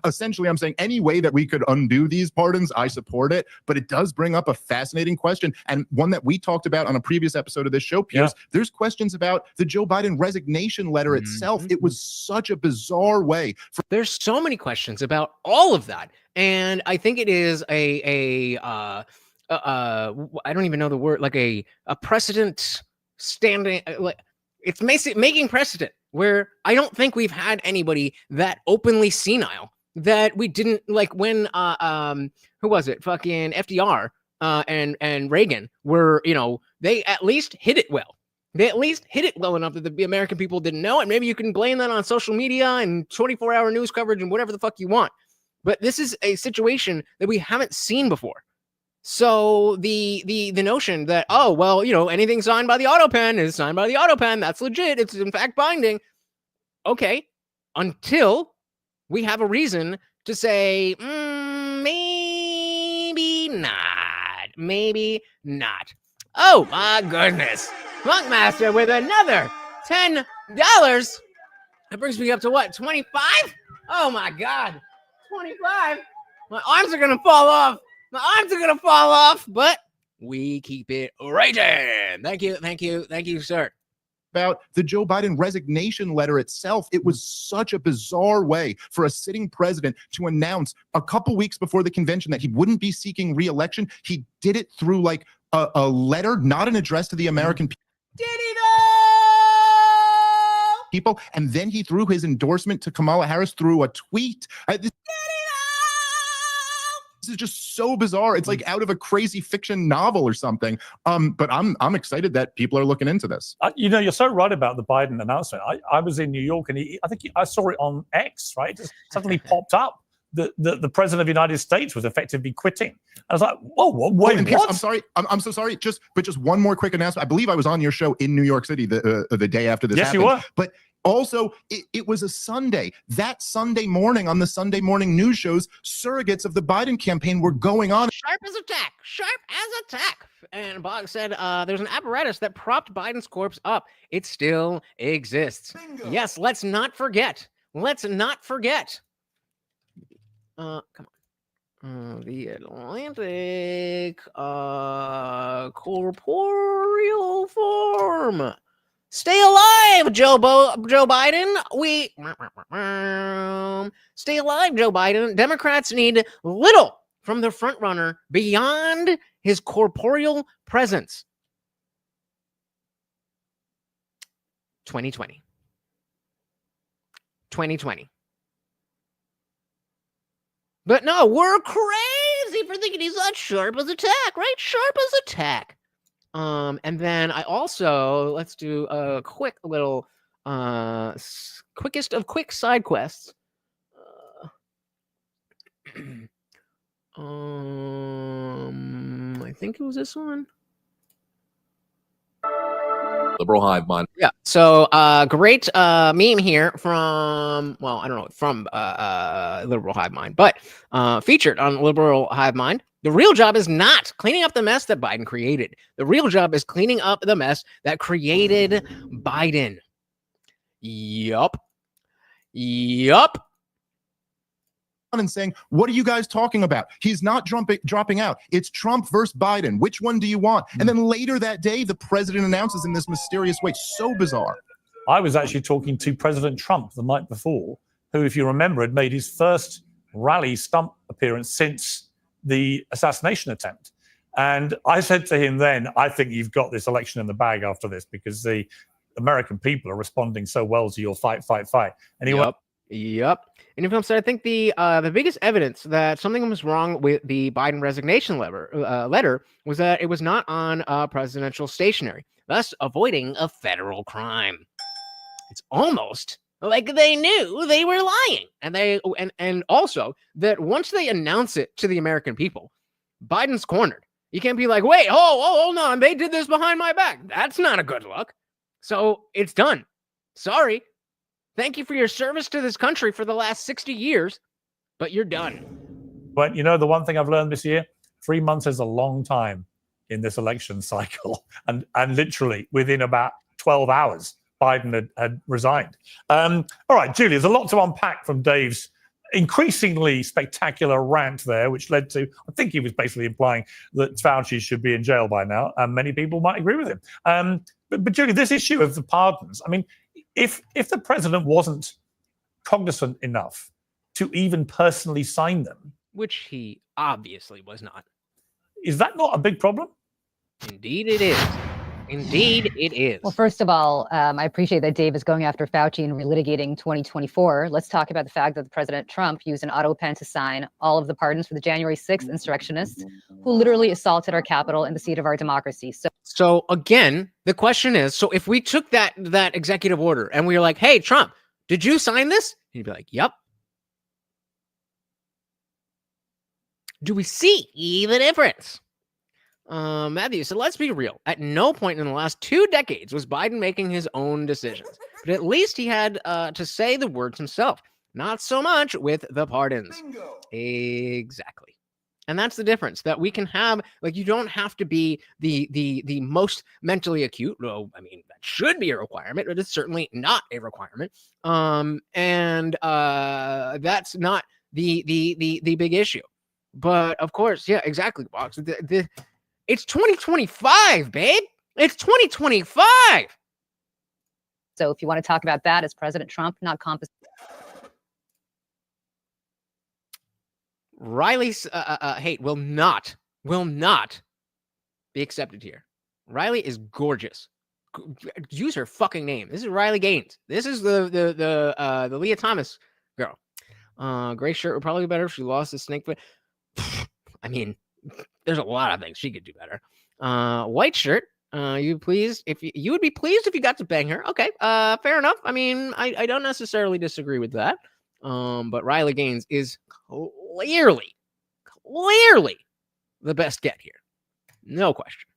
essentially I'm saying any way that we could undo these pardons, I support it. But it does bring up a fascinating question, and one that we talked about on a previous episode of this show, Piers. Yeah. There's questions about the Joe Biden resignation letter itself. It was such a bizarre way. There's so many questions about all of that, and I think it is I don't even know the word, like a precedent standing, like it's making precedent. Where I don't think we've had anybody that openly senile that we didn't like when who was it? Fucking FDR and Reagan were, they at least hid it well. They at least hid it well enough that the American people didn't know it. Maybe you can blame that on social media and 24-hour news coverage and whatever the fuck you want. But this is a situation that we haven't seen before. So the notion that, oh, well, anything signed by the auto pen is signed by the auto pen. That's legit. It's in fact binding. Okay. Until we have a reason to say, maybe not. Maybe not. Oh, my goodness. Monkmaster with another $10. That brings me up to what? 25? Oh, my God. 25? My arms are going to fall off. But we keep it rating. Thank you, sir. About the Joe Biden resignation letter itself, it was such a bizarre way for a sitting president to announce a couple weeks before the convention that he wouldn't be seeking re-election. He did it through like a letter, not an address to the American people. Did he though? People, and then he threw his endorsement to Kamala Harris through a tweet. This is just so bizarre. It's like out of a crazy fiction novel or something. But I'm excited that people are looking into this. You're so right about the Biden announcement. I was in New York and I saw it on X, right? It just suddenly popped up. The president of the United States was effectively quitting. I was like, whoa, wait, what? I'm sorry. I'm so sorry. Just one more quick announcement. I believe I was on your show in New York City the day after this happened. Yes, you were. But Also, it was a Sunday. That Sunday morning on the Sunday morning news shows, surrogates of the Biden campaign were going on. Sharp as attack. Sharp as attack. And Bog said there's an apparatus that propped Biden's corpse up. It still exists. Bingo. Yes, let's not forget. Let's not forget. Come on. The Atlantic corporeal form. Stay alive, Joe Biden. Stay alive, Joe Biden. Democrats need little from the frontrunner beyond his corporeal presence. 2020. 2020. But no, we're crazy for thinking he's not sharp as attack, right? Sharp as attack. And then I also, let's do a quick little, quickest of quick side quests. I think it was this one. Liberal hive mind. Yeah. So, great meme here from, well, I don't know, from Liberal Hive Mind, but featured on Liberal Hive Mind. The real job is not cleaning up the mess that Biden created. The real job is cleaning up the mess that created Biden. Yup. And saying, what are you guys talking about? He's not dropping out. It's Trump versus Biden. Which one do you want? And then later that day, the president announces in this mysterious way. So bizarre. I was actually talking to President Trump the night before, who, if you remember, had made his first rally stump appearance since the assassination attempt. And I said to him then, I think you've got this election in the bag after this, because the American people are responding so well to your fight. And he went, Yep. And if I'm saying, I think the biggest evidence that something was wrong with the Biden resignation letter was that it was not on presidential stationery, thus avoiding a federal crime. It's almost like they knew they were lying, and also that once they announce it to the American people, Biden's cornered. You can't be like, wait, hold on, they did this behind my back. That's not a good look. So it's done. Sorry. Thank you for your service to this country for the last 60 years, but you're done. But you know, the one thing I've learned this year, 3 months is a long time in this election cycle. And literally within about 12 hours, Biden had resigned. All right, Julie, there's a lot to unpack from Dave's increasingly spectacular rant there, which led to, I think he was basically implying that Fauci should be in jail by now, and many people might agree with him. But Julie, this issue of the pardons, I mean, if the president wasn't cognizant enough to even personally sign them, which he obviously was not, is that not a big problem? Indeed it is. Indeed it is. Well, first of all, I appreciate that Dave is going after Fauci and relitigating 2024. Let's talk about the fact that President Trump used an auto pen to sign all of the pardons for the January 6th insurrectionists who literally assaulted our Capitol and the seat of our democracy. So again, the question is, so if we took that executive order and we were like, hey, Trump, did you sign this? He'd be like, yep. Do we see the difference? Matthew, so let's be real. At no point in the last 2 decades was Biden making his own decisions, but at least he had to say the words himself. Not so much with the pardons. Bingo. Exactly. And that's the difference, that we can have, like, you don't have to be the most mentally acute. Well, I mean, that should be a requirement, but it's certainly not a requirement. And that's not the big issue. But of course, yeah, exactly, Box. It's 2025, babe. It's 2025. So if you want to talk about that, is President Trump not compensated? Riley's hate will not be accepted here. Riley is gorgeous. Use her fucking name. This is Riley Gaines. This is the Leah Thomas girl. Gray shirt would probably be better if she lost the snake foot. I mean, there's a lot of things she could do better. White shirt. You pleased if you would be pleased if you got to bang her. Okay. Fair enough. I mean, I don't necessarily disagree with that. But Riley Gaines is clearly the best get here. No question.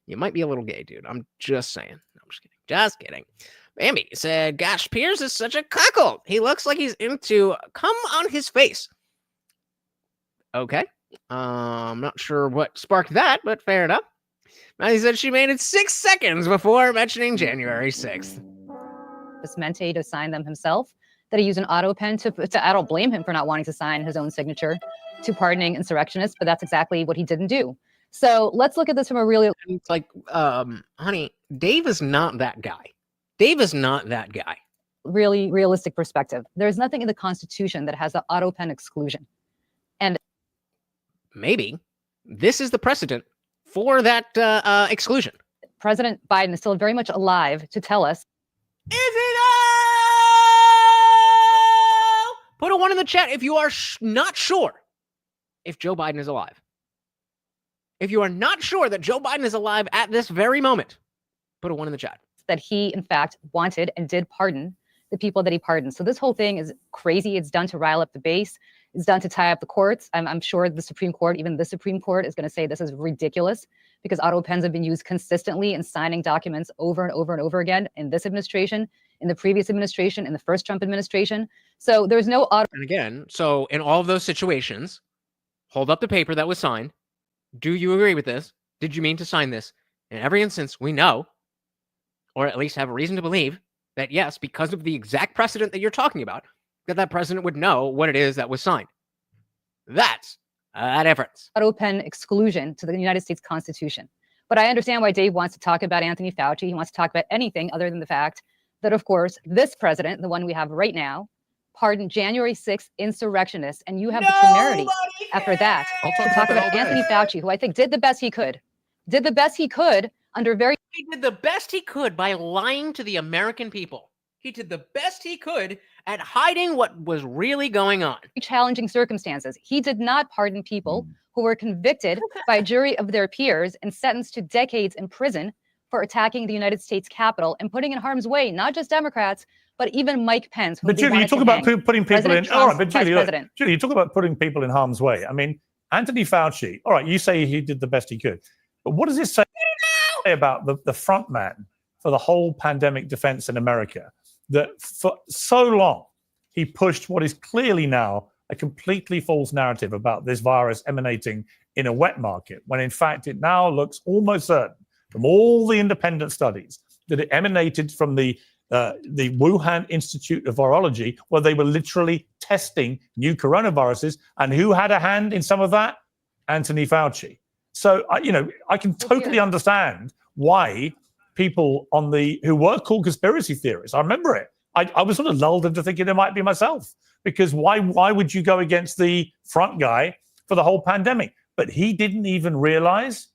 You might be a little gay, dude. I'm just saying. I'm just kidding. Just kidding. Bambi said, gosh, Piers is such a cuckold. He looks like he's into cum on his face. Okay. I'm not sure what sparked that, but fair enough. He said she made it 6 seconds before mentioning January 6th. This Mente to sign them himself, that he used an auto pen to I don't blame him for not wanting to sign his own signature to pardoning insurrectionists, but that's exactly what he didn't do. So let's look at this from a really... It's like, honey, Dave is not that guy. Dave is not that guy. Really realistic perspective. There's nothing in the Constitution that has the auto pen exclusion. And maybe this is the precedent for that exclusion. President Biden is still very much alive to tell us. Is it Put a 1 in the chat if you are not sure if Joe Biden is alive. If you are not sure that Joe Biden is alive at this very moment, put a 1 in the chat. That he, in fact, wanted and did pardon the people that he pardoned. So this whole thing is crazy. It's done to rile up the base. It's done to tie up the courts. I'm sure the Supreme Court, even the Supreme Court, is going to say this is ridiculous because auto pens have been used consistently in signing documents over and over and over again in this administration, in the previous administration, in the first Trump administration. So there's no auto. And again, so in all of those situations, hold up the paper that was signed. Do you agree with this? Did you mean to sign this? In every instance, we know, or at least have a reason to believe, that yes, because of the exact precedent that you're talking about, that president would know what it is that was signed. That's a difference. Auto pen exclusion to the United States Constitution. But I understand why Dave wants to talk about Anthony Fauci. He wants to talk about anything other than the fact that, of course, this president, the one we have right now, pardoned January 6th insurrectionists, and you have the temerity after that to talk about Anthony Fauci, who I think did the best he could. Did the best he could under very... He did the best he could by lying to the American people. He did the best he could at hiding what was really going on. Challenging circumstances. He did not pardon people who were convicted by a jury of their peers and sentenced to decades in prison for attacking the United States Capitol and putting in harm's way, not just Democrats, but even Mike Pence. But Julie, you talk about putting people in. All right, but Julie, you talk about putting people in harm's way. I mean, Anthony Fauci, all right, you say he did the best he could. But what does it say about the front man for the whole pandemic defense in America? That for so long, he pushed what is clearly now a completely false narrative about this virus emanating in a wet market, when in fact it now looks almost certain from all the independent studies that it emanated from the Wuhan Institute of Virology, where they were literally testing new coronaviruses. And who had a hand in some of that? Anthony Fauci. So, I can totally understand why people who were called conspiracy theorists, I remember it. I was sort of lulled into thinking it might be myself, because why would you go against the front guy for the whole pandemic? But he didn't even realize.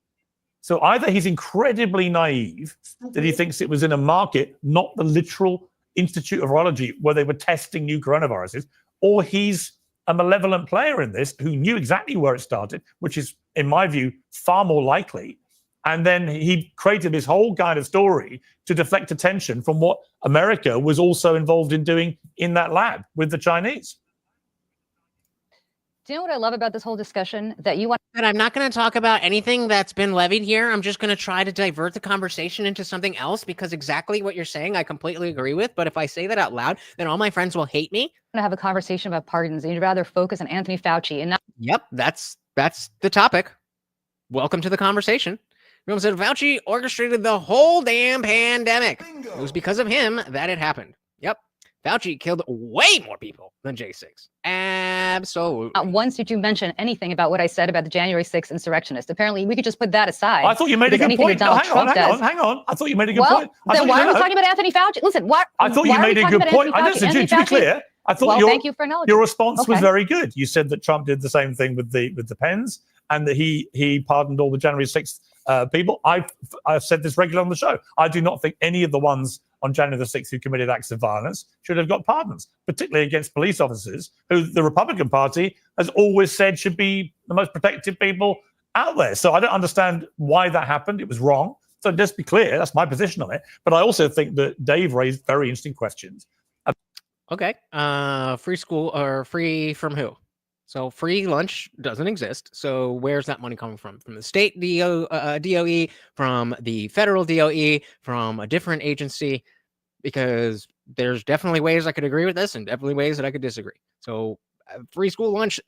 So either he's incredibly naive that he thinks it was in a market, not the literal Institute of Virology where they were testing new coronaviruses, or he's a malevolent player in this who knew exactly where it started, which is, in my view, far more likely. And then he created this whole kind of story to deflect attention from what America was also involved in doing in that lab with the Chinese. Do you know what I love about this whole discussion? That you want. And I'm not going to talk about anything that's been levied here. I'm just going to try to divert the conversation into something else, because exactly what you're saying, I completely agree with. But if I say that out loud, then all my friends will hate me. I'm going to have a conversation about pardons, and you'd rather focus on Anthony Fauci and not. Yep, that's the topic. Welcome to the conversation. Everyone said Fauci orchestrated the whole damn pandemic. Bingo. It was because of him that it happened. Yep. Fauci killed way more people than J6. Absolutely. Not once did you mention anything about what I said about the January 6th insurrectionists. Apparently, we could just put that aside. I thought you made a good point. No, hang on. I thought you made a good point. Then why are we talking about Anthony Fauci? Listen, why? I thought you made a good point. I listen, Jude, to be clear, I thought thank you for acknowledging. Your response was very good. You said that Trump did the same thing with the pens, and that he pardoned all the January 6th people. I've said this regularly on the show. I do not think any of the ones on January the 6th who committed acts of violence should have got pardons, particularly against police officers who the Republican Party has always said should be the most protected people out there. So I don't understand why that happened. It was wrong. So just be clear, that's my position on it. But I also think that Dave raised very interesting questions. Okay. Free school, or free from who? So free lunch doesn't exist. So where's that money coming from? From the state DOE, from the federal DOE, from a different agency? because there's definitely ways I could agree with this and definitely ways that I could disagree. So free school lunch,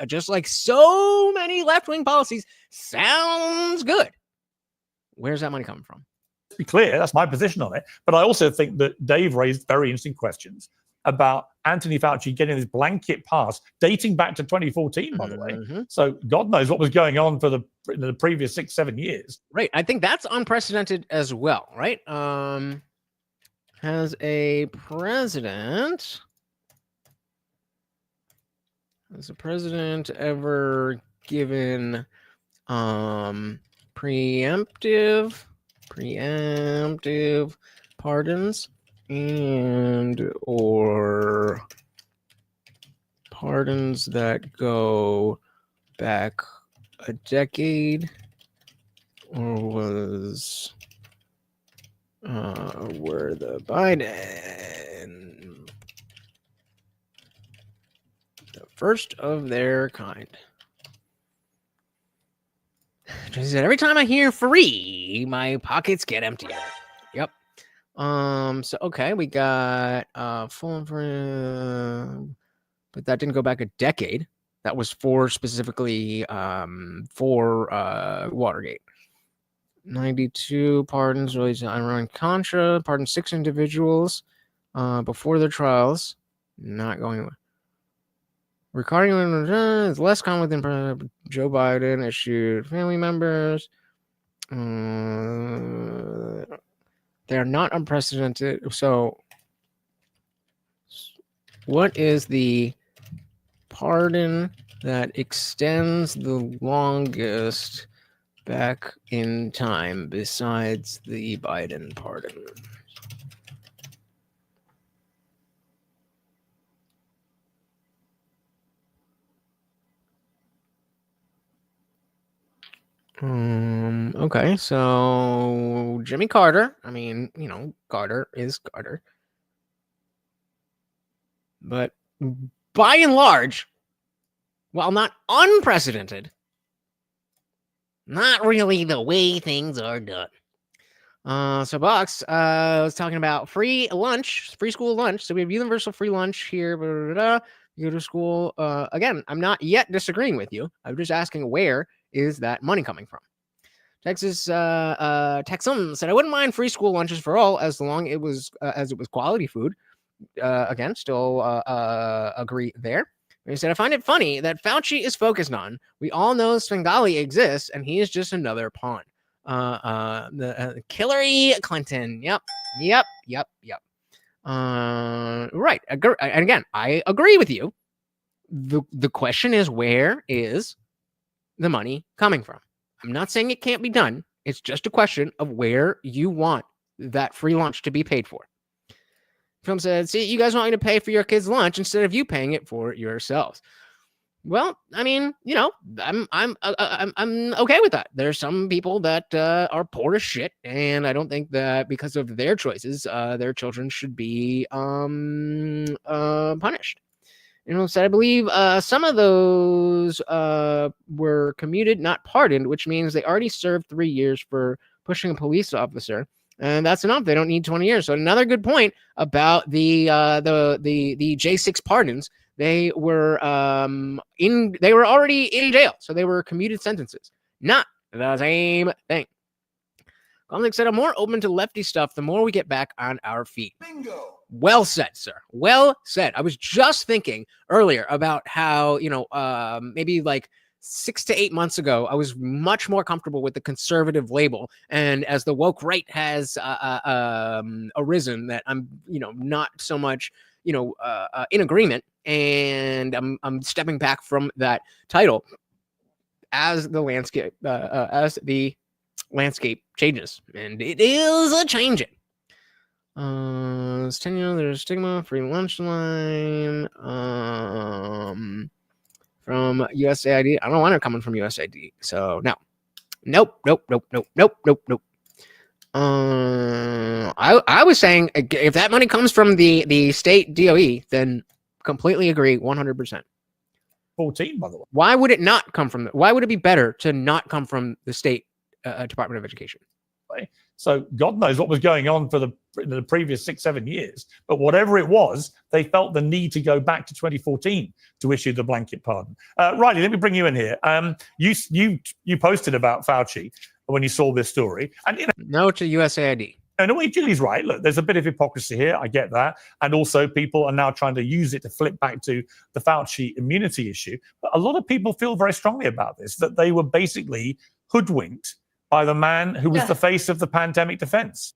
just like so many left-wing policies, sounds good. Where's that money coming from? To be clear, that's my position on it. But I also think that Dave raised very interesting questions about Anthony Fauci getting this blanket pass dating back to 2014, by the way. So God knows what was going on for the previous 6-7 years. Right. I think that's unprecedented as well, right? Has a president ever given preemptive pardons and or pardons that go back a decade, or were the Biden the first of their kind? She said, every time I hear free, my pockets get emptier. Yep. So okay, we got full for, but that didn't go back a decade. That was for specifically for Watergate. 92 pardons related to Iran-Contra. Pardoned 6 individuals before their trials. Not going away. Recording is less common than Joe Biden issued family members. They are not unprecedented. So, what is the pardon that extends the longest back in time besides the Biden pardon? Okay, so Jimmy Carter. I mean, you know, Carter is Carter. But by and large, while not unprecedented, not really the way things are done. So Box was talking about free school lunch. So we have universal free lunch here. Blah, blah, blah. You go to school. Again, I'm not yet disagreeing with you. I'm just asking, where is that money coming from? Texas Texum said, I wouldn't mind free school lunches for all as long as it was quality food. Again, still agree there. He said, I find it funny that Fauci is focused on. We all know Svengali exists, and he is just another pawn. Hillary Clinton. Yep. Right. And again, I agree with you. The question is, where is the money coming from? I'm not saying it can't be done. It's just a question of where you want that free lunch to be paid for. Film said, see, you guys want me to pay for your kids' lunch instead of you paying it for yourselves. Well, I mean, you know, I'm okay with that. There's some people that are poor as shit, and I don't think that because of their choices, their children should be punished. You know, so I believe some of those were commuted, not pardoned, which means they already served 3 years for pushing a police officer, and that's enough. They don't need 20 years. So another good point about the J6 pardons. They were already in jail, so they were commuted sentences. Not the same thing. Gomlik said, I'm more open to lefty stuff the more we get back on our feet. Bingo. Well said, sir. Well said. I was just thinking earlier about how, you know, maybe like 6 to 8 months ago, I was much more comfortable with the conservative label. And as the woke right has arisen, that I'm, you know, not so much, you know, in agreement. And I'm stepping back from that title as the landscape changes, and it is a changing. There's tenure, there's stigma, free lunch line from USAID. I don't want it coming from USAID, so no. Nope. I was saying, if that money comes from the state DOE, then completely agree, 100%. 14, by the way. Why would it not come from? Why would it be better to not come from the state Department of Education? So God knows what was going on for the in the previous 6-7 years. But whatever it was, they felt the need to go back to 2014 to issue the blanket pardon. Riley, let me bring you in here. You posted about Fauci when you saw this story, and no to USAID. And Julie's right. Look, there's a bit of hypocrisy here. I get that. And also people are now trying to use it to flip back to the Fauci immunity issue. But a lot of people feel very strongly about this, that they were basically hoodwinked by the man who was the face of the pandemic defense.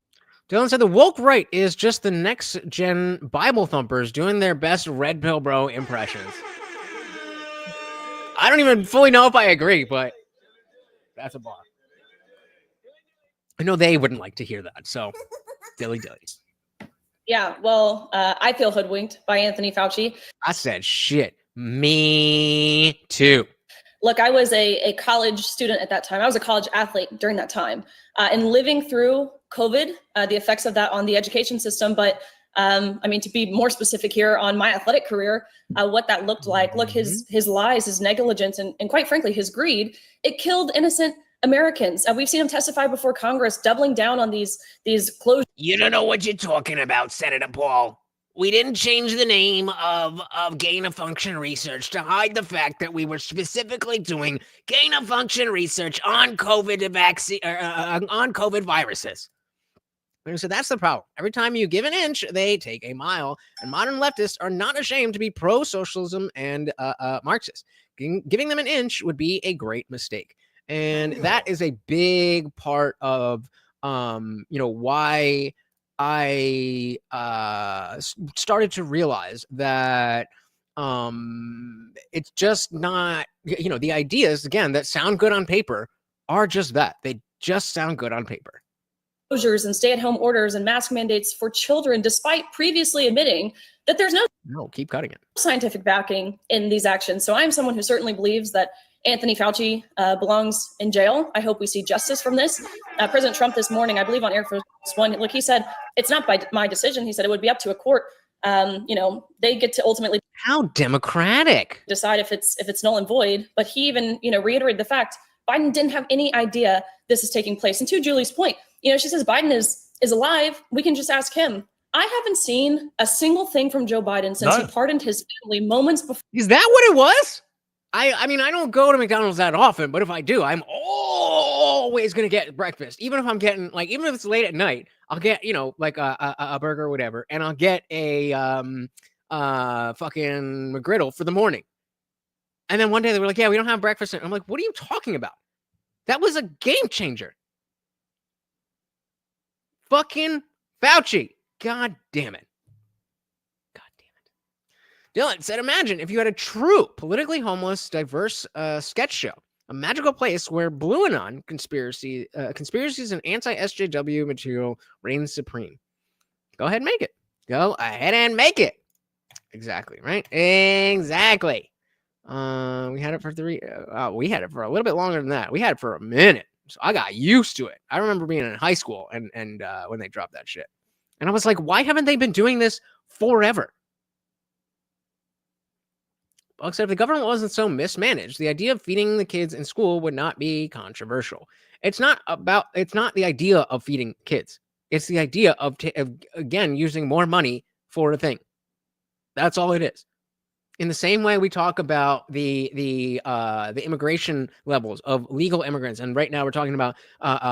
Dylan said the woke right is just the next gen Bible thumpers doing their best red pill bro impressions. I don't even fully know if I agree, but that's a bar. I know they wouldn't like to hear that, so dilly. Yeah, well, I feel hoodwinked by Anthony Fauci. I said shit. Me too. Look, I was a college student at that time. I was a college athlete during that time. And living through COVID, the effects of that on the education system. But I mean, to be more specific here on my athletic career, what that looked like. Look, his lies, his negligence, and quite frankly, his greed, it killed innocent Americans. We've seen him testify before Congress, doubling down on these closures. You don't know what you're talking about, Senator Paul. We didn't change the name of gain-of-function research to hide the fact that we were specifically doing gain-of-function research on COVID vaccine, on COVID viruses. So that's the problem. Every time you give an inch, they take a mile. And modern leftists are not ashamed to be pro-socialism and Marxist. Giving them an inch would be a great mistake. And that is a big part of, why I started to realize that it's just not, the ideas, again, that sound good on paper are just that. They just sound good on paper. Closures and stay-at-home orders and mask mandates for children, despite previously admitting that there's no, keep cutting it, scientific backing in these actions. So I'm someone who certainly believes that Anthony Fauci belongs in jail. I hope we see justice from this. President Trump this morning, I believe on Air Force One, look, he said, it's not by my decision. He said it would be up to a court. They get to ultimately how democratic decide if it's null and void. But he even, reiterated the fact Biden didn't have any idea this is taking place. And to Julie's point, she says Biden is alive. We can just ask him. I haven't seen a single thing from Joe Biden since he pardoned his family moments before. Is that what it was? I mean, I don't go to McDonald's that often, but if I do, I'm always going to get breakfast. Even if I'm getting, even if it's late at night, I'll get, a burger or whatever, and I'll get a fucking McGriddle for the morning. And then one day they were like, yeah, we don't have breakfast. And I'm like, what are you talking about? That was a game changer. Fucking Fauci. God damn it. Dylan said, imagine if you had a true politically homeless, diverse sketch show, a magical place where Blue Anon conspiracies and anti-SJW material reigns supreme. Go ahead and make it. Go ahead and make it. Exactly, right? Exactly. We had it for we had it for a little bit longer than that. We had it for a minute. So I got used to it. I remember being in high school and when they dropped that shit. And I was like, why haven't they been doing this forever? Except if the government wasn't so mismanaged, the idea of feeding the kids in school would not be controversial. It's not the idea of feeding kids. It's the idea of again, using more money for a thing. That's all it is. In the same way we talk about the immigration levels of legal immigrants, and right now we're talking about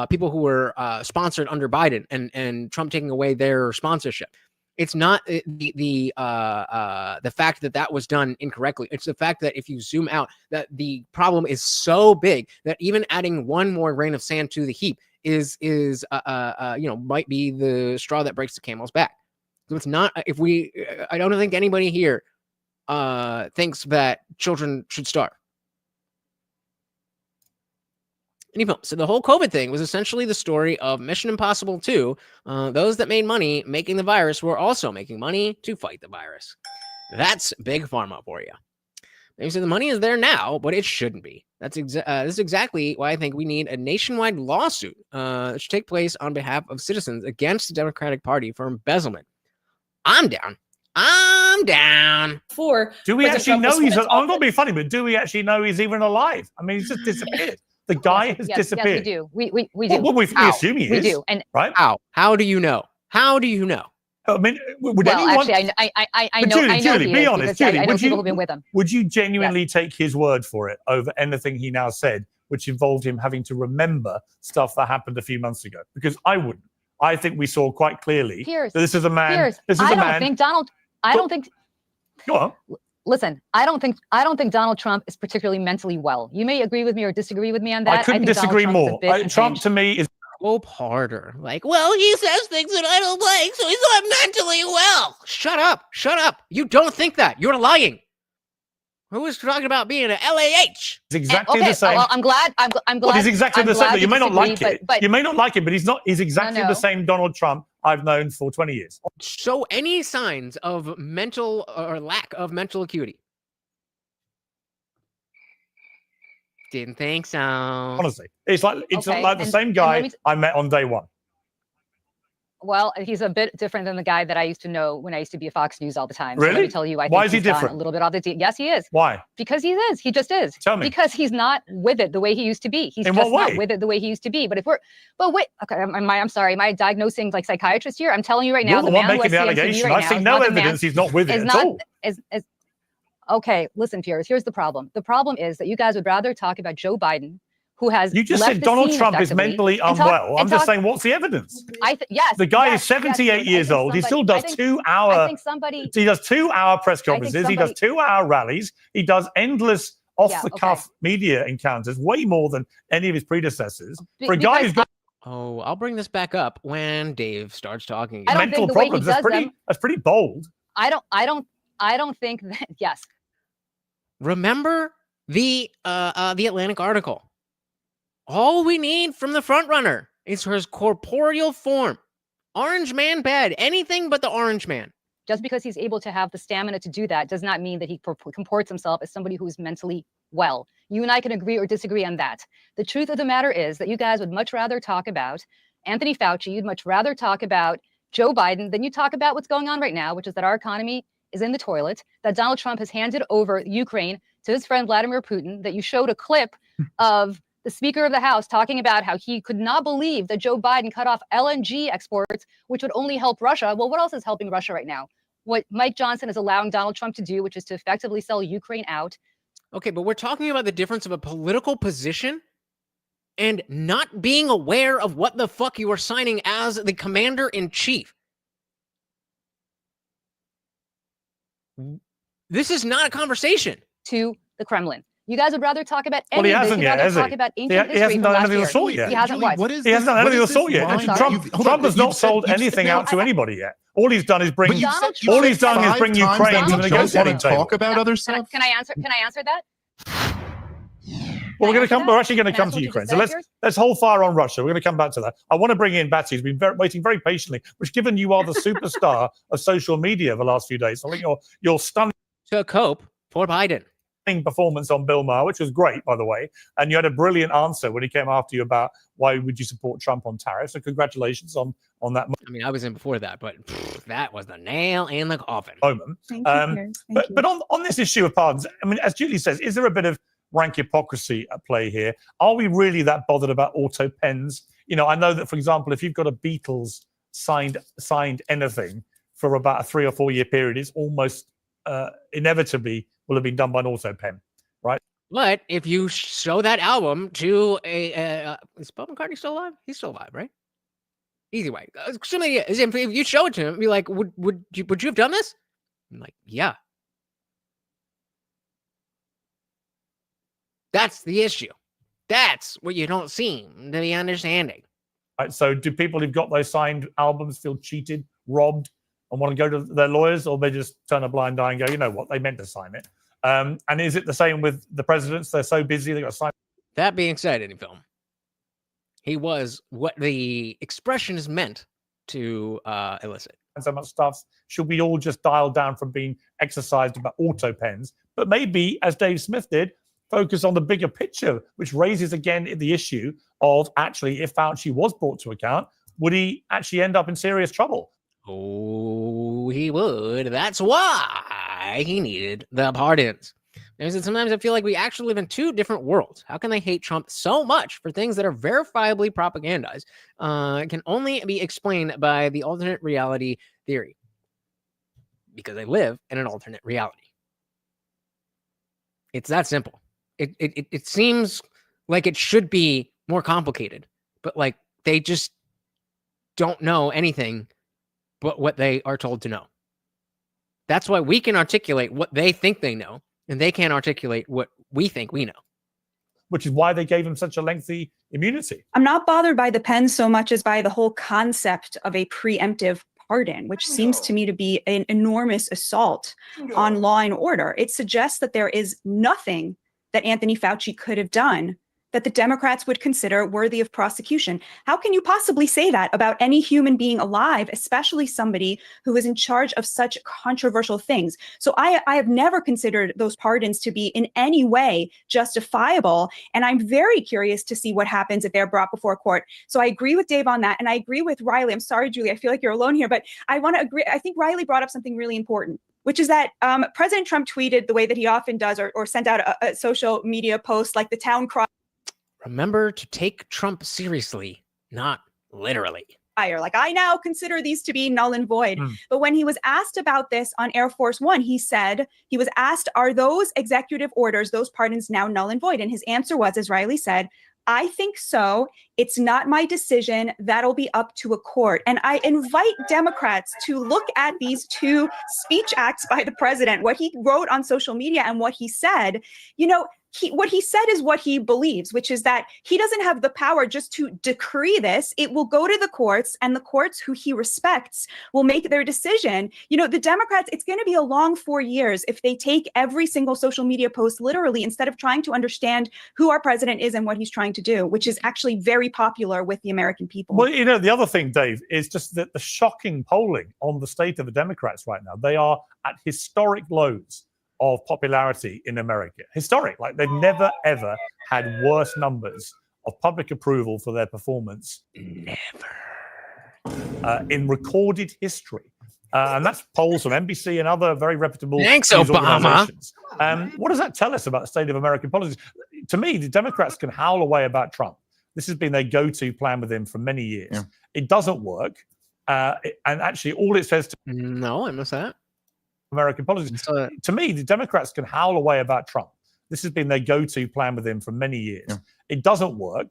people who were sponsored under Biden and Trump taking away their sponsorship. It's not the fact that was done incorrectly. It's the fact that if you zoom out, that the problem is so big that even adding one more grain of sand to the heap is might be the straw that breaks the camel's back. So it's not. I don't think anybody here thinks that children should starve. Anyway, so the whole COVID thing was essentially the story of Mission Impossible 2. Those that made money making the virus were also making money to fight the virus. That's big pharma for you. They say the money is there now, but it shouldn't be. This is exactly why I think we need a nationwide lawsuit that should take place on behalf of citizens against the Democratic Party for embezzlement. I'm down. Do we actually know he's? I'm not being funny, but do we actually know he's even alive? I mean, he's just disappeared. The guy has disappeared. Yes, we do. We do. Well, we assume he is. We do. And right? How do you know? How do you know? I mean, would Well, anyone? actually, I know. Julie, I know Julie, he be is honest. because Julie, I know would people you who've been with him. would you genuinely take his word for it over anything he now said, which involved him having to remember stuff that happened a few months ago? Because I wouldn't. I think we saw quite clearly Piers, that this is a man. Piers, This is I a don't man. think Donald. I don't think. Go on. Listen, I don't think Donald Trump is particularly mentally well. You may agree with me or disagree with me on that. I couldn't think disagree Donald more. Trump, is a bit Trump unhinged. to me is Hope harder. Like, well, he says things that I don't like, so he's not mentally well. Shut up. Shut up. You don't think that. You're lying. Who was talking about being an LAH? It's exactly okay, the same. well, I'm glad. Well, he's exactly I'm the same. glad You may not like disagree, it. but You may not like it, but he's not. He's exactly No. the same Donald Trump I've known for 20 years. Show any signs of mental or lack of mental acuity. Didn't think so. Honestly, it's like Okay, like the and- same and guy let me I met on day one. Well, he's a bit different than the guy that I used to know when I used to be at Fox News all the time. So let Really? me tell you, I think Why is he he's gone different? a little bit off the deep. Yes, he is. Why? Because he is. He just is. Tell me. Because he's not with it the way he used to be. He's In just what not way? with it the way he used to be. But wait. Okay, I'm sorry. Am I diagnosing like psychiatrist here? I'm telling you right now. You're the one man who making the has CMTV allegation. right I've now seen is no not the man- evidence he's not with it is at not- all. is okay. Listen, Piers. Here's the problem. The problem is that you guys would rather talk about Joe Biden, who has You just left said the Donald scene Trump is effectively, mentally and talk- unwell. I'm and just talk- saying, what's the evidence? Yes. The guy yes, is 78 yes, years I think old. He still somebody- does I think- 2 I hour. think somebody. He does 2 hour press conferences. He does somebody- 2 hour rallies. He does endless off the cuff media encounters, way more than any of his predecessors. For a guy who's got Oh, I'll bring this back up when Dave starts talking. I don't mental think the way he problems, does them- that's pretty bold. I don't think that. Yes. Remember the Atlantic article. All we need from the front runner is his corporeal form. Orange man bad. Anything but the orange man. Just because he's able to have the stamina to do that does not mean that he comports himself as somebody who is mentally well. You and I can agree or disagree on that. The truth of the matter is that you guys would much rather talk about Anthony Fauci. You'd much rather talk about Joe Biden than you talk about what's going on right now, which is that our economy is in the toilet, that Donald Trump has handed over Ukraine to his friend Vladimir Putin, that you showed a clip of the Speaker of the House talking about how he could not believe that Joe Biden cut off LNG exports, which would only help Russia. Well, what else is helping Russia right now? What Mike Johnson is allowing Donald Trump to do, which is to effectively sell Ukraine out. Okay, but we're talking about the difference of a political position and not being aware of what the fuck you are signing as the commander-in-chief. This is not a conversation. To the Kremlin. You guys would rather talk about Well, he hasn't you'd yet, rather has talk he? about He ancient history hasn't from done last anything of year. the sort yet. He hasn't what? He hasn't done anything of the sort yet. Trump has not sold anything out to anybody yet. All he's done is bring. All he's done is bring Ukraine to the negotiating table. Talk about other stuff. Can I answer that? Well, we're actually going to Can I come answer to what you Ukraine. just So said, let's Piers? hold fire on Russia. We're going to come back to that. I want to bring in Batsy, who's been waiting very patiently. Which, given you are the superstar of social media the last few days, I think you're stunning. To cope for Biden. Performance on Bill Maher, which was great, by the way, and you had a brilliant answer when he came after you about why would you support Trump on tariffs. So congratulations on that. I mean, I was in before that, but that was the nail in the coffin. Moment. But on this issue of pardons, I mean, as Julie says, is there a bit of rank hypocrisy at play here? Are we really that bothered about auto pens? You know, I know that, for example, if you've got a Beatles signed anything for about a 3 or 4 year period, it's almost inevitably will have been done by an auto pen, right? But if you show that album to is Paul McCartney still alive? He's still alive, right? Either way, assuming if you show it to him, be like, would you have done this? I'm like, yeah. That's the issue. That's what you don't seem to be understanding. Right. So, do people who've got those signed albums feel cheated, robbed, and want to go to their lawyers, or they just turn a blind eye and go, you know what, they meant to sign it? And is it the same with the presidents? They're so busy they got to sign. That being said, in film, he was what the expression is meant to elicit. And so much stuff. Should we all just dial down from being exercised about auto pens, but maybe, as Dave Smith did, focus on the bigger picture, which raises again the issue of actually, if Fauci was brought to account, would he actually end up in serious trouble? Oh, he would. That's why he needed the pardons. And he said, sometimes I feel like we actually live in two different worlds. How can they hate Trump so much for things that are verifiably propagandized? It can only be explained by the alternate reality theory. Because they live in an alternate reality. It's that simple. It seems like it should be more complicated, but like they just don't know anything but what they are told to know. That's why we can articulate what they think they know, and they can't articulate what we think we know. Which is why they gave him such a lengthy immunity. I'm not bothered by the pen so much as by the whole concept of a preemptive pardon, which seems to me to be an enormous assault on law and order. It suggests that there is nothing that Anthony Fauci could have done that the Democrats would consider worthy of prosecution. How can you possibly say that about any human being alive, especially somebody who is in charge of such controversial things? So I have never considered those pardons to be in any way justifiable. And I'm very curious to see what happens if they're brought before court. So I agree with Dave on that. And I agree with Riley. I'm sorry, Julie, I feel like you're alone here, but I want to agree. I think Riley brought up something really important, which is that President Trump tweeted the way that he often does, or sent out a social media post like the town cry. Remember to take Trump seriously, not literally. Like, I now consider these to be null and void. But when he was asked about this on Air Force One, he was asked, are those executive orders, those pardons now null and void? And his answer was, as Riley said, I think so. It's not my decision. That'll be up to a court. And I invite Democrats to look at these two speech acts by the president, what he wrote on social media and what he said. You know, what he said is what he believes, which is that he doesn't have the power just to decree this. It will go to the courts, and the courts who he respects will make their decision. You know, the Democrats, it's going to be a long 4 years if they take every single social media post literally instead of trying to understand who our president is and what he's trying to do, which is actually very popular with the American people. Well, you know, the other thing, Dave, is just that the shocking polling on the state of the Democrats right now. They are at historic lows of popularity in America. Historic, like they've never, ever had worse numbers of public approval for their performance. Never. In recorded history. And that's polls from NBC and other very reputable Thanks, news Obama. organizations. What does that tell us about the state of American politics? To me, the Democrats can howl away about Trump. This has been their go-to plan with him for many years. Yeah. It doesn't work. And actually, all it says to... No, I missed that. American politics. To me, the Democrats can howl away about Trump. This has been their go-to plan with him for many years. Yeah. It doesn't work.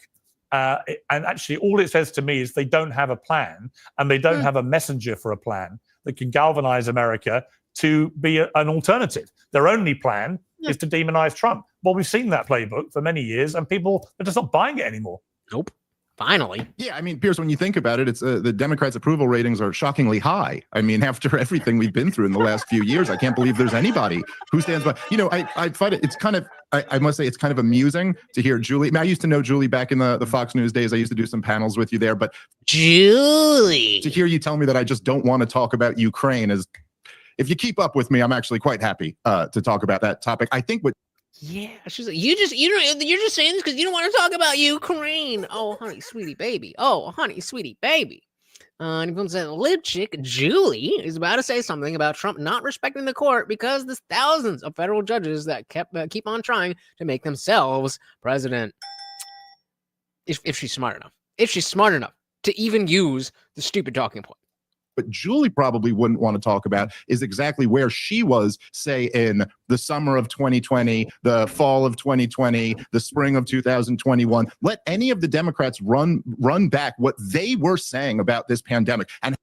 And actually, all it says to me is they don't have a plan, and they don't have a messenger for a plan that can galvanize America to be an alternative. Their only plan is to demonize Trump. Well, we've seen that playbook for many years, and people are just not buying it anymore. Nope. Finally. Yeah, I mean, Piers, when you think about it, it's the Democrats' approval ratings are shockingly high. I mean, after everything we've been through in the last few years, I can't believe there's anybody who stands by. You know, I find it's kind of, I must say, it's kind of amusing to hear Julie. I mean, I used to know Julie back in the Fox News days. I used to do some panels with you there. But Julie, to hear you tell me that I just don't want to talk about Ukraine is, if you keep up with me, I'm actually quite happy to talk about that topic. I think what. Yeah, she's like, you're just saying this because you don't want to talk about Ukraine. Oh, honey, sweetie baby. Oh, honey, sweetie baby. And he comes in, lib chick Julie is about to say something about Trump not respecting the court because there's thousands of federal judges that keep on trying to make themselves president. If she's smart enough to even use the stupid talking point. But Julie probably wouldn't want to talk about is exactly where she was, say, in the summer of 2020, the fall of 2020, the spring of 2021. Let any of the Democrats run back what they were saying about this pandemic and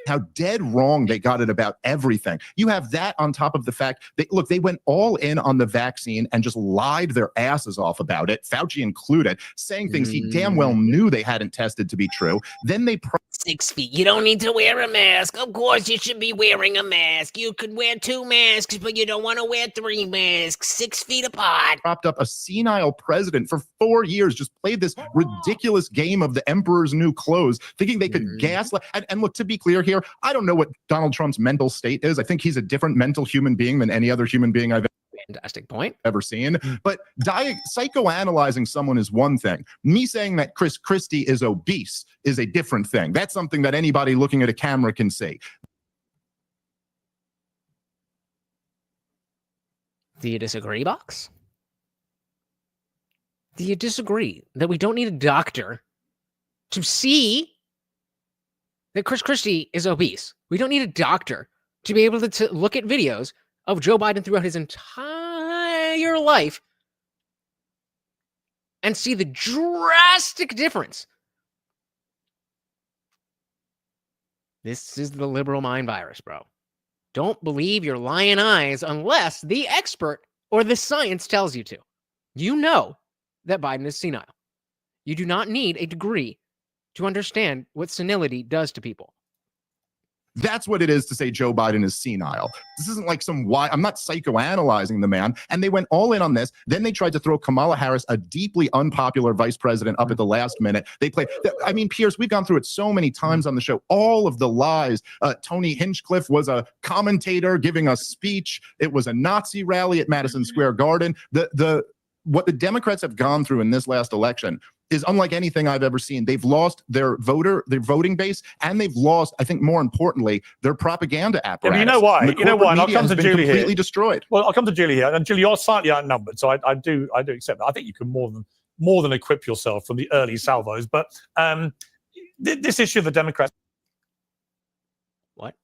how dead wrong they got it about everything. You have that on top of the fact that, look, they went all in on the vaccine and just lied their asses off about it, Fauci included, saying things he damn well knew they hadn't tested to be true. Then they 6 feet. You don't need to wear a mask. Of course you should be wearing a mask. You could wear 2 masks, but you don't want to wear 3 masks, 6 feet apart. Propped up a senile president for 4 years, just played this ridiculous game of the emperor's new clothes, thinking they could gaslight. And look, to be clear here, I don't know what Donald Trump's mental state is. I think he's a different mental human being than any other human being I've fantastic point ever seen. But psychoanalyzing someone is one thing. Me saying that Chris Christie is obese is a different thing. That's something that anybody looking at a camera can see. Do you disagree, Box? Do you disagree that we don't need a doctor to see that Chris Christie is obese? We don't need a doctor to be able to look at videos of Joe Biden throughout his entire life and see the drastic difference. This is the liberal mind virus, bro. Don't believe your lying eyes unless the expert or the science tells you to. You know that Biden is senile. You do not need a degree to understand what senility does to people. That's what it is to say Joe Biden is senile. This isn't like I'm not psychoanalyzing the man. And they went all in on this. Then they tried to throw Kamala Harris, a deeply unpopular vice president, up at the last minute. They played, I mean, Piers, we've gone through it so many times on the show. All of the lies. Tony Hinchcliffe was a commentator giving a speech. It was a Nazi rally at Madison Square Garden. What the Democrats have gone through in this last election is unlike anything I've ever seen. They've lost their voting base, and they've lost, I think more importantly, their propaganda apparatus. Yeah, you know why? And you know why? And I'll come to Julie completely here. Destroyed. Well, I'll come to Julie here. And Julie, you're slightly outnumbered, so I do accept that. I think you can more than equip yourself from the early salvos. But this issue of the Democrats. What?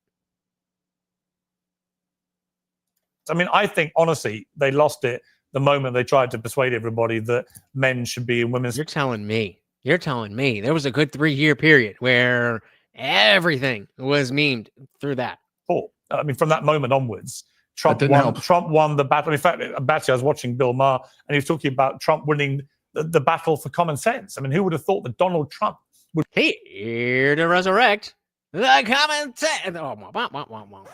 I mean, I think honestly they lost it the moment they tried to persuade everybody that men should be in women's. You're telling me there was a good 3-year period where everything was memed through that. Oh, I mean, from that moment onwards, Trump won the battle. In fact, I was watching Bill Maher, and he was talking about Trump winning the battle for common sense. I mean, who would have thought that Donald Trump would here to resurrect the common sense? Oh,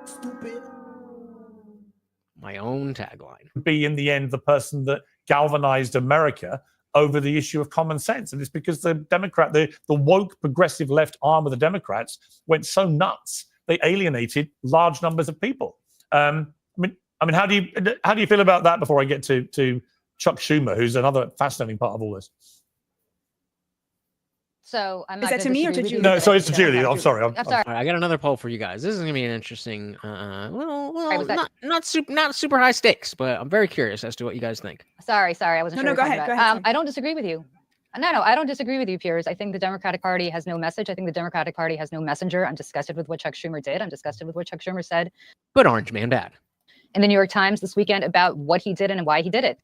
stupid. My own tagline. Be in the end the person that galvanized America over the issue of common sense. And it's because the woke progressive left arm of the Democrats went so nuts they alienated large numbers of people. I mean, how do you feel about that before I get to Chuck Schumer, who's another fascinating part of all this? So I'm Is not that to me or to Julie? No, sorry, it's to Julie. I'm sorry. I'm sorry. All right, I got another poll for you guys. This is gonna be an interesting, Right, not super high stakes, but I'm very curious as to what you guys think. Sorry, I wasn't sure. No, go ahead. Go ahead. I don't disagree with you. No, I don't disagree with you, Piers. I think the Democratic Party has no message. I think the Democratic Party has no messenger. I'm disgusted with what Chuck Schumer did. I'm disgusted with what Chuck Schumer said. But Orange Man Dad. In the New York Times this weekend about what he did and why he did it.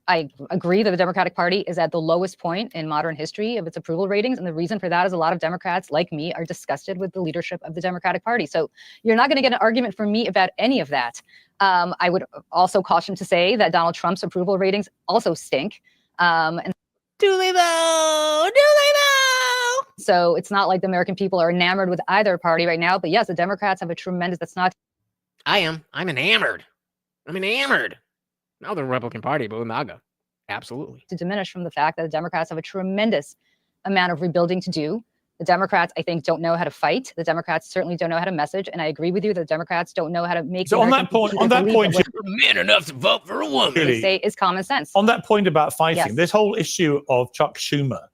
I agree that the Democratic Party is at the lowest point in modern history of its approval ratings. And the reason for that is a lot of Democrats like me are disgusted with the leadership of the Democratic Party. So you're not going to get an argument from me about any of that. I would also caution to say that Donald Trump's approval ratings also stink. And do they though? So it's not like the American people are enamored with either party right now. But yes, the Democrats have a tremendous, I'm enamored. Now the Republican Party, but with MAGA. Absolutely. To diminish from the fact that the Democrats have a tremendous amount of rebuilding to do. The Democrats, I think, don't know how to fight. The Democrats certainly don't know how to message. And I agree with you that the Democrats don't know how to make. So on that point, you're man enough to vote for a woman. They say is common sense. On that point about fighting, Yes. This whole issue of Chuck Schumer,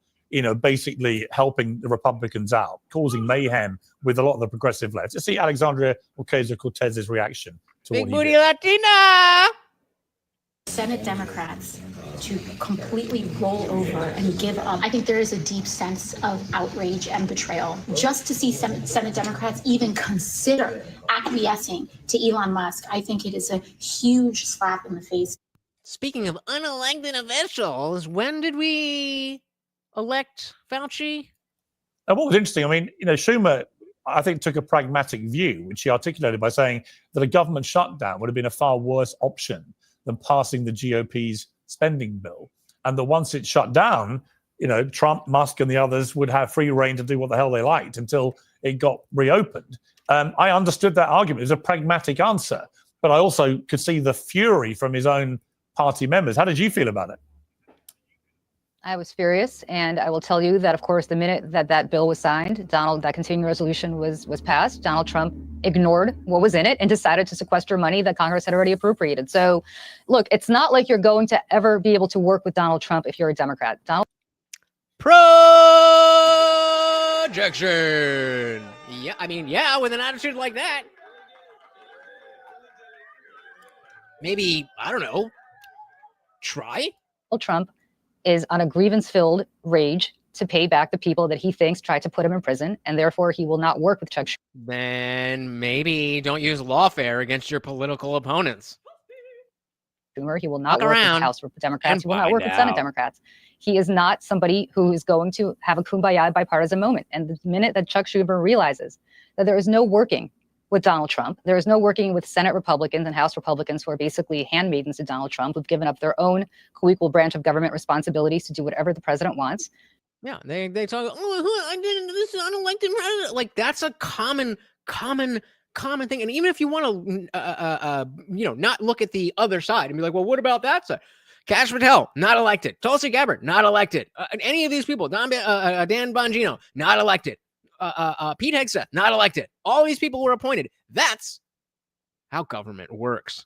basically helping the Republicans out, causing mayhem with a lot of the progressive left. Let's see Alexandria Ocasio-Cortez's reaction to Big what he booty did. Latina. Senate Democrats to completely roll over and give up. I think there is a deep sense of outrage and betrayal. Just to see Senate Democrats even consider acquiescing to Elon Musk, I think it is a huge slap in the face. Speaking of unelected officials, when did we elect Fauci? And what was interesting, I mean, Schumer, I think, took a pragmatic view, which he articulated by saying that a government shutdown would have been a far worse option than passing the GOP's spending bill. And that once it's shut down, Trump, Musk, and the others would have free reign to do what the hell they liked until it got reopened. I understood that argument. It was a pragmatic answer. But I also could see the fury from his own party members. How did you feel about it? I was furious, and I will tell you that, of course, the minute that bill was signed, that continuing resolution was passed, Donald Trump ignored what was in it and decided to sequester money that Congress had already appropriated. So, look, it's not like you're going to ever be able to work with Donald Trump if you're a Democrat. Projection. Yeah, with an attitude like that, maybe, I don't know, try? Donald Trump is on a grievance-filled rage to pay back the people that he thinks tried to put him in prison, and therefore he will not work with Chuck Schumer. Then maybe don't use lawfare against your political opponents. He will not work with House Democrats. He will not work with Senate Democrats. He is not somebody who is going to have a kumbaya bipartisan moment. And the minute that Chuck Schumer realizes that there is no working with Donald Trump, there is no working with Senate Republicans and House Republicans who are basically handmaidens to Donald Trump, who've given up their own co-equal branch of government responsibilities to do whatever the president wants. Yeah, they talk, I didn't, this, I don't like them. Like, that's a common thing. And even if you want to, not look at the other side and be like, well, what about that side? Kash Patel, not elected. Tulsi Gabbard, not elected. Any of these people, Dan Bongino, not elected. Pete Hegseth, not elected. All these people were appointed. That's how government works.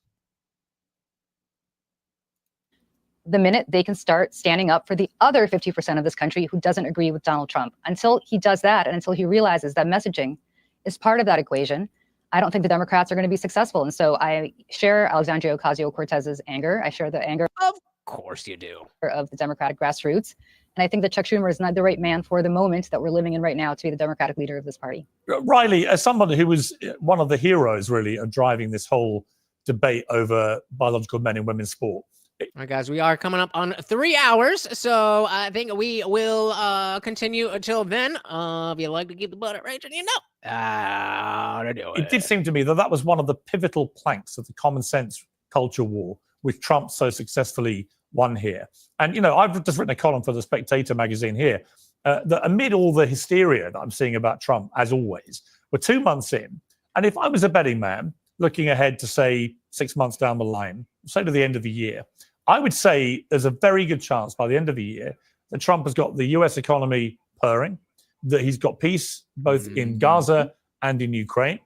The minute they can start standing up for the other 50% of this country who doesn't agree with Donald Trump. Until he does that, and until he realizes that messaging is part of that equation, I don't think the Democrats are going to be successful. And so I share Alexandria Ocasio-Cortez's anger. I share the anger. Of course you do. Of the Democratic grassroots. And I think that Chuck Schumer is not the right man for the moment that we're living in right now to be the Democratic leader of this party. Riley, as somebody who was one of the heroes, really, of driving this whole debate over biological men in women's sport. All right, guys, we are coming up on 3 hours, so I think we will continue until then. If you like to keep the butter raging, you know how to do it. It did seem to me that was one of the pivotal planks of the common sense culture war, which Trump so successfully won here. And, I've just written a column for The Spectator magazine here, that amid all the hysteria that I'm seeing about Trump, as always, we're 2 months in. And if I was a betting man looking ahead to, say, 6 months down the line, say to the end of the year, I would say there's a very good chance by the end of the year that Trump has got the US economy purring, that he's got peace both in Gaza and in Ukraine.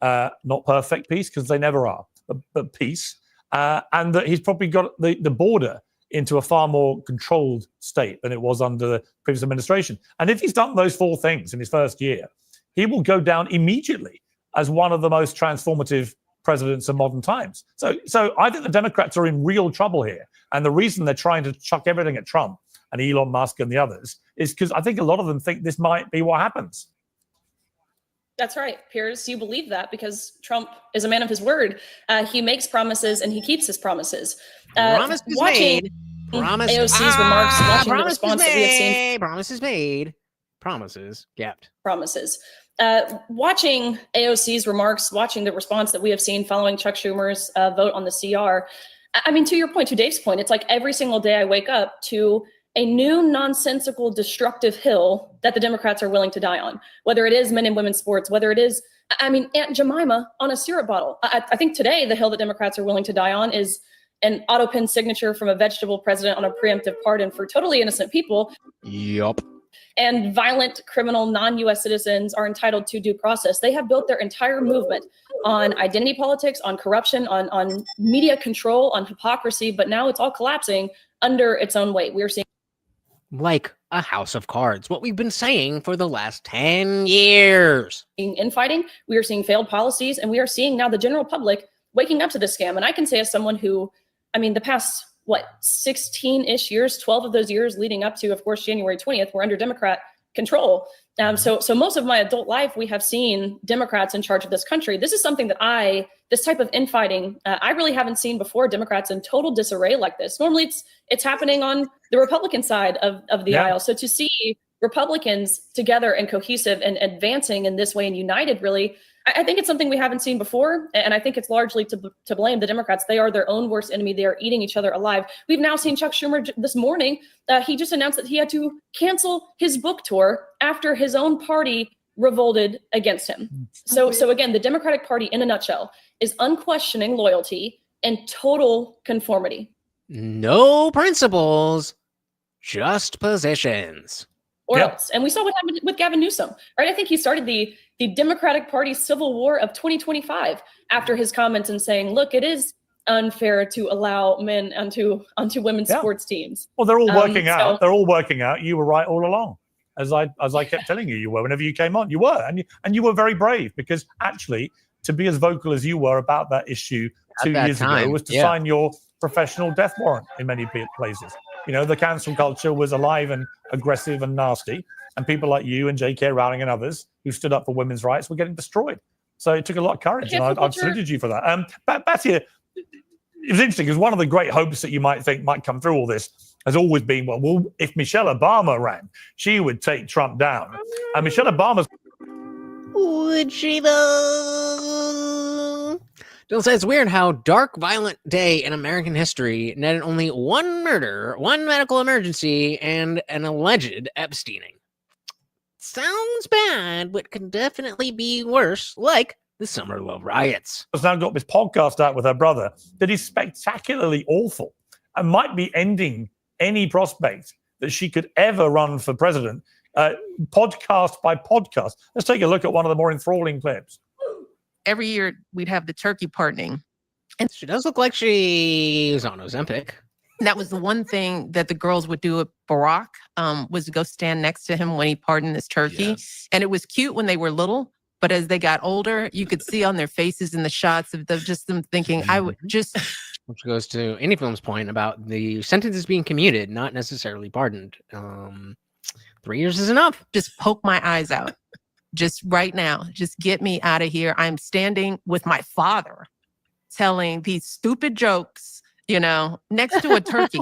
Not perfect peace, because they never are, but peace. And that he's probably got the border into a far more controlled state than it was under the previous administration. And if he's done those 4 things in his first year, he will go down immediately as one of the most transformative presidents of modern times. So I think the Democrats are in real trouble here. And the reason they're trying to chuck everything at Trump and Elon Musk and the others is because I think a lot of them think this might be what happens. That's right, Piers. You believe that because Trump is a man of his word. He makes promises and he keeps his promises. Promises watching made. AOC's remarks, watching the response that we have seen. Promises made. Promises kept. Promises. Watching AOC's remarks, watching the response that we have seen following Chuck Schumer's vote on the CR. I mean, to your point, to Dave's point, it's like every single day I wake up to a new nonsensical, destructive hill that the Democrats are willing to die on, whether it is men and women's sports, whether it is, Aunt Jemima on a syrup bottle. I think today the hill that Democrats are willing to die on is an auto pen signature from a vegetable president on a preemptive pardon for totally innocent people. Yup. And violent criminal non-U.S. citizens are entitled to due process. They have built their entire movement on identity politics, on corruption, on media control, on hypocrisy, but now it's all collapsing under its own weight. We're seeing like a house of cards, what we've been saying for the last 10 years. Infighting, we are seeing failed policies, and we are seeing now the general public waking up to this scam. And I can say as someone who, the past 16-ish years, 12 of those years leading up to, of course, January 20th, were under Democrat control. So most of my adult life, we have seen Democrats in charge of this country. This is something that this type of infighting, I really haven't seen before. Democrats in total disarray like this. Normally it's happening on the Republican side of the aisle. So to see Republicans together and cohesive and advancing in this way and united, really, I think it's something we haven't seen before. And I think it's largely to blame the Democrats. They are their own worst enemy. They are eating each other alive. We've now seen Chuck Schumer this morning. He just announced that he had to cancel his book tour after his own party revolted against him. So again, the Democratic Party in a nutshell is unquestioning loyalty and total conformity. No principles, just positions. Or else. And we saw what happened with Gavin Newsom, right? I think he started the Democratic Party civil war of 2025 after his comments and saying, look, it is unfair to allow men onto women's sports teams. Well, they're all working out. They're all working out. You were right all along. As I kept telling you were. Whenever you came on, you were. And you were very brave, because actually to be as vocal as you were about that issue At 2 that years ago time, was to yeah. sign your professional death warrant in many places. You know, the cancel culture was alive and aggressive and nasty, and people like you and J.K. Rowling and others who stood up for women's rights were getting destroyed. So it took a lot of courage, and I've saluted you for that. Batia, it was interesting because one of the great hopes that you might think might come through all this has always been, well, if Michelle Obama ran, she would take Trump down. And Michelle Obama's... Would she though? Dylan says it's weird how dark, violent day in American history netted only one murder, one medical emergency, and an alleged Epsteining. Sounds bad, but can definitely be worse, like the Summer Love riots. Has now got this podcast out with her brother that is spectacularly awful and might be ending any prospect that she could ever run for president, podcast by podcast. Let's take a look at one of the more enthralling clips. Every year we'd have the turkey pardoning. And she does look like she's on Ozempic. That was the one thing that the girls would do at Barack, was to go stand next to him when he pardoned this turkey. Yes. And it was cute when they were little, but as they got older, you could see on their faces in the shots of them thinking, I would just... Which goes to Indie Film's point about the sentences being commuted, not necessarily pardoned. 3 years is enough. Just poke my eyes out. Just right now, just get me out of here. I'm standing with my father telling these stupid jokes, next to a turkey.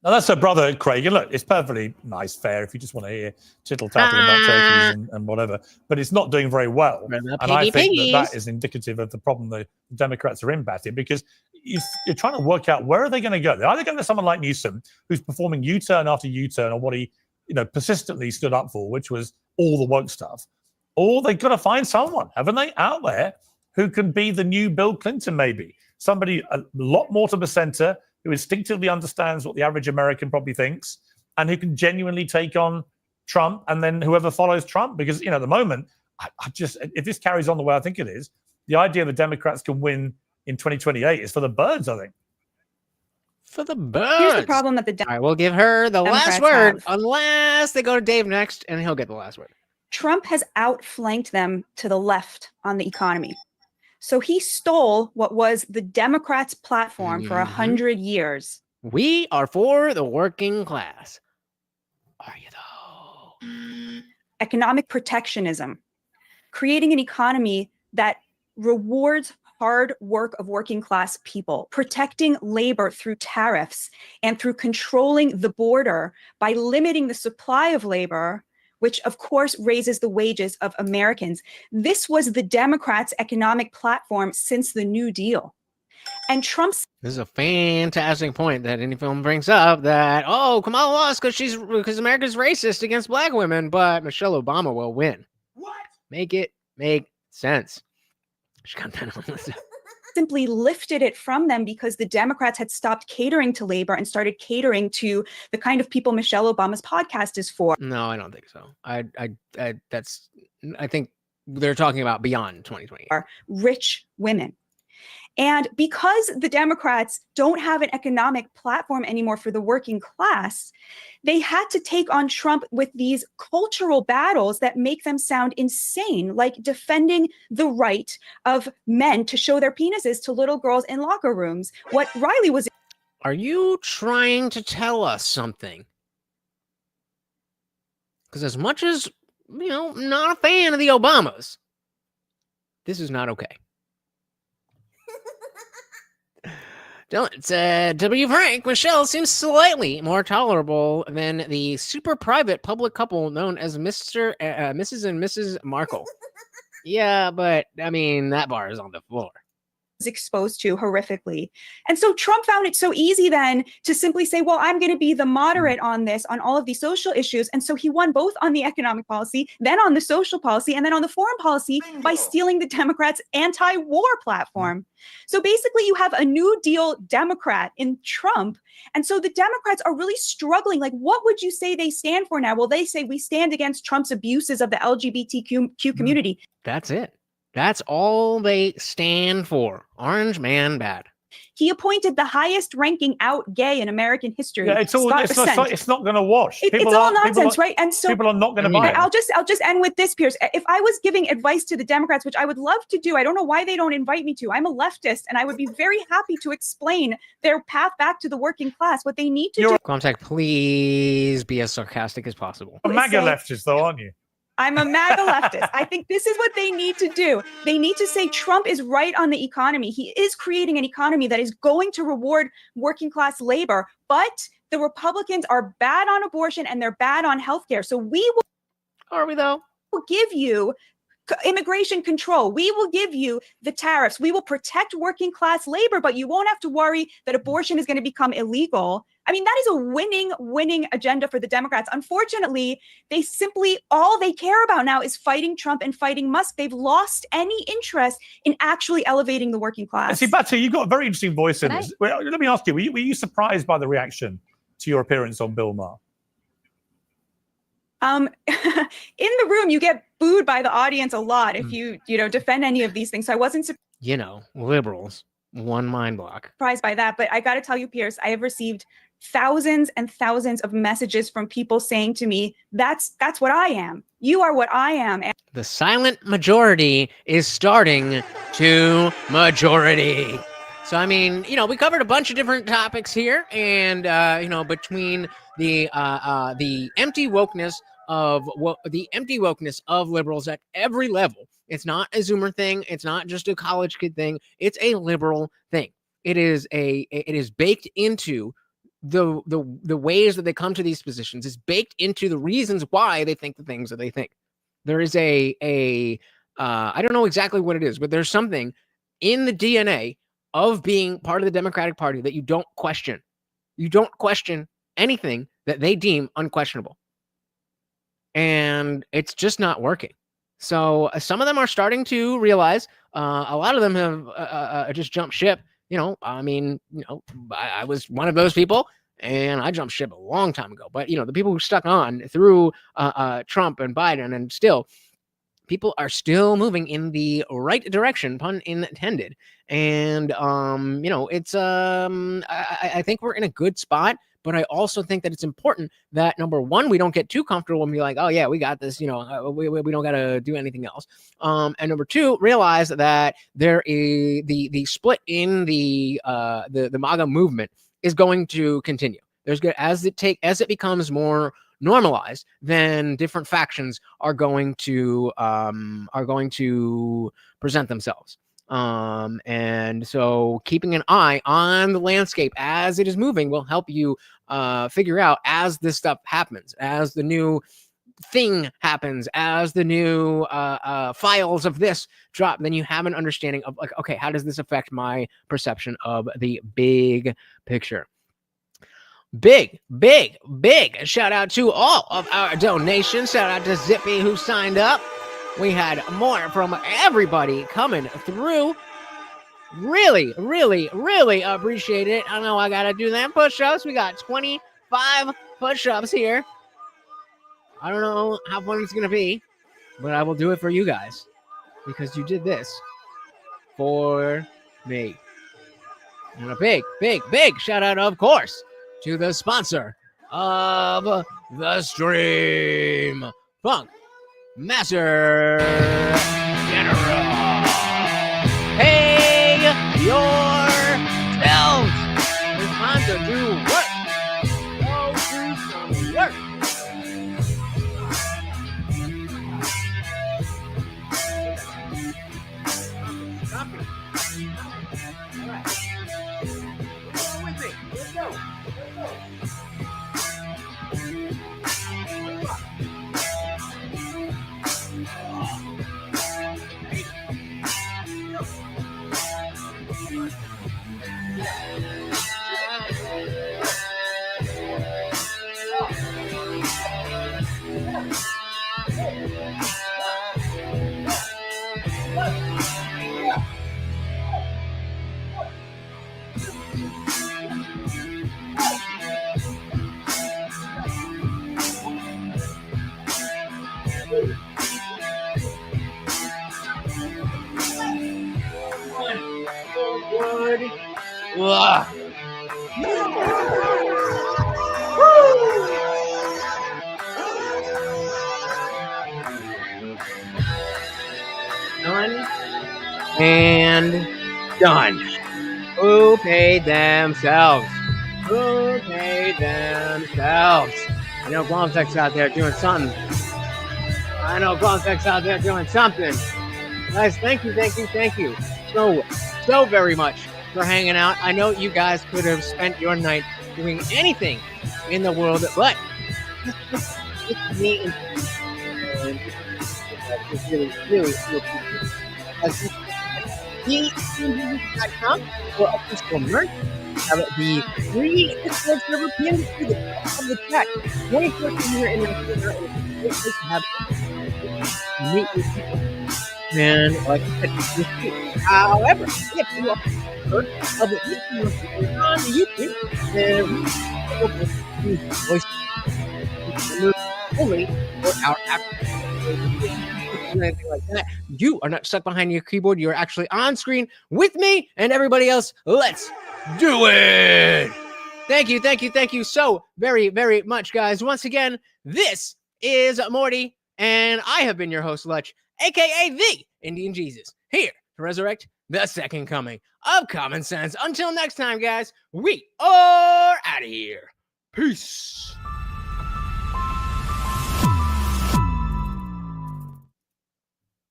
Now, that's her brother, Craig. And look, it's perfectly nice, fair if you just want to hear tittle-tattle about turkeys and whatever. But it's not doing very well. And I think that is indicative of the problem the Democrats are in, Batty, because you're trying to work out where are they going to go. They're either going to someone like Newsom, who's performing U-turn after U-turn on what he persistently stood up for, which was all the woke stuff, or they've got to find someone, haven't they, out there who can be the new Bill Clinton, maybe. Somebody a lot more to the center, who instinctively understands what the average American probably thinks, and who can genuinely take on Trump and then whoever follows Trump. Because, at the moment, I just, if this carries on the way I think it is, the idea the Democrats can win in 2028 is for the birds, I think. For the birds. Here's the problem that the All right, we'll give her the last Democrats word, have. unless they go to Dave next, and he'll get the last word. Trump has outflanked them to the left on the economy. So he stole what was the Democrats' platform for 100 years. We are for the working class. Are you though? Economic protectionism, creating an economy that rewards hard work of working class people, protecting labor through tariffs and through controlling the border by limiting the supply of labor, which of course raises the wages of Americans. This was the Democrats' economic platform since the New Deal. And Trump's... This is a fantastic point that Indie Film brings up, that, Kamala lost because America's racist against black women, but Michelle Obama will win. What? Make it make sense. She got that on the list. Simply lifted it from them because the Democrats had stopped catering to labor and started catering to the kind of people Michelle Obama's podcast is for. No, I don't think so. I think they're talking about beyond 2020. Are rich women. And because the Democrats don't have an economic platform anymore for the working class, they had to take on Trump with these cultural battles that make them sound insane, like defending the right of men to show their penises to little girls in locker rooms. What Riley was... Are you trying to tell us something? Because as much as, not a fan of the Obamas, this is not okay. Dylan said, to be frank, Michelle seems slightly more tolerable than the super private public couple known as Mrs. and Mrs. Markle. Yeah, but, that bar is on the floor. Exposed to horrifically. And so Trump found it so easy then to simply say, well, I'm going to be the moderate on this, on all of these social issues. And so he won both on the economic policy, then on the social policy, and then on the foreign policy by stealing the Democrats' anti-war platform. So basically you have a New Deal Democrat in Trump. And so the Democrats are really struggling. Like, what would you say they stand for now? Well, they say we stand against Trump's abuses of the LGBTQ community. That's it. That's all they stand for. Orange man bad. He appointed the highest ranking out gay in American history. Yeah, it's not going to wash. It's all nonsense, right? And so people are not going to buy it. I'll just end with this, Piers. If I was giving advice to the Democrats, which I would love to do, I don't know why they don't invite me to. I'm a leftist, and I would be very happy to explain their path back to the working class. What they need to do. Quamtech, please be as sarcastic as possible. A MAGA leftist, though, aren't you? I'm a MAGA leftist. I think this is what they need to do. They need to say Trump is right on the economy. He is creating an economy that is going to reward working class labor, but the Republicans are bad on abortion and they're bad on healthcare. So we will. Are we though? Will give you immigration control. We will give you the tariffs. We will protect working class labor, but you won't have to worry that abortion is going to become illegal. I mean, that is a winning agenda for the Democrats. Unfortunately, they simply, all they care about now is fighting Trump and fighting Musk. They've lost any interest in actually elevating the working class. See, Batu, you've got a very interesting voice in this. Well, let me ask you, were you surprised by the reaction to your appearance on Bill Maher? In the room, you get booed by the audience a lot if you defend any of these things. So I wasn't liberals, one mind block. Surprised by that. But I got to tell you, Piers, I have received thousands and thousands of messages from people saying to me, that's what I am. You are what I am. The silent majority is starting to majority. So, I mean, we covered a bunch of different topics here, and, between the empty wokeness of liberals at every level. It's not a Zoomer thing. It's not just a college kid thing. It's a liberal thing. It is baked into the ways that they come to these positions. It's baked into the reasons why they think the things that they think. There is I don't know exactly what it is, but there's something in the DNA of being part of the Democratic Party that you don't question. You don't question anything that they deem unquestionable. And it's just not working. So some of them are starting to realize, a lot of them have just jumped ship. I was one of those people, and I jumped ship a long time ago. But, the people who stuck on through Trump and Biden, and still, people are still moving in the right direction, pun intended. And, it's, I think we're in a good spot. But I also think that it's important that, number one, we don't get too comfortable and be like, oh, yeah, we got this. We don't got to do anything else. And number two, realize that there is the split in the MAGA movement is going to continue. There's good as it becomes more normalized, then different factions are going to present themselves. And so keeping an eye on the landscape as it is moving will help you figure out, as this stuff happens, as the new thing happens, as the new files of this drop, then you have an understanding of, like, okay, how does this affect my perception of the big picture? Big shout out to all of our donations. Shout out to Zippy, who signed up. We had more from everybody coming through. Really appreciate it. I know I got to do that push-ups. We got 25 push-ups here. I don't know how fun it's going to be, but I will do it for you guys because you did this for me. And a big shout out, of course, to the sponsor of the stream, Funk Master General. Pay yourselves. It's time to do work. Go do some work. All right. Go with me. Let's go. Ugh. Done and done. Who paid themselves? Who paid themselves? I know Glomfeck's out there doing something. Guys, thank you so very much for hanging out. I know you guys could have spent your night doing anything in the world, but it's me and it's really TheIndianJesus.com for official merch. Have the free Discord server pinned to the top of the chat. 24 here in the corner, and it's great to have meet with people. And like I said, however, if you are part of the Discord on YouTube, then we will voice only for our anything like that. You are not stuck behind your keyboard. You're actually on screen with me and everybody else. Let's do it. Thank you so very, very much, guys. Once again, this is Morty, and I have been your host, Lutch, aka the Indian Jesus, here to resurrect the second coming of common sense. Until next time, guys, we are out of here. Peace.